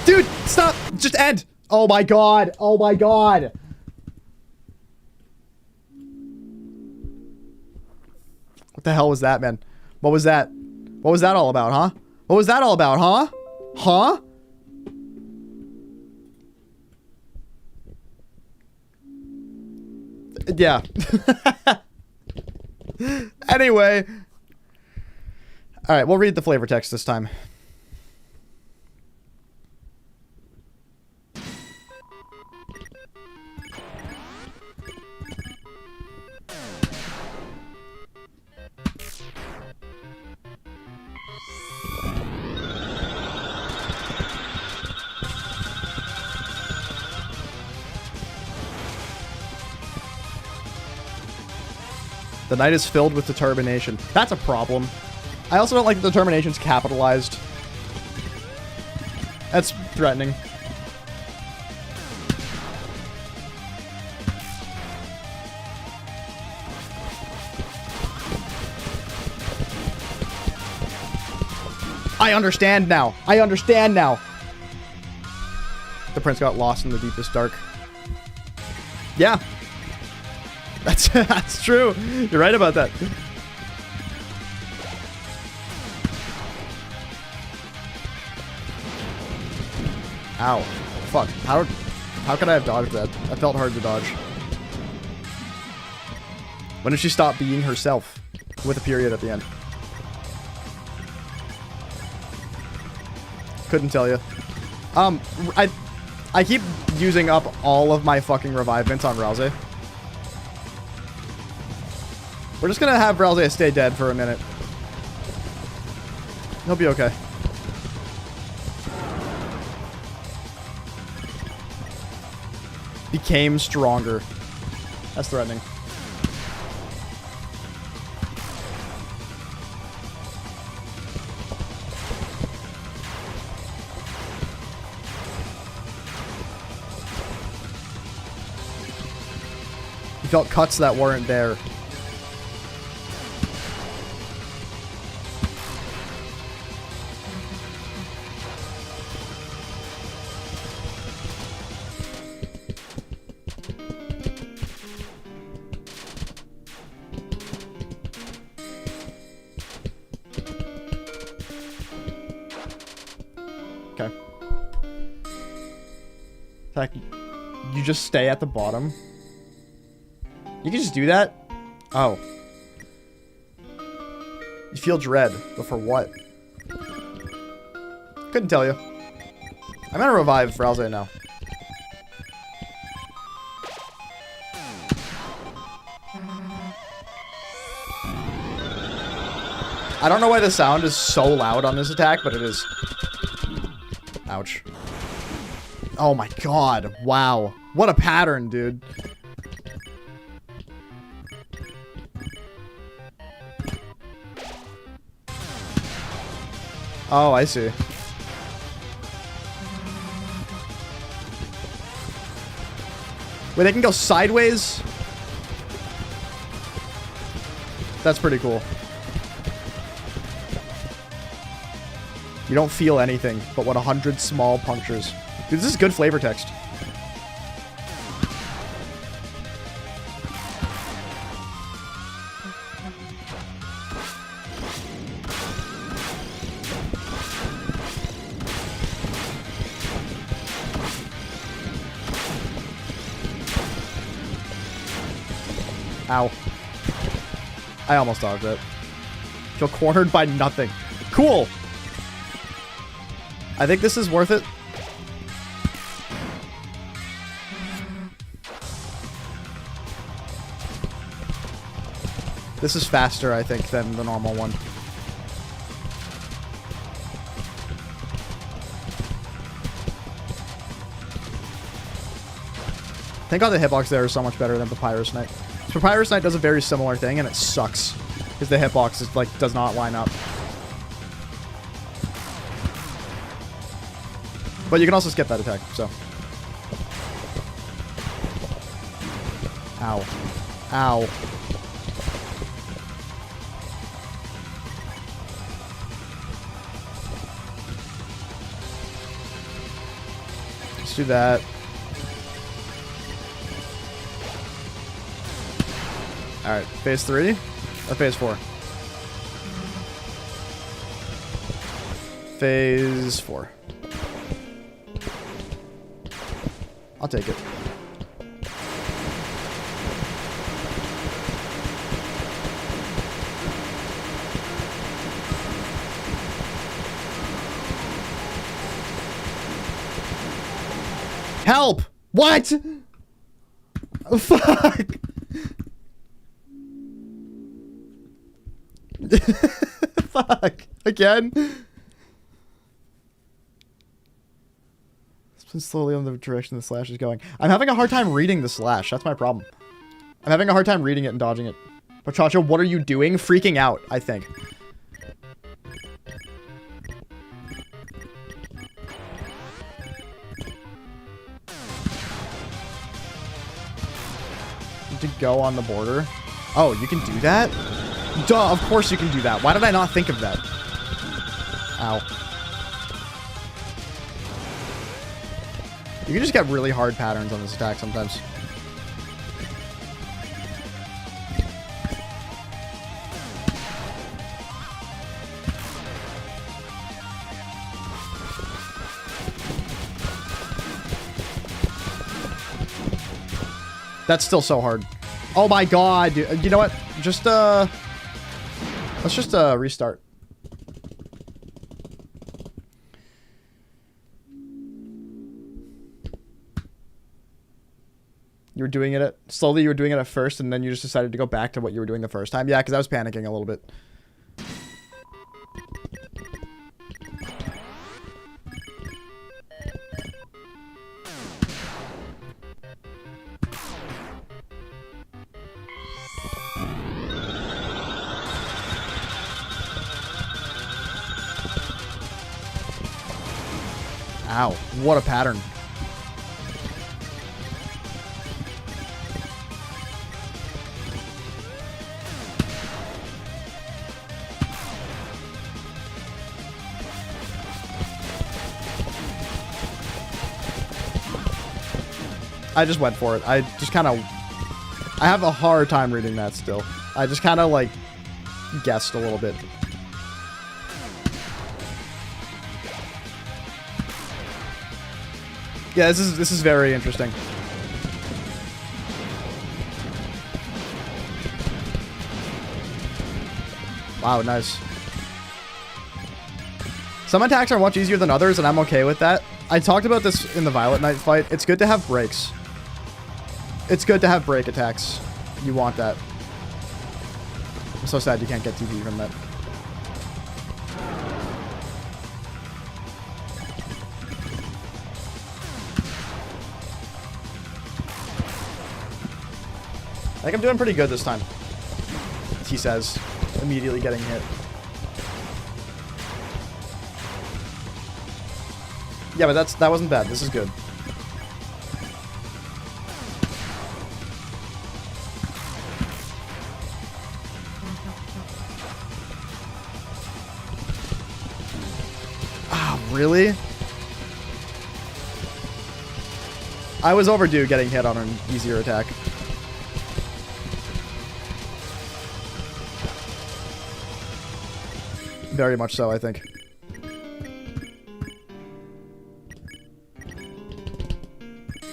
A: Dude, stop! Just end! Oh my god! Oh my god! What the hell was that, man? What was that? What was that all about, huh? What was that all about, huh? Huh? Yeah. Anyway. Alright, we'll read the flavor text this time. The night is filled with determination. That's a problem. I also don't like the determination's capitalized. That's threatening. I understand now. I understand now. The prince got lost in the deepest dark. Yeah. That's true. You're right about that. Ow. Fuck. How could I have dodged that? That felt hard to dodge. When did she stop being herself? With a period at the end. Couldn't tell you. I keep using up all of my fucking revivements on Rousey. We're just gonna have Rousey stay dead for a minute. He'll be okay. Became stronger. That's threatening. You felt cuts that weren't there. Okay. Heck, you just stay at the bottom. You can just do that? Oh. You feel dread, but for what? Couldn't tell you. I'm gonna revive Rousey now. I don't know why the sound is so loud on this attack, but it is. Ouch. Oh my god. Wow. What a pattern, dude. Oh, I see. Wait, they can go sideways? That's pretty cool. You don't feel anything, but what 100 small punctures. Dude, this is good flavor text. Ow. I almost dodged it. Feel cornered by nothing. Cool! I think this is worth it. This is faster, I think, than the normal one. Thank God the hitbox there is so much better than Papyrus Knight. Papyrus Knight does a very similar thing, and it sucks. Because the hitbox is, like, does not line up. But you can also skip that attack, so. Ow. Ow. Let's do that. Alright, phase 3 or phase 4? Phase 4. I'll take it. Help! What? Oh, fuck! Fuck. Again? It's been slowly on the direction the slash is going. I'm having a hard time reading the slash. That's my problem. I'm having a hard time reading it and dodging it. Pachacho, what are you doing? Freaking out, I think. To go on the border. Oh, you can do that? Duh, of course you can do that. Why did I not think of that? Ow. You can just get really hard patterns on this attack sometimes. That's still so hard. Oh my god, dude. You know what? Just, let's just, restart. You were doing it at slowly. You were doing it at first, and then you just decided to go back to what you were doing the first time. Yeah, because I was panicking a little bit. Ow, what a pattern. I just went for it. I just kind of... I have a hard time reading that still. I just kind of, like, guessed a little bit. Yeah, this is very interesting. Wow, nice. Some attacks are much easier than others, and I'm okay with that. I talked about this in the Violet Knight fight. It's good to have breaks. It's good to have break attacks. You want that. I'm so sad you can't get TP from that. I think I'm doing pretty good this time, he says, immediately getting hit. Yeah, but that wasn't bad. This is good. Ah, really? I was overdue getting hit on an easier attack. Very much so, I think.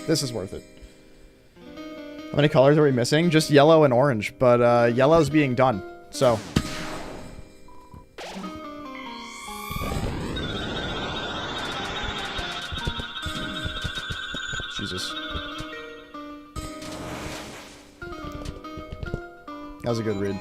A: This is worth it. How many colors are we missing? Just yellow and orange, but yellow's being done, so. Jesus. That was a good read.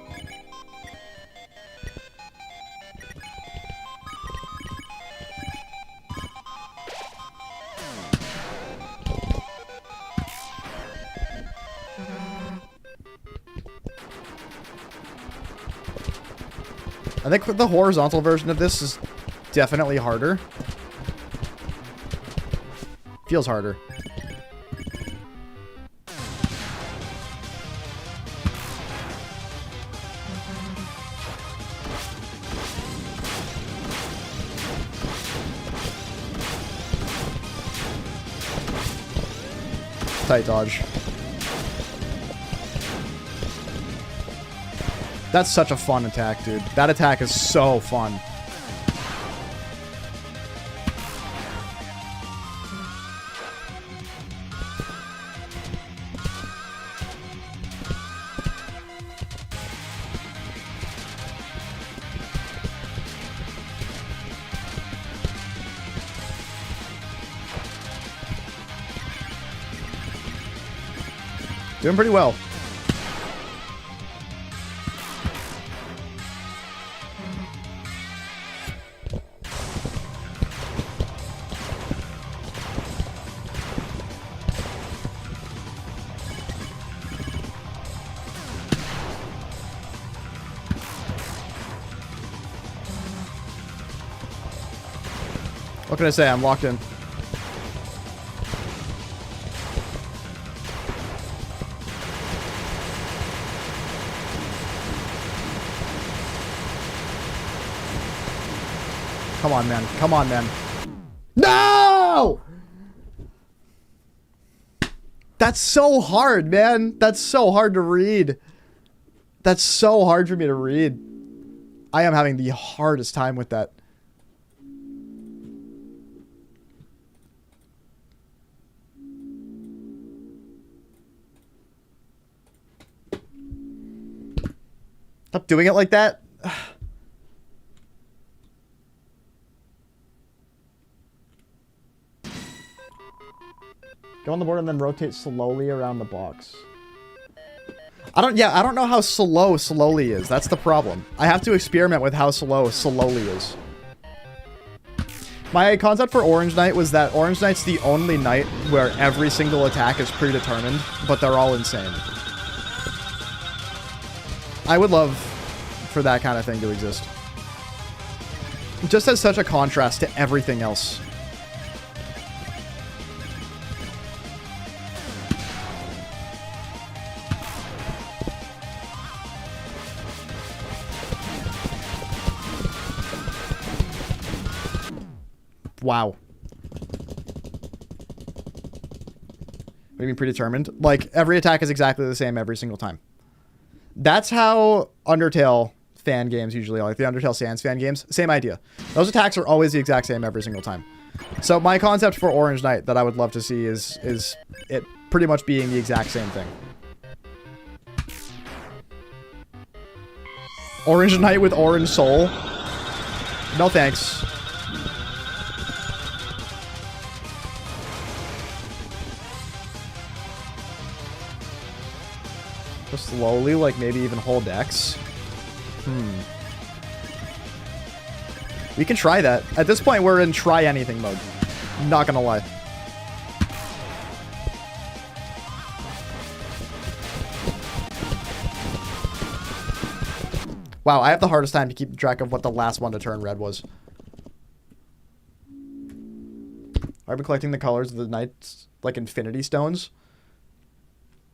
A: I think the horizontal version of this is definitely harder. Feels harder. Tight dodge. That's such a fun attack, dude. That attack is so fun. Doing pretty well. What can I say? I'm locked in. Come on, man. Come on, man. No! That's so hard, man. That's so hard to read. That's so hard for me to read. I am having the hardest time with that. Stop doing it like that. Go on the board and then rotate slowly around the box. I don't know how slow slowly is. That's the problem. I have to experiment with how slow slowly is. My concept for Orange Knight was that Orange Knight's the only knight where every single attack is predetermined, but they're all insane. I would love for that kind of thing to exist. It just has such a contrast to everything else. Wow. What do you mean predetermined? Like, every attack is exactly the same every single time. That's how Undertale fan games usually are. Like the Undertale Sans fan games. Same idea. Those attacks are always the exact same every single time. So my concept for Orange Knight that I would love to see is it pretty much being the exact same thing. Orange Knight with Orange Soul? No thanks. Just slowly, like maybe even hold X. We can try that. At this point, we're in try anything mode. Not gonna lie. Wow, I have the hardest time to keep track of what the last one to turn red was. I've been collecting the colors of the knights, like Infinity Stones.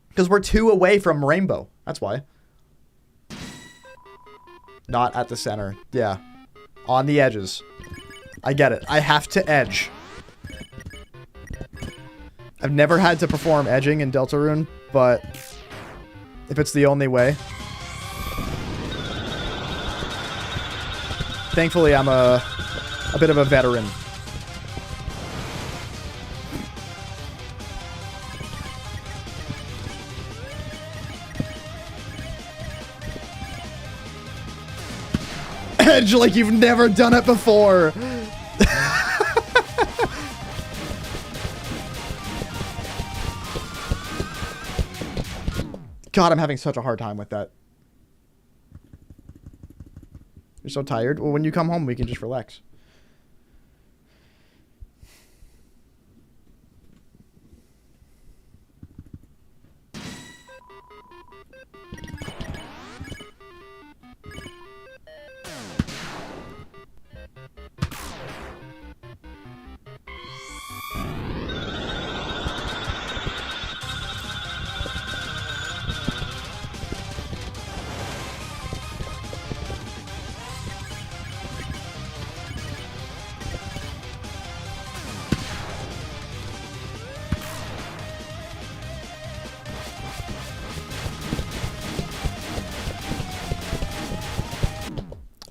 A: Because we're 2 away from rainbow. That's why. Not at the center. Yeah. On the edges. I get it. I have to edge. I've never had to perform edging in Deltarune, but if it's the only way. Thankfully, I'm a bit of a veteran. Edge like you've never done it before. God, I'm having such a hard time with that. You're so tired? Well, when you come home, we can just relax.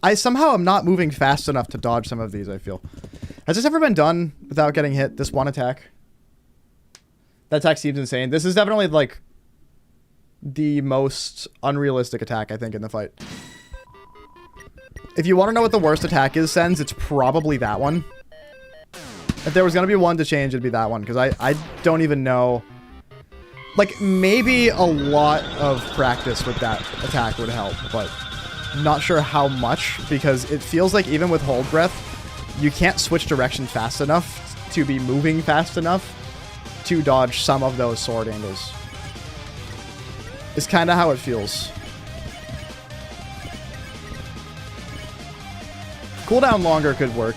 A: I somehow am not moving fast enough to dodge some of these, I feel. Has this ever been done without getting hit? This one attack? That attack seems insane. This is definitely, like, the most unrealistic attack, I think, in the fight. If you want to know what the worst attack is, Sens, it's probably that one. If there was going to be one to change, it'd be that one. Because I don't even know... Like, maybe a lot of practice with that attack would help, but... Not sure how much, because it feels like even with hold breath, you can't switch direction fast enough to be moving fast enough to dodge some of those sword angles. It's kind of how it feels. Cooldown longer could work.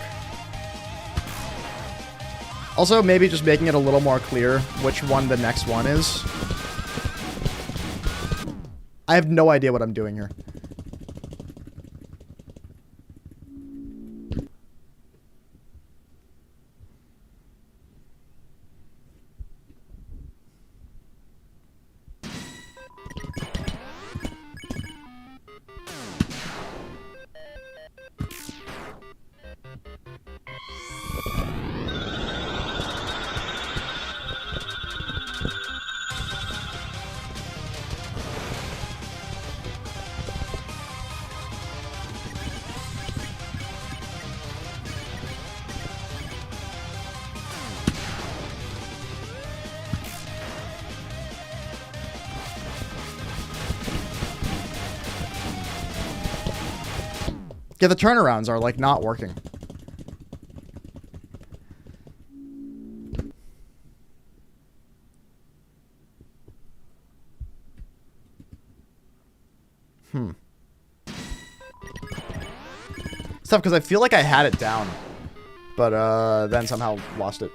A: Also, maybe just making it a little more clear which one the next one is. I have no idea what I'm doing here. Yeah, the turnarounds are, like, not working. It's tough because I feel like I had it down. But, then somehow lost it.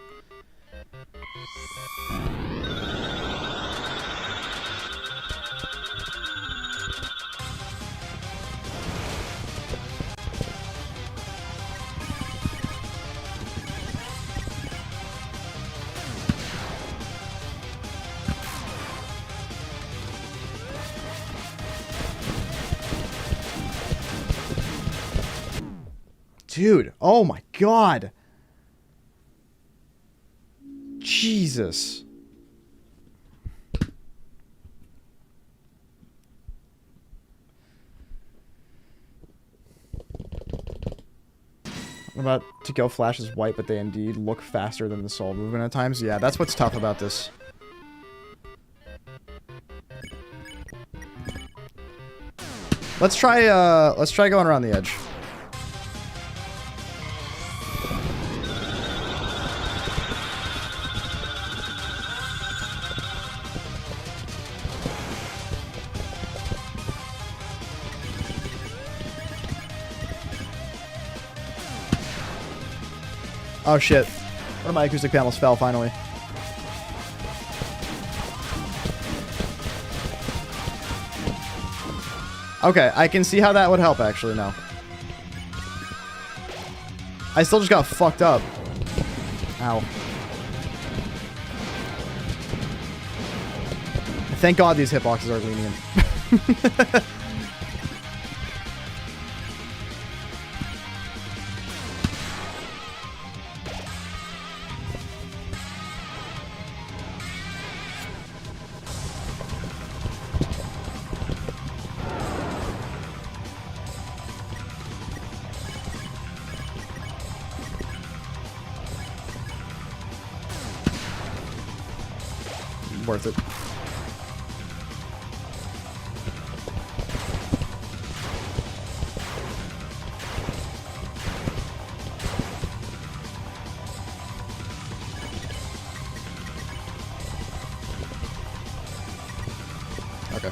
A: Dude, oh my god. Jesus. I'm about to go flash is white, but they indeed look faster than the soul movement at times. Yeah, that's what's tough about this. Let's try going around the edge. Oh shit. One of my acoustic panels fell finally. Okay, I can see how that would help actually now. I still just got fucked up. Ow. Thank God these hitboxes are lenient. Worth it. Okay.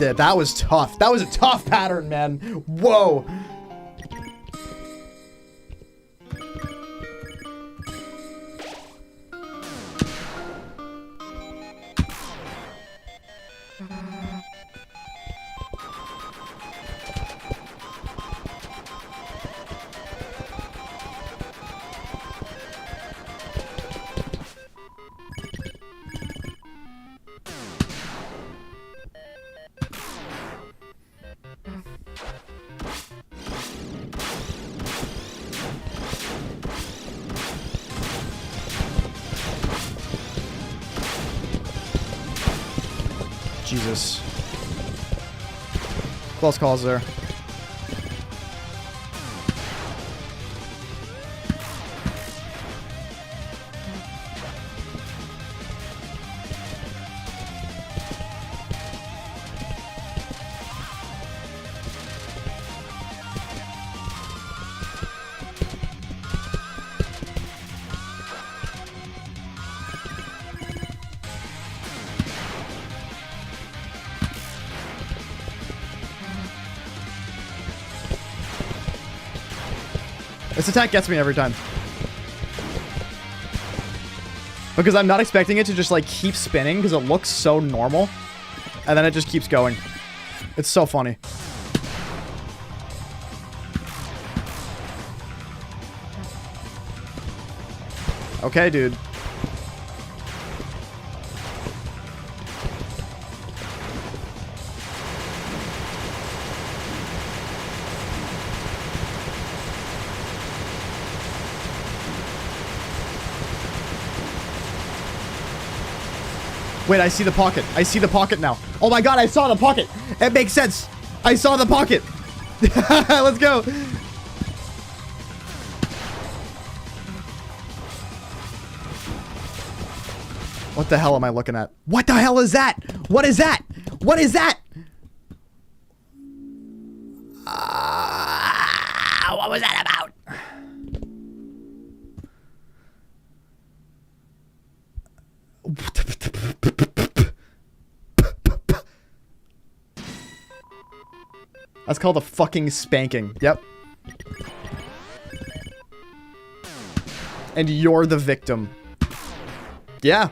A: Yeah, that was tough. That was a tough pattern, man. Whoa. Jesus. Close calls there. This attack gets me every time. Because I'm not expecting it to just like keep spinning because it looks so normal. And then it just keeps going. It's so funny. Okay, dude. Wait, I see the pocket. I see the pocket now. Oh my god, I saw the pocket. It makes sense. I saw the pocket. Let's go. What the hell am I looking at? What the hell is that? What is that? What is that? What was that about? That's called a fucking spanking. Yep. And you're the victim. Yeah.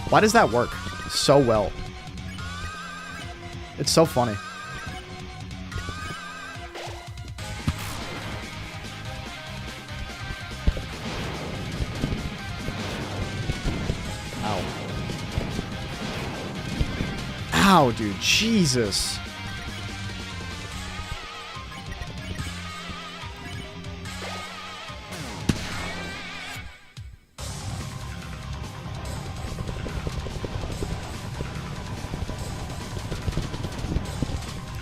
A: Why does that work so well? It's so funny. Ow. Ow, dude. Jesus.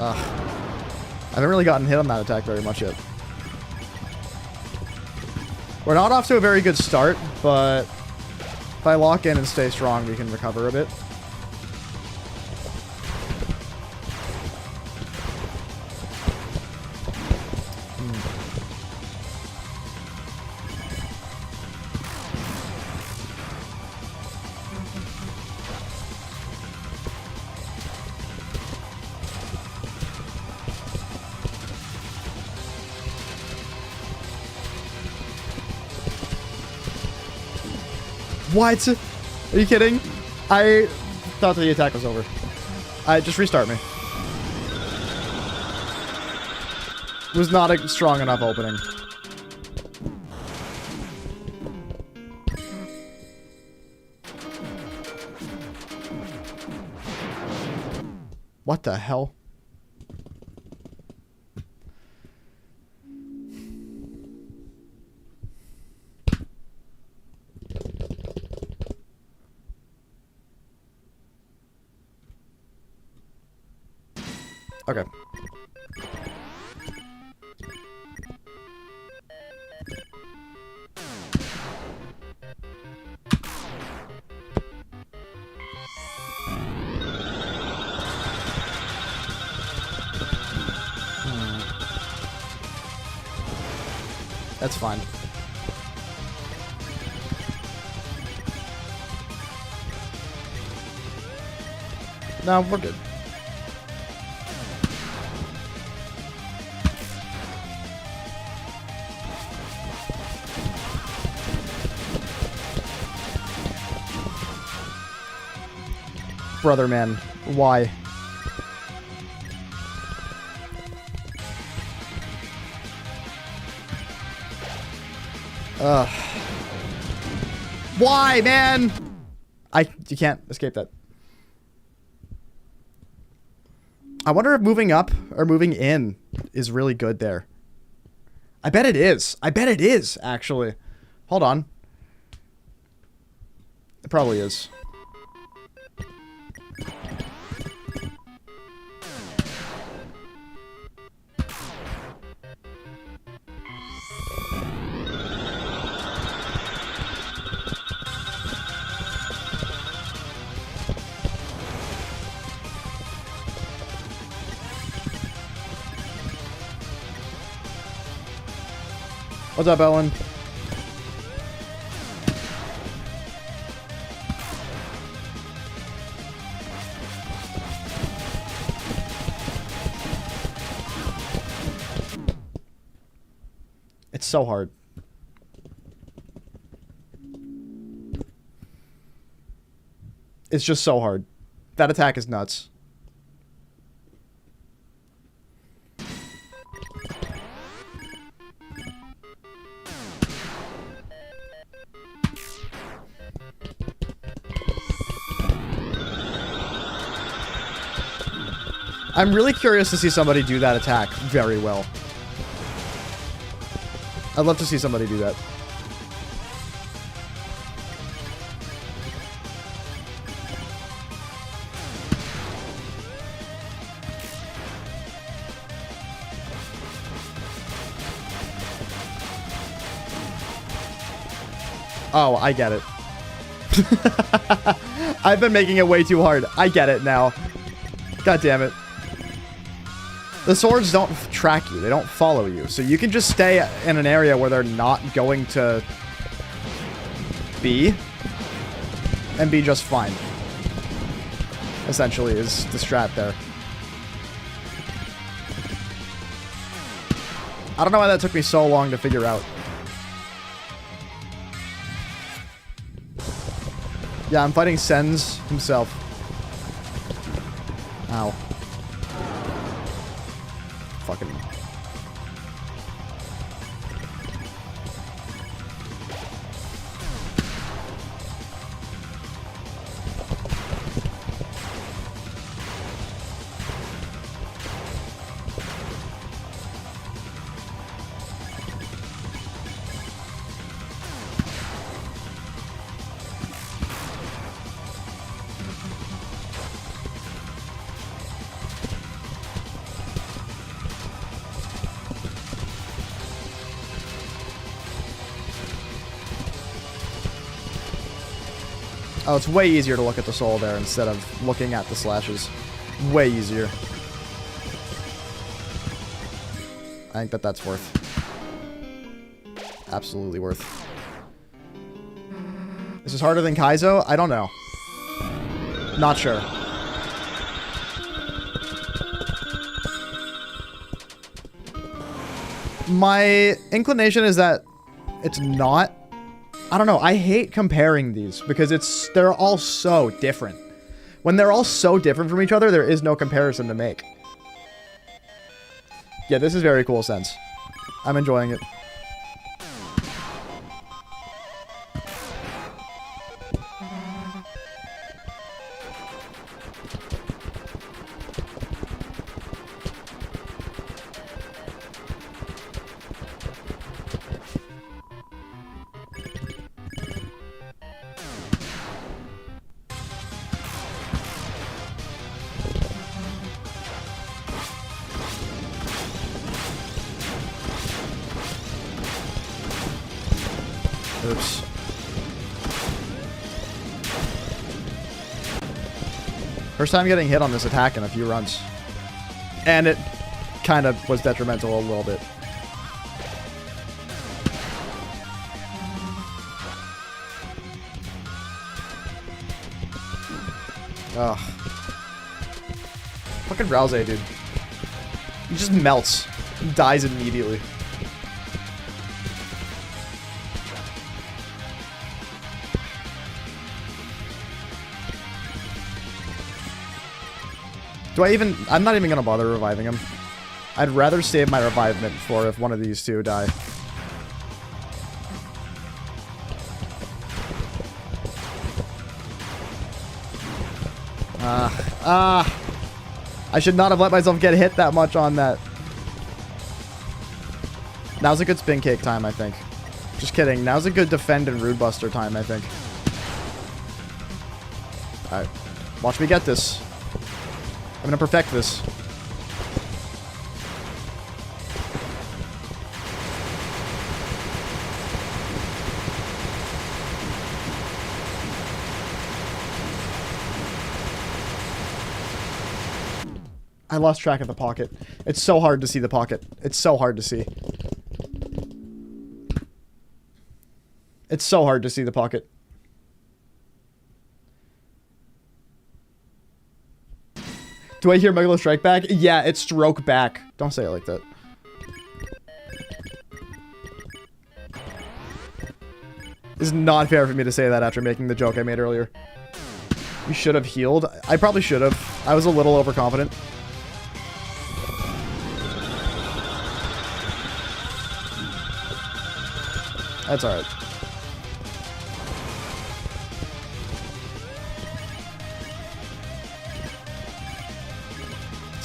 A: Ugh. I haven't really gotten hit on that attack very much yet. We're not off to a very good start, but if I lock in and stay strong, we can recover a bit. What? Are you kidding? I thought the attack was over. Just restart me. It was not a strong enough opening. What the hell? Okay. That's fine. No, we're good. Brother man, why? Ugh. Why, man? You can't escape that. I wonder if moving up or moving in is really good there. I bet it is. I bet it is, actually. Hold on. It probably is. What's up, Ellen? It's so hard. It's just so hard. That attack is nuts. I'm really curious to see somebody do that attack very well. I'd love to see somebody do that. Oh, I get it. I've been making it way too hard. I get it now. God damn it. The swords don't track you. They don't follow you. So you can just stay in an area where they're not going to be. And be just fine. Essentially is the strat there. I don't know why that took me so long to figure out. Yeah, I'm fighting Sens himself. Ow. Fucking. Oh, it's way easier to look at the soul there instead of looking at the slashes. Way easier. I think that that's worth. Absolutely worth. Is this harder than Kaizo? I don't know. Not sure. My inclination is that it's not. I don't know. I hate comparing these because they're all so different. When they're all so different from each other, there is no comparison to make. Yeah, this is very cool sense. I'm enjoying it. Oops. First time getting hit on this attack in a few runs. And it kind of was detrimental a little bit. Ugh. Fucking Rouse, dude. He just melts. He dies immediately. I'm not even gonna bother reviving him. I'd rather save my revivement for if one of these two die. I should not have let myself get hit that much on that. Now's a good spin cake time, I think. Just kidding. Now's a good defend and rude buster time, I think. Alright. Watch me get this. I'm gonna perfect this. I lost track of the pocket. It's so hard to see the pocket. It's so hard to see. It's so hard to see the pocket. Do I hear Megalo Strike back? Yeah, it's stroke back. Don't say it like that. It's not fair for me to say that after making the joke I made earlier. You should have healed. I probably should have. I was a little overconfident. That's alright.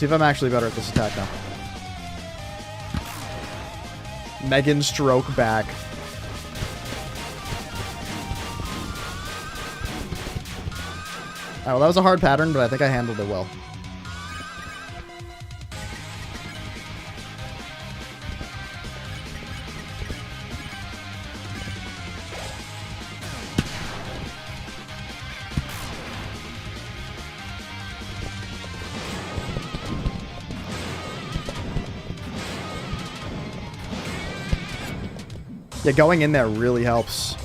A: see if I'm actually better at this attack now. Megan stroke back. Alright, well, that was a hard pattern, but I think I handled it well. Yeah, going in there really helps.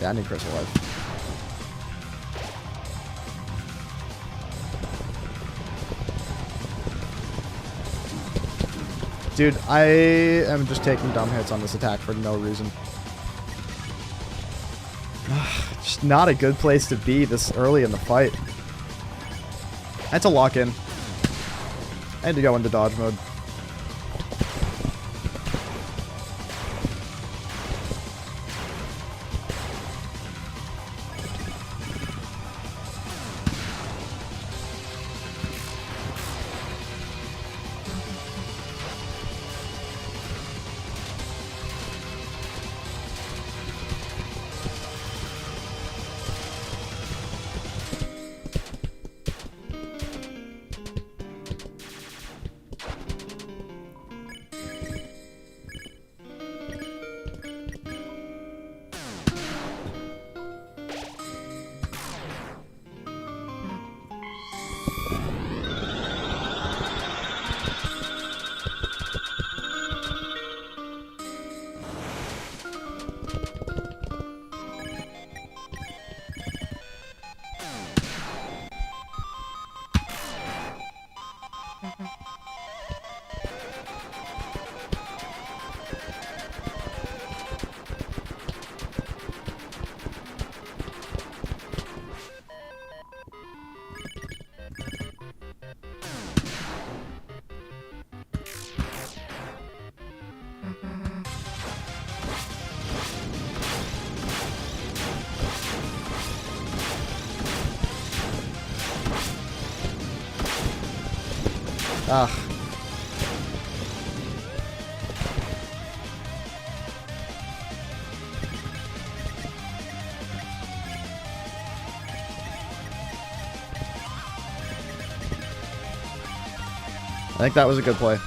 A: Yeah, I need Chris alive. Dude, I am just taking dumb hits on this attack for no reason. Just not a good place to be this early in the fight. I had to lock in. I had to go into dodge mode. Ugh. I think that was a good play.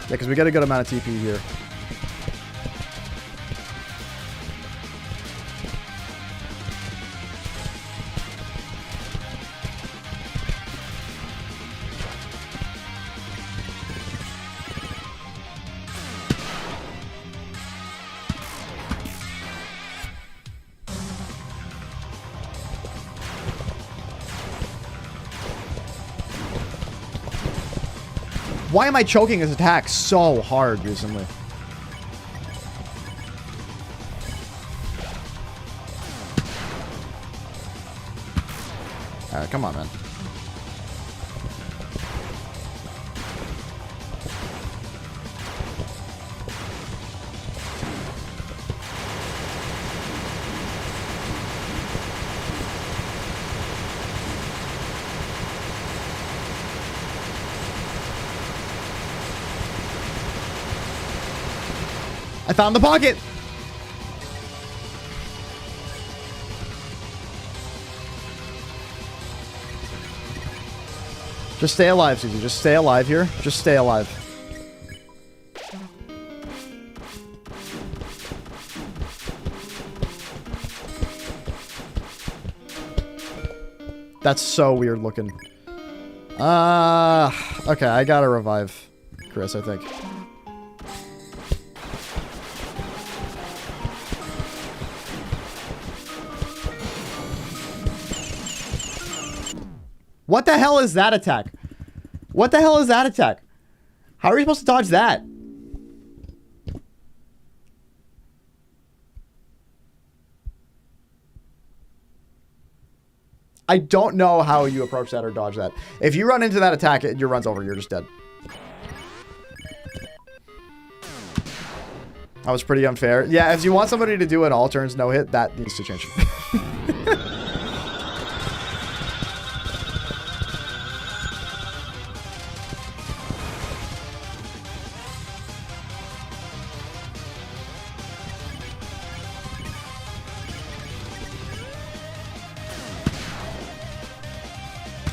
A: Yeah, because we get a good amount of TP here. Why am I choking his attack so hard recently? Alright, come on, man. I found the pocket! Just stay alive, Susie. Just stay alive here. Just stay alive. That's so weird looking. Okay, I gotta revive Chris, I think. What the hell is that attack? What the hell is that attack? How are you supposed to dodge that? I don't know how you approach that or dodge that. If you run into that attack, your run's over. You're just dead. That was pretty unfair. Yeah, if you want somebody to do an all turns no hit, that needs to change.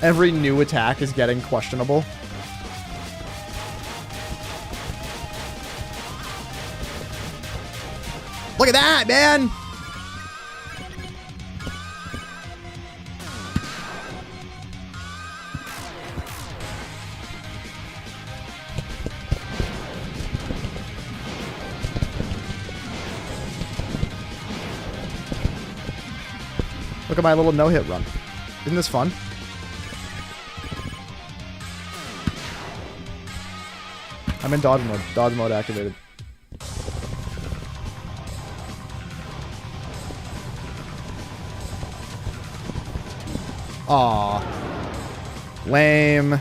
A: Every new attack is getting questionable. Look at that, man! Look at my little no-hit run. Isn't this fun? I'm in dodge mode. Dodge mode activated. Aw. Lame.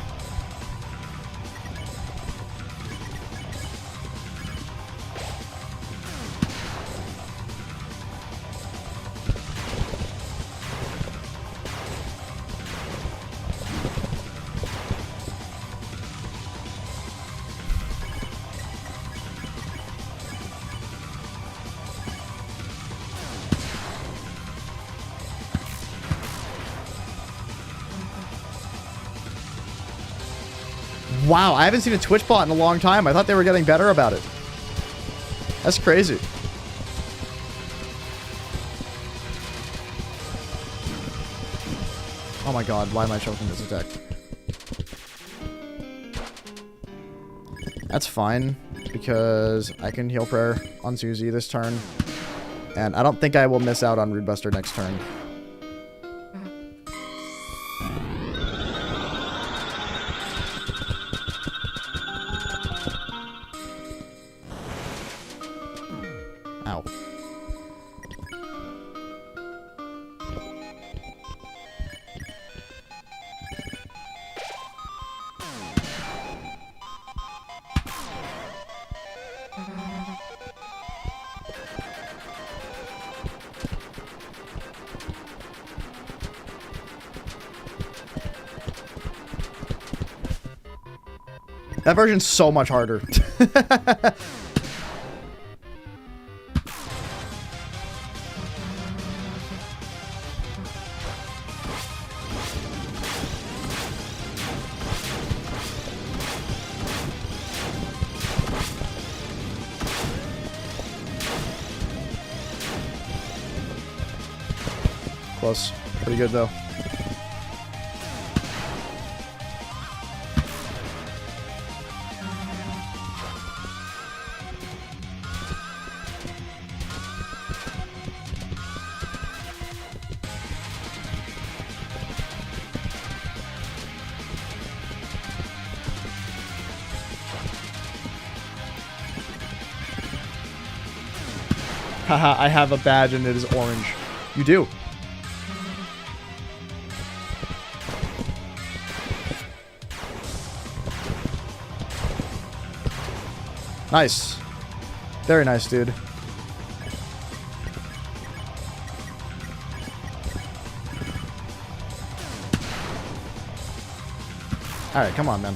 A: Wow, I haven't seen a Twitch bot in a long time. I thought they were getting better about it. That's crazy. Oh my god, why am I choking this attack? That's fine, because I can heal prayer on Susie this turn. And I don't think I will miss out on Rude Buster next turn. Ow. That version's so much harder. Close. Pretty good, though. Haha, I have a badge and it is orange. You do. Nice. Very nice, dude. Alright, come on, man.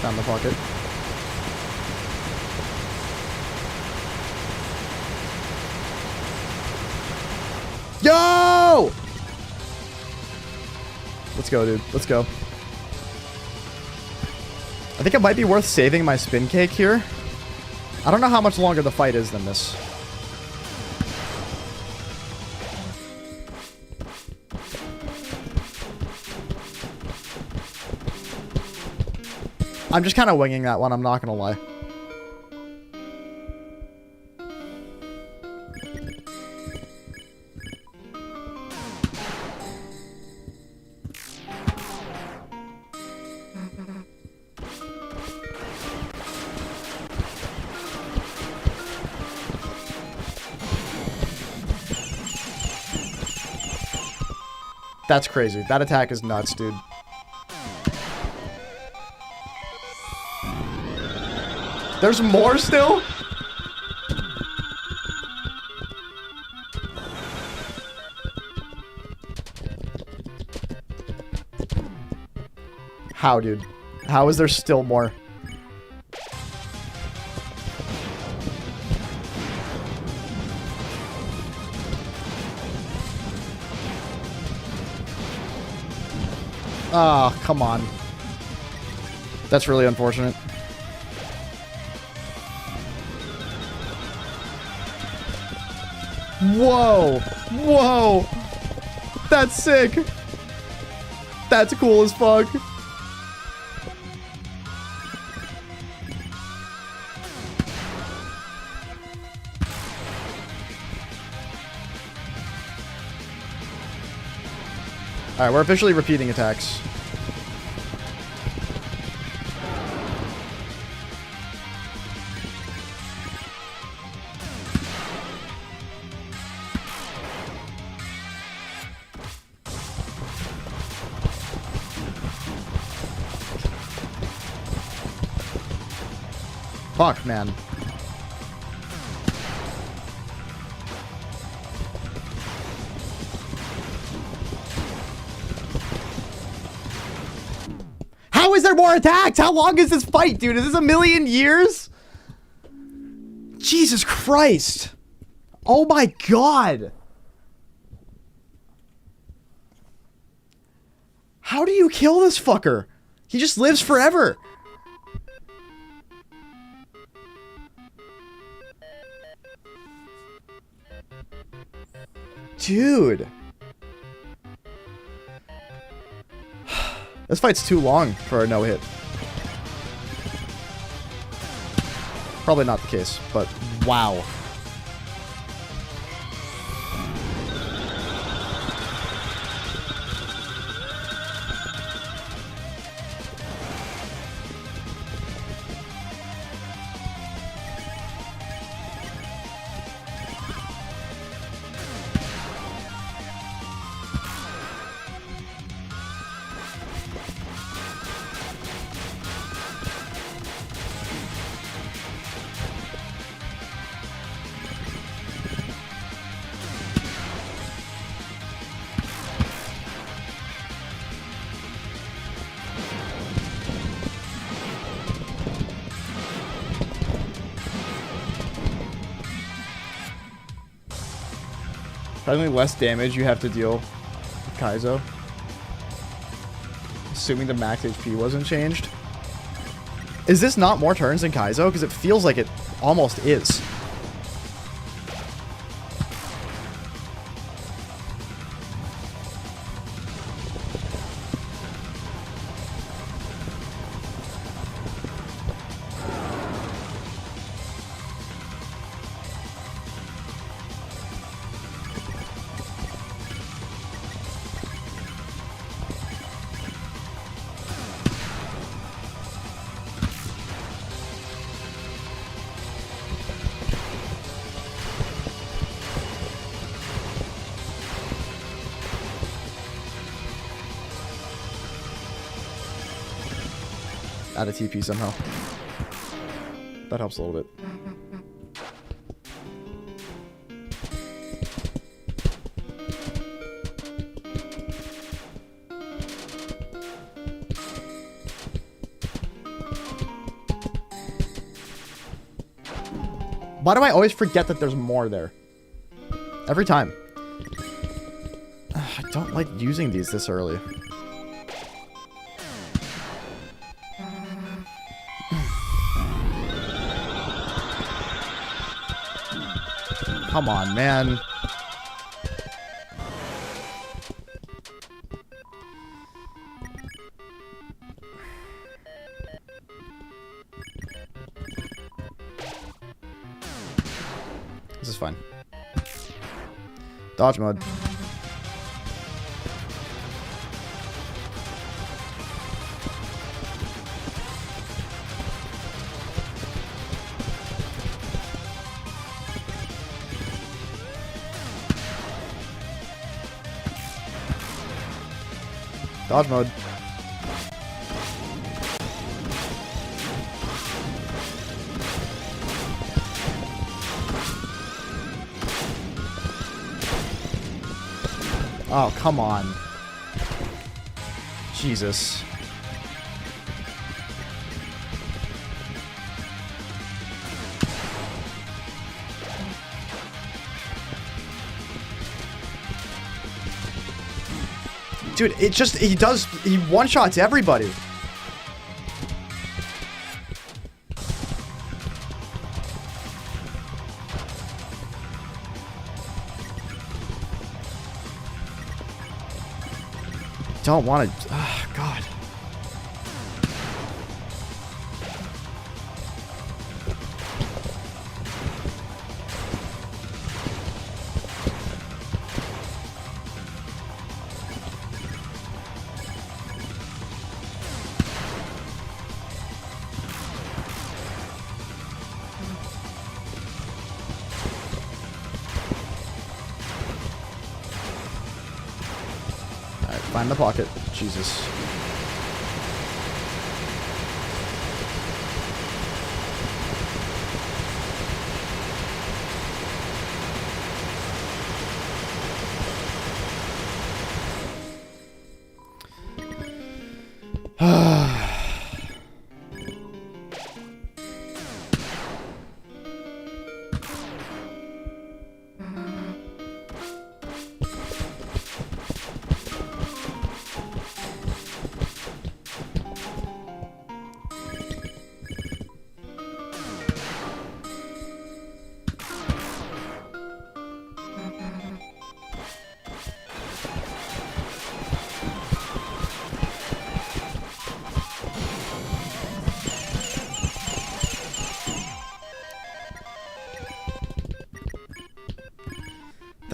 A: Down the pocket. Yo! Let's go, dude. Let's go. I think it might be worth saving my spin cake here. I don't know how much longer the fight is than this. I'm just kind of winging that one, I'm not gonna lie. That's crazy. That attack is nuts, dude. There's more still? How, dude? How is there still more? Oh, come on. That's really unfortunate. Whoa! Whoa! That's sick! That's cool as fuck. Alright, we're officially repeating attacks. Fuck, man. How is there more attacks? How long is this fight, dude? Is this a million years? Jesus Christ. Oh my god. How do you kill this fucker? He just lives forever. Dude. This fight's too long for a no-hit. Probably not the case, but wow. Probably less damage you have to deal with Kaizo. Assuming the max HP wasn't changed. Is this not more turns than Kaizo? Because it feels like it almost is. Add a TP somehow. That helps a little bit. Why do I always forget that there's more there? Every time. I don't like using these this early. Come on, man. This is fine. Dodge mode. Dodge mode. Oh, come on. Jesus. Dude, it just, he one-shots everybody. Don't want to, oh, God. Find the pocket. Jesus.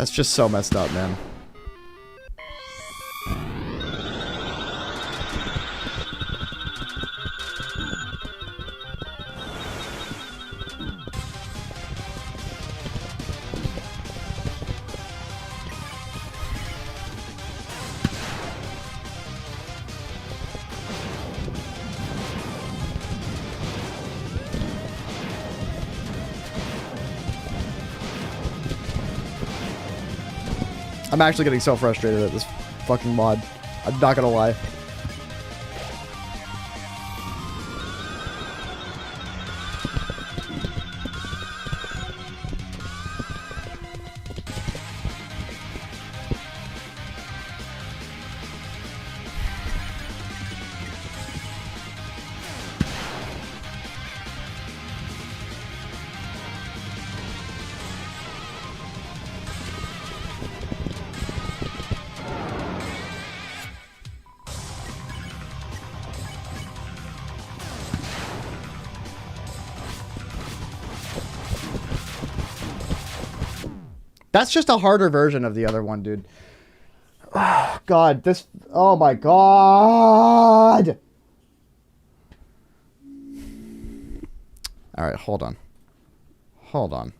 A: That's just so messed up, man. I'm actually getting so frustrated at this fucking mod. I'm not gonna lie. That's just a harder version of the other one, dude. Oh, God, this... Oh, my God! Alright, hold on. Hold on.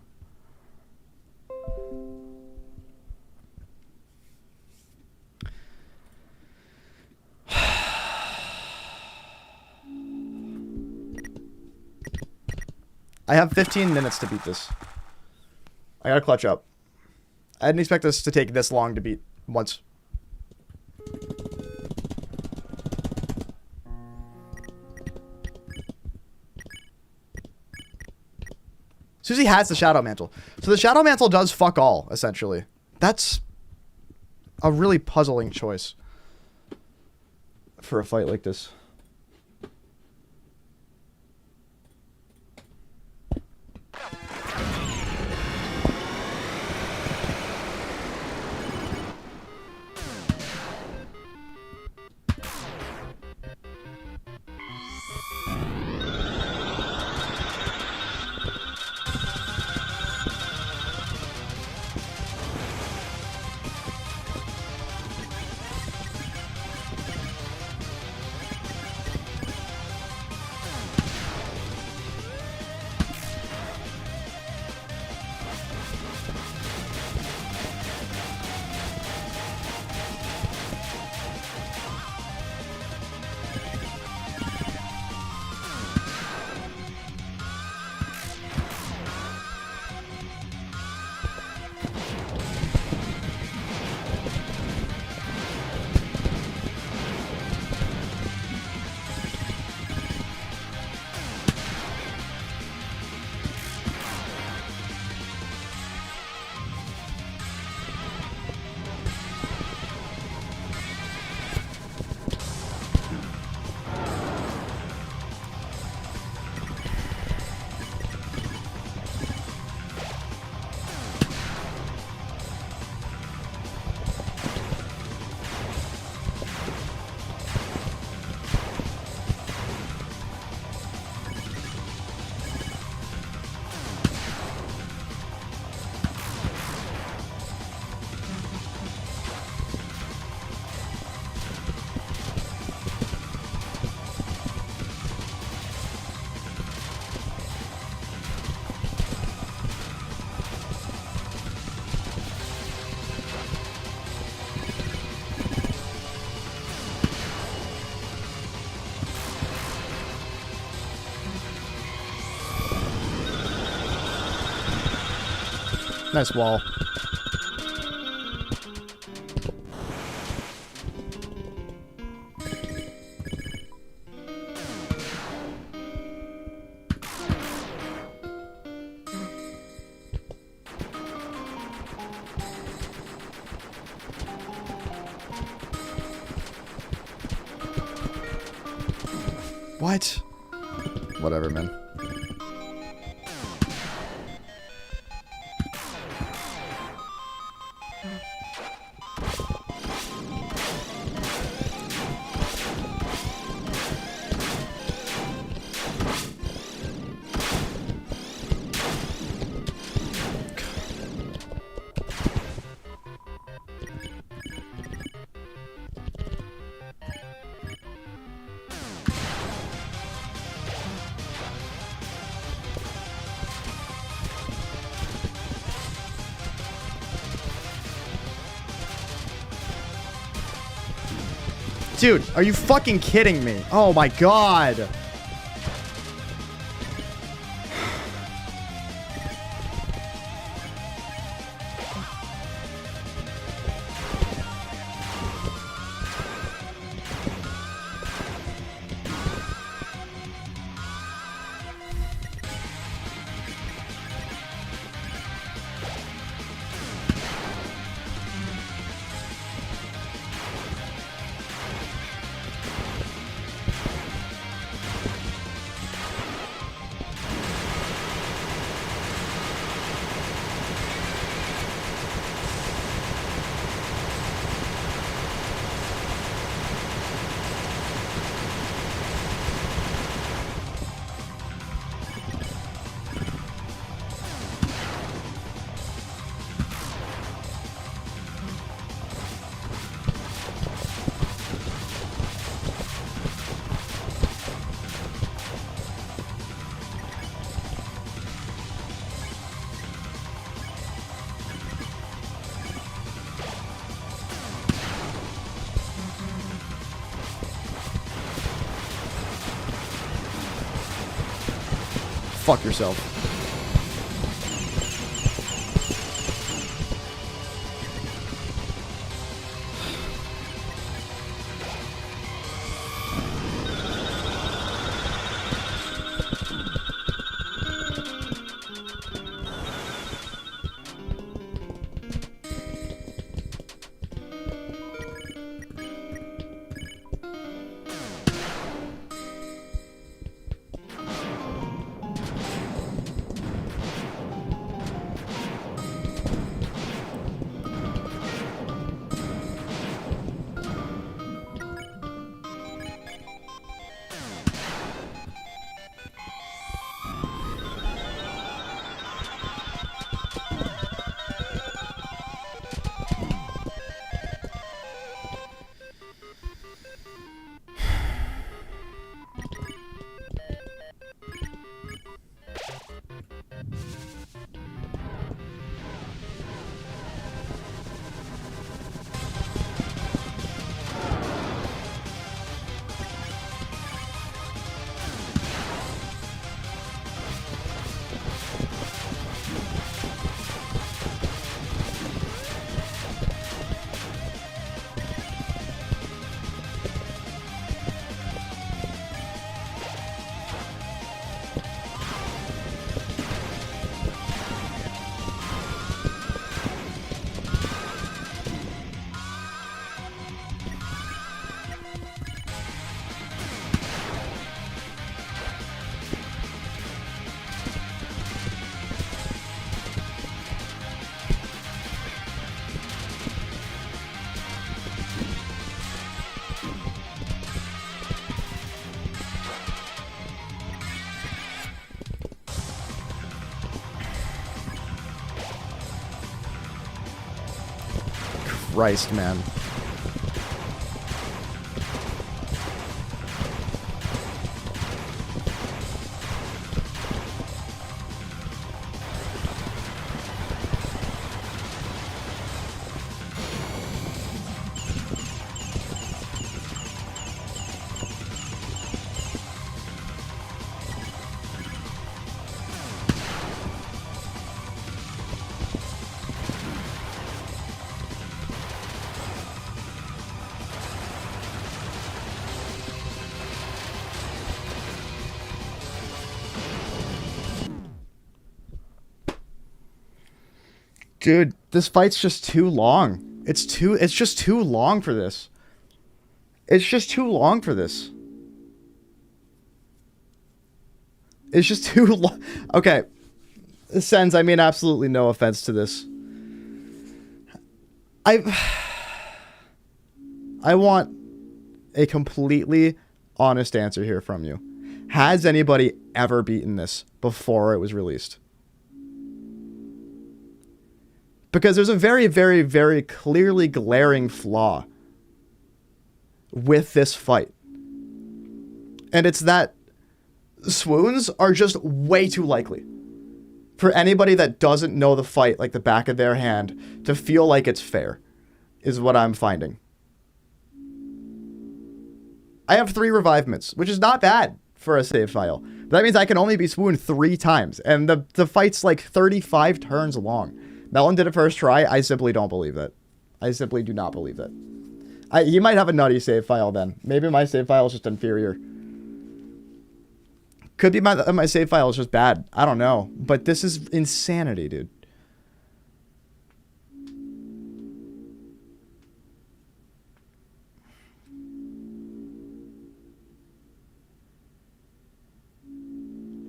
A: I have 15 minutes to beat this. I gotta clutch up. I didn't expect this to take this long to beat once. Susie has the Shadow Mantle. So the Shadow Mantle does fuck all, essentially. That's a really puzzling choice for a fight like this. Nice wall. What? Whatever, man. Dude, are you fucking kidding me? Oh my god. Fuck yourself. Christ, man. Dude, this fight's just too long. It's just too long for this. It's just too long for this. It's just too long. Okay. Sens, I mean absolutely no offense to this. I want a completely honest answer here from you. Has anybody ever beaten this before it was released? Because there's a very, very, very clearly glaring flaw with this fight. And it's that swoons are just way too likely for anybody that doesn't know the fight like the back of their hand to feel like it's fair, is what I'm finding. I have 3 revivements, which is not bad for a save file. But that means I can only be swooned 3 times, and the fight's like 35 turns long. Melon did it first try. I simply don't believe that. I simply do not believe that. He might have a nutty save file then. Maybe my save file is just inferior. Could be my save file is just bad. I don't know. But this is insanity, dude.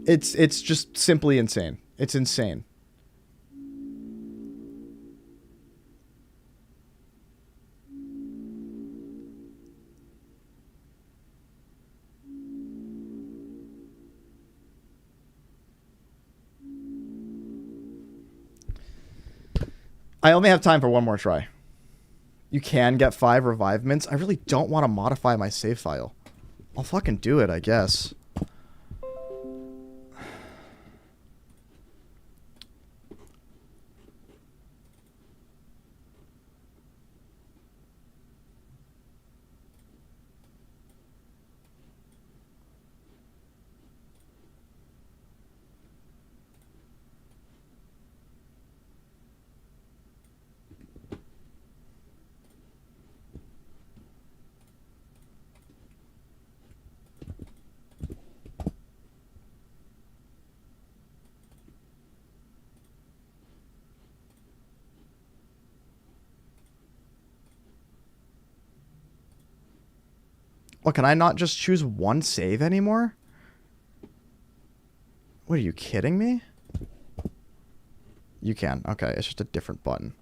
A: It's just simply insane. It's insane. I only have time for one more try. You can get 5 revivements. I really don't want to modify my save file. I'll fucking do it, I guess. What, can I not just choose one save anymore? What, are you kidding me? You can. Okay, it's just a different button.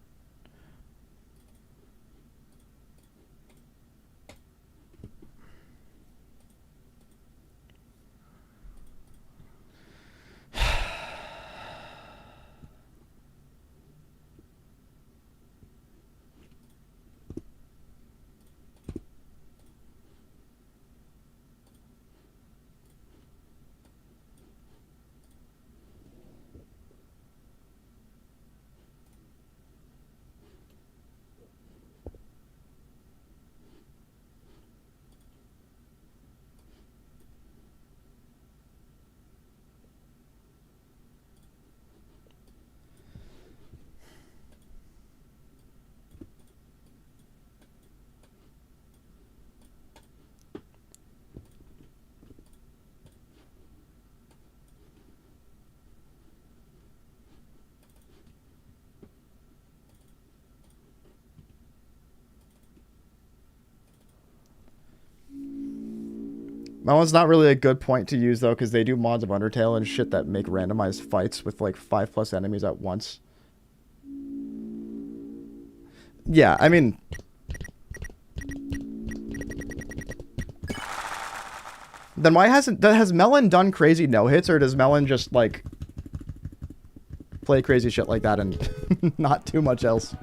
A: That one's not really a good point to use, though, because they do mods of Undertale and shit that make randomized fights with, like, 5+ enemies at once. Yeah, I mean... Then why has Melon done crazy no-hits, or does Melon just, like, play crazy shit like that and not too much else?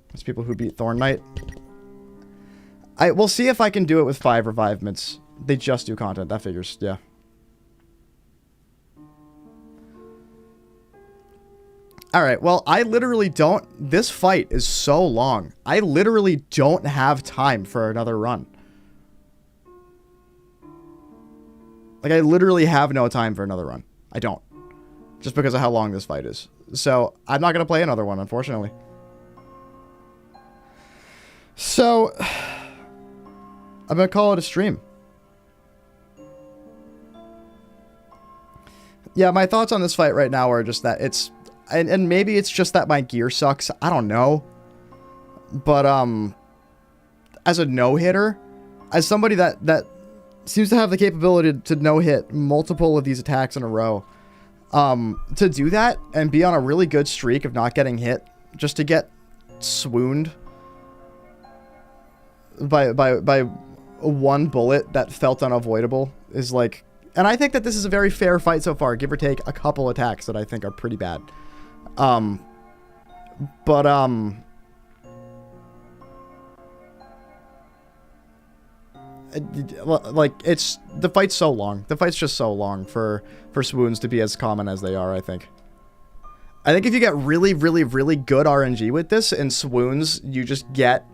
A: There's people who beat Thorn Knight. We'll see if I can do it with 5 revivements. They just do content. That figures, yeah. Alright, well, I literally don't... This fight is so long. I literally don't have time for another run. Like, I literally have no time for another run. I don't. Just because of how long this fight is. So, I'm not going to play another one, unfortunately. So... I'm going to call it a stream. Yeah, my thoughts on this fight right now are just that it's... And maybe it's just that my gear sucks. I don't know. But, as a no-hitter, as somebody that seems to have the capability to no-hit multiple of these attacks in a row, to do that and be on a really good streak of not getting hit, just to get swooned by one bullet that felt unavoidable is like... And I think that this is a very fair fight so far, give or take a couple attacks that I think are pretty bad. Like, it's... The fight's so long. The fight's just so long for swoons to be as common as they are, I think. I think if you get really, really, really good RNG with this, and swoons, you just get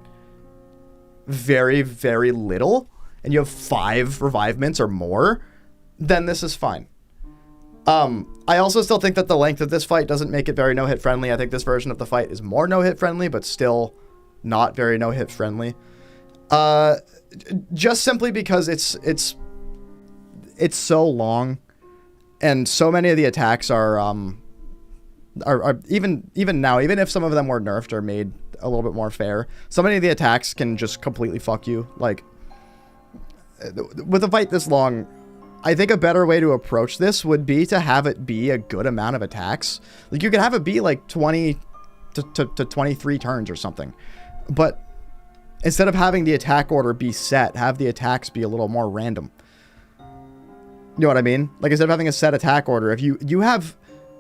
A: very, very little, and you have 5 revivements or more, then this is fine. I also still think that the length of this fight doesn't make it very no-hit friendly. I think this version of the fight is more no-hit friendly, but still not very no-hit friendly. Just simply because it's so long, and so many of the attacks are even now, even if some of them were nerfed or made a little bit more fair, so many of the attacks can just completely fuck you. Like, with a fight this long, I think a better way to approach this would be to have it be a good amount of attacks. Like, you could have it be like 20 to 23 turns or something. But instead of having the attack order be set, have the attacks be a little more random. You know what I mean? Like, instead of having a set attack order, if you have,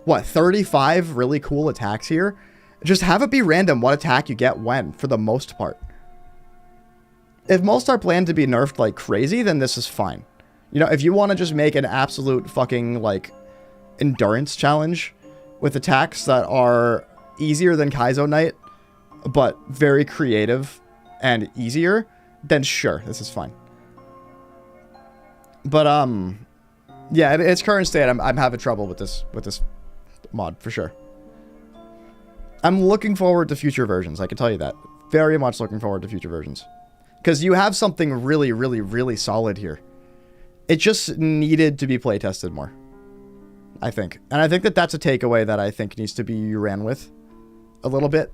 A: what, 35 really cool attacks here, just have it be random what attack you get when, for the most part. If most are planned to be nerfed like crazy, then this is fine. You know, if you want to just make an absolute fucking, like, endurance challenge with attacks that are easier than Kaizo Knight, but very creative and easier, then sure, this is fine. But, yeah, in its current state, I'm having trouble with this mod, for sure. I'm looking forward to future versions, I can tell you that. Very much looking forward to future versions. Because you have something really, really, really solid here. It just needed to be playtested more, I think. And I think that that's a takeaway that I think needs to be ran with a little bit.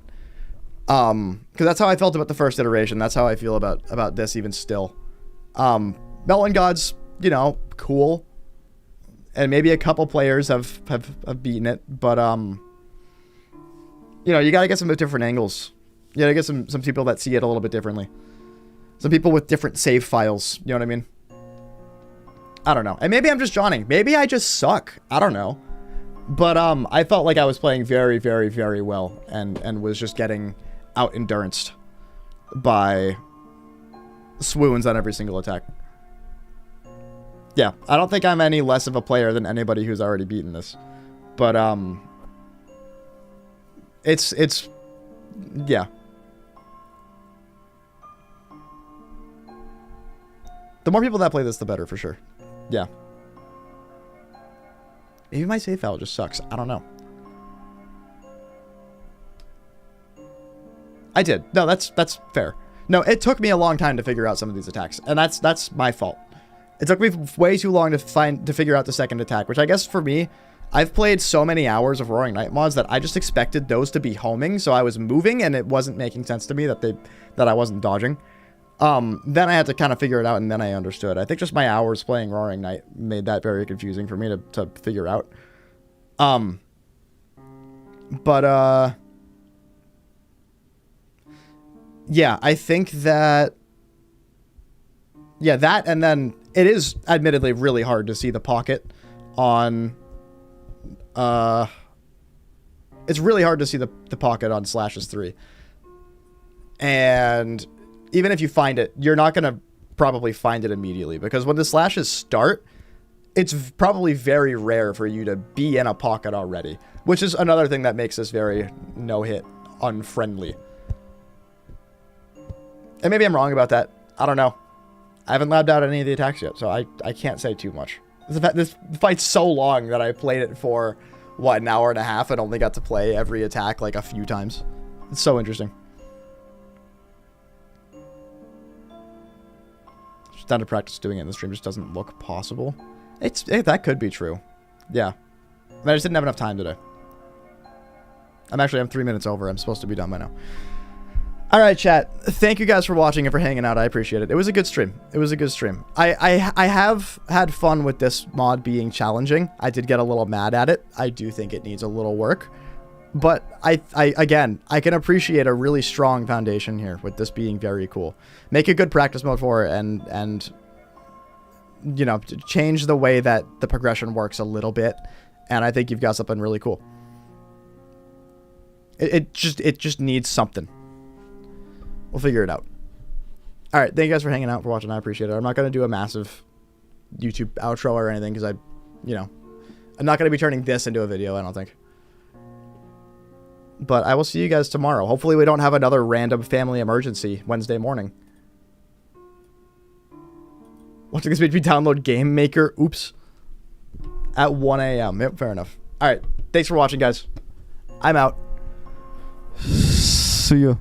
A: Because that's how I felt about the first iteration. That's how I feel about this even still. Melon Gods, you know, cool. And maybe a couple players have beaten it. But, you know, you gotta get some different angles. You gotta get some people that see it a little bit differently. Some people with different save files. You know what I mean? I don't know. And maybe I'm just Johnny. Maybe I just suck. I don't know. But I felt like I was playing very, very, very well. And was just getting out-enduranced by swoons on every single attack. Yeah, I don't think I'm any less of a player than anybody who's already beaten this. But, it's, yeah. The more people that play this, the better, for sure. Yeah. Maybe my save file just sucks. I don't know. I did. No, that's fair. No, it took me a long time to figure out some of these attacks, and that's my fault. It took me way too long to figure out the second attack, which I guess for me, I've played so many hours of Roaring Night mods that I just expected those to be homing, so I was moving, and it wasn't making sense to me that I wasn't dodging. Then I had to kind of figure it out, and then I understood. I think just my hours playing Roaring Night made that very confusing for me to figure out. Yeah, I think that... Yeah, that, and then it is admittedly really hard to see the pocket on... It's really hard to see the pocket on Slashes 3. And even if you find it, you're not going to probably find it immediately, because when the slashes start, it's probably very rare for you to be in a pocket already, which is another thing that makes this very no-hit unfriendly. And maybe I'm wrong about that. I don't know. I haven't labbed out any of the attacks yet, so I can't say too much. This fight's so long that I played it for, what, an hour and a half and only got to play every attack like a few times. It's so interesting. Just down to practice doing it in the stream just doesn't look possible. That could be true. Yeah. I just didn't have enough time today. I'm 3 minutes over. I'm supposed to be done by now. All right, chat. Thank you guys for watching and for hanging out. I appreciate it. It was a good stream. It was a good stream. I have had fun with this mod being challenging. I did get a little mad at it. I do think it needs a little work. But again, I can appreciate a really strong foundation here with this being very cool. Make a good practice mode for it and you know, change the way that the progression works a little bit. And I think you've got something really cool. It just needs something. We'll figure it out. All right. Thank you guys for hanging out, for watching. I appreciate it. I'm not going to do a massive YouTube outro or anything because you know, I'm not going to be turning this into a video, I don't think. But I will see you guys tomorrow. Hopefully we don't have another random family emergency Wednesday morning. What's it going to be? Download Game Maker? Oops. At 1 a.m. Yep, fair enough. All right. Thanks for watching, guys. I'm out. See ya.